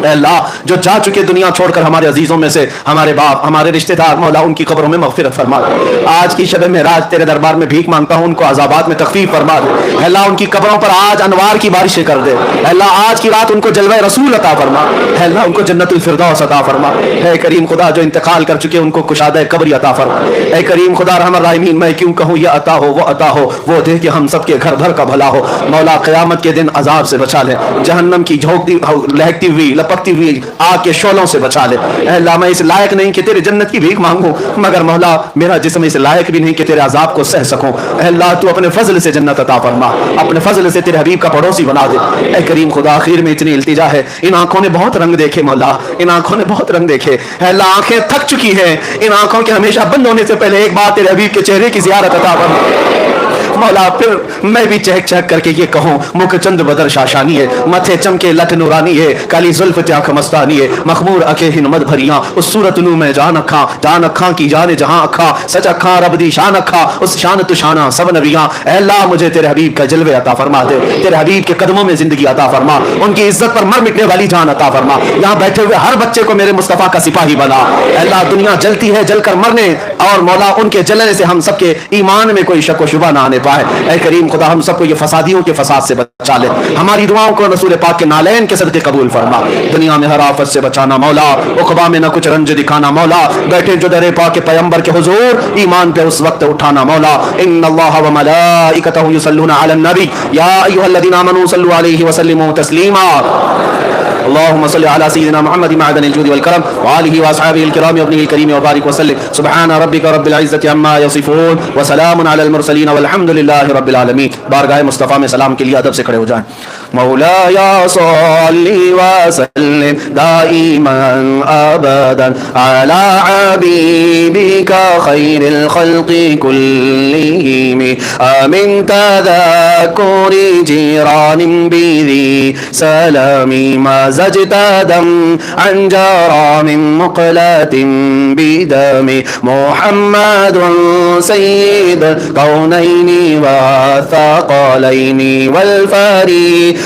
اے اللہ جو جا چکے دنیا چھوڑ کر ہمارے عزیزوں میں سے ہمارے باپ ہمارے رشتہ دار مولا ان کی قبروں میں مغفرت فرما دے. آج کی شب معراج تیرے دربار میں بھیک مانگتا ہوں, ان کو عذابات میں تخفیف فرما دے. اے اللہ ان کی قبروں پر آج انوار کی بارشیں کر دے. اے اللہ آج کی رات ان کو جلوہ رسول عطا فرما. اے اللہ ان کو جنت الفردوس عطا فرما. اے کریم خدا جو انتقال کر چکے ان کو کشادہ قبر عطا فرما. اے کریم خدا ارحم الراحمین میں کیوں کہوں یہ عطا ہو وہ عطا ہو, وہ دے کہ ہم سب کے گھر بھر کا بھلا ہو. مولا قیامت کے دن عذاب سے بچا لے, جہنم کی جھونکتی لہکتی ہوئی لپکتی ہوئی آگ کے شعلوں سے بچا لے. اے اللہ میں اس لائق نہیں کہ تیرے جنت کی بھیک مانگوں, مگر مولا میرا جسم اس لائق بھی نہیں کہ تیرے عذاب کو سہ سکوں. اے اللہ تو اپنے فضل سے جنت عطا فرما, اپنے فضل سے تیرے حبیب کا پڑوسی بنا دے. اے کریم خدا آخر میں اتنی التجا ہے, ان آنکھوں نے بہت رنگ دیکھے مولا, ان آنکھوں نے بہت رنگ دیکھے. اے اللہ آنکھیں تھک چکی ہیں, ان آنکھوں کے ہمیشہ بند ہونے سے پہلے ایک بار تیرے حبیب کے چہرے کی زیارت عطا فرما. مولا پھر میں بھی چہک چہک کر کے یہ کہوں مکھ چند بدر شاشانی ہے متھے چمکے لٹ نورانی ہے کالی زلف تیاکھ مستانی ہے مخمور اکھے ہن مد بھریاں اس صورت نو میں جان اکھاں کی جان جہاں اکھاں سچ اکھاں رب دی شان اکھاں اس شان تو شانہ سب نبیاں اے اللہ مجھے تیرے حبیب کا جلوے عطا فرما دے تیرے حبیب کے قدموں میں زندگی عطا فرما ان کی عزت پر مر مٹنے والی جان عطا فرما یہاں بیٹھے ہوئے ہر بچے کو میرے مصطفیٰ کا سپاہی بنا اے اللہ دنیا جلتی ہے جل کر مرنے اور مولا ان کے جلنے سے ہم سب کے ایمان میں کوئی شک و شبہ نہ آنے پائے اے کریم خدا ہم سب کو یہ فسادیوں کے فساد سے بچا لے ہماری دعاؤں کو رسول پاک کے نالین کے صدقے قبول فرما دنیا میں ہر آفت سے بچانا مولا عقبہ میں نہ کچھ رنج دکھانا مولا بیٹھے جو درے پاک کے پیغمبر کے حضور ایمان پہ اس وقت اٹھانا مولا ان اللہ و ملائکتہ یصلون علی النبی یا ایھا الذین آمنوا صلوا علیہ وسلموا تسلیما اللهم صل على سيدنا محمد معدن الجود والكرم وآله وأصحابه الكرام وابنه الكريم وبارك وسلم سبحان ربك رب العزة عما يصفون وسلام على المرسلين والحمد لله رب العالمين بارگاہ مصطفیٰ میں سلام کے لیے ادب سے کھڑے ہو جائیں مولایا صلی وسلم دائما ابدا على حبيبك خير الخلق كلهم من تذكر جيران بذي سلام ما زجت دم عن جرام مقلة بدم محمد سيد الكونين والثقلين والفريقين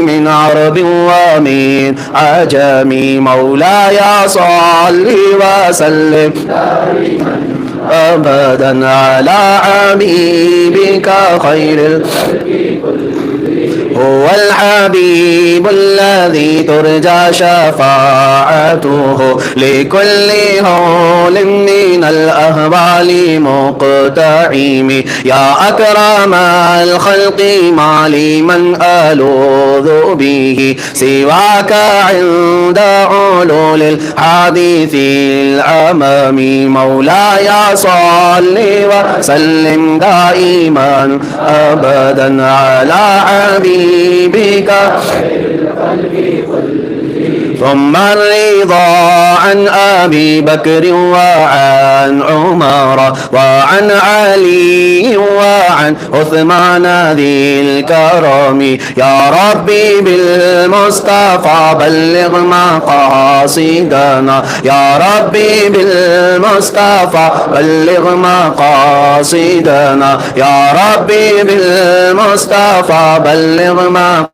من عرب ومن عجم مولاي صل وسلم أبدا على حبيبك خير هو الحبيب الذي ترجى شفاعته لكل هول من الأهوال مقتحم يا أكرم الخلق ما لمن ألوذ به سواك عند علول الحديث الأمام مولاي صل وسلم دائما أبدا على حبيبك ثم الرضا عن أبي بكر وعن عمر وعن علي وعن عثمان ذي الكرم يا ربي بالمصطفى بلغ مقاصدنا يا ربي بالمصطفى بلغ مقاصدنا يا ربي بالمصطفى بلغ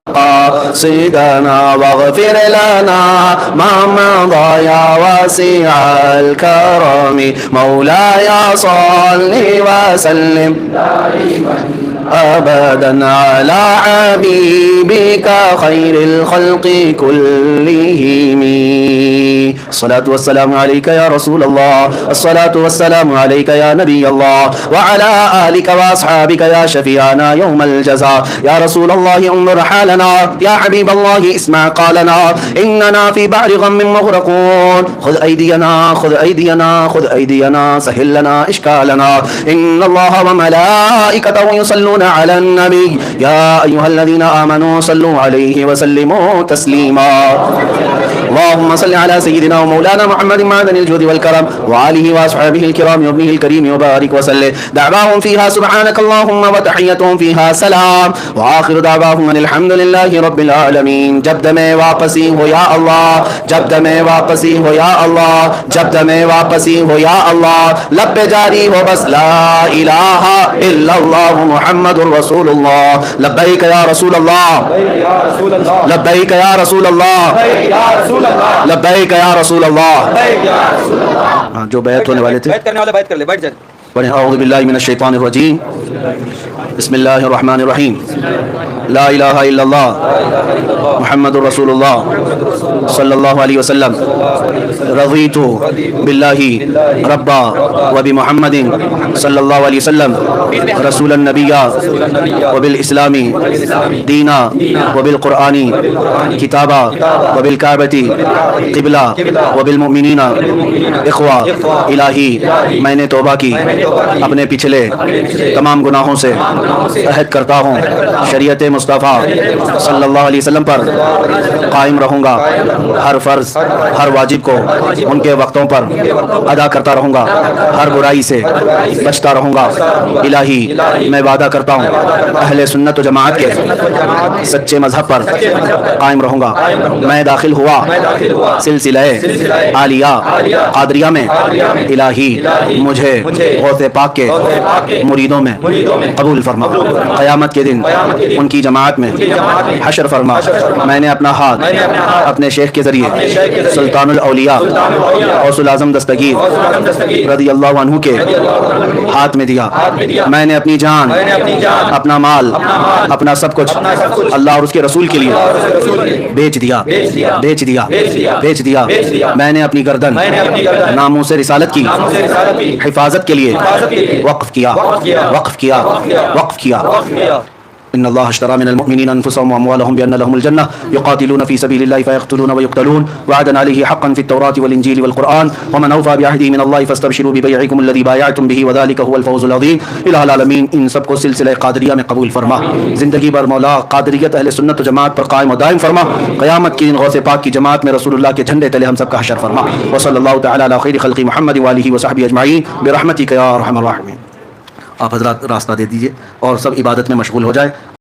مقاصدنا واغفر لنا ما مضى يا واسع الكرم مولاي صل وسلم أبدا على حبيبك خير الخلق كلهم الصلاة والسلام عليك يا رسول الله الصلاة والسلام عليك يا نبي الله وعلى آلك وأصحابك يا شفيعنا يوم الجزاء يا رسول الله انظر حالنا يا حبيب الله اسمع قالنا إننا في بحر غم مغرقون خذ أيدينا خذ أيدينا خذ أيدينا سهل لنا إشكالنا إن الله وملائكته يصلون على النبي يا أيها الذين آمنوا صلوا عليه وسلموا تسليما اللهم صل على سيدنا ومولانا محمد معدن الجود والكرم وآله وأصحابه الكرام وابنه الكريم وبارك وسلم دعواهم فيها سبحانك اللهم وتحيتهم فيها سلام وآخر دعواهم أن الحمد لله رب العالمين جب دمیں واپسی ہو یا اللہ جب دمیں واپسی ہو یا اللہ جب دمیں واپسی ہو یا اللہ لب پہ جاری ہو بس لا الہ الا اللہ محمد رسول اللہ لبیک یا رسول اللہ لبیک یا رسول اللہ لبیک یا رسول اللہ جو بیعت ہونے والے تھے بیعت کرنے والے بیعت کر لے بیٹھ جائے پڑھیں اعوذ باللہ من الشیطان الرجیم بسم اللہ الرحمن الرحیم لا الہ الا اللہ محمد رسول اللہ صلی اللہ علیہ وسلم رضیت باللہ ربا وبمحمد صلی اللہ علیہ وسلم رسول النبی وبالاسلام دینا وبالقرآن کتابا وبالکعبۃ قبلہ وبالمؤمنین اخوہ الہی میں نے توبہ کی اپنے پچھلے تمام گناہوں سے عہد کرتا ہوں شریعت مصطفیٰ صلی اللہ علیہ وسلم پر قائم رہوں گا، ہر فرض ہر واجب کو ان کے وقتوں پر ادا کرتا رہوں گا، ہر برائی سے بچتا رہوں گا۔ الہی میں وعدہ کرتا ہوں اہل سنت و جماعت کے سچے مذہب پر قائم رہوں گا۔ میں داخل ہوا سلسلہ عالیہ قادریہ میں، الہی مجھے غوث پاک کے مریدوں میں قبول فرما، قیامت کے دن ان کی جماعت میں حشر فرما۔ میں نے اپنا ہاتھ اپنے شیخ کے ذریعے سلطان الاولیاء غوث الاعظم دستگیر رضی اللہ عنہ کے ہاتھ میں دیا۔ میں نے اپنی جان، اپنا مال، اپنا سب کچھ اللہ اور اس کے رسول کے لیے بیچ دیا۔ میں نے اپنی گردن ناموس رسالت کی حفاظت کے لیے وقف کیا۔ ان اللہ اشترى من المؤمنین انفسهم واموالهم بان لهم الجنہ يقاتلون في سبيل الله فيقتلون ويقتلون وعدا عليه حقا في التوراة والانجيل والقرآن ومن اوفى بعهده من الله فاستبشروا ببيعكم الذي بايعتم به وذلك هو الفوز العظيم۔ الہ العالمین ان سب کو سلسلہ قادریہ میں قبول فرما، زندگی بھر مولا قادریت اہل سنت و جماعت پر قائم و دائم فرما۔ قیامت کے دن غوث پاک کی جماعت میں رسول اللہ کے جھنڈے تلے ہم سب کا حشر فرما۔ وصلی اللہ تعالی علی خیر خلق محمد وآلہ وصحبہ اجمعین برحمتک یا ارحم الراحمین۔ آپ حضرات راستہ دے دیجئے اور سب عبادت میں مشغول ہو جائے۔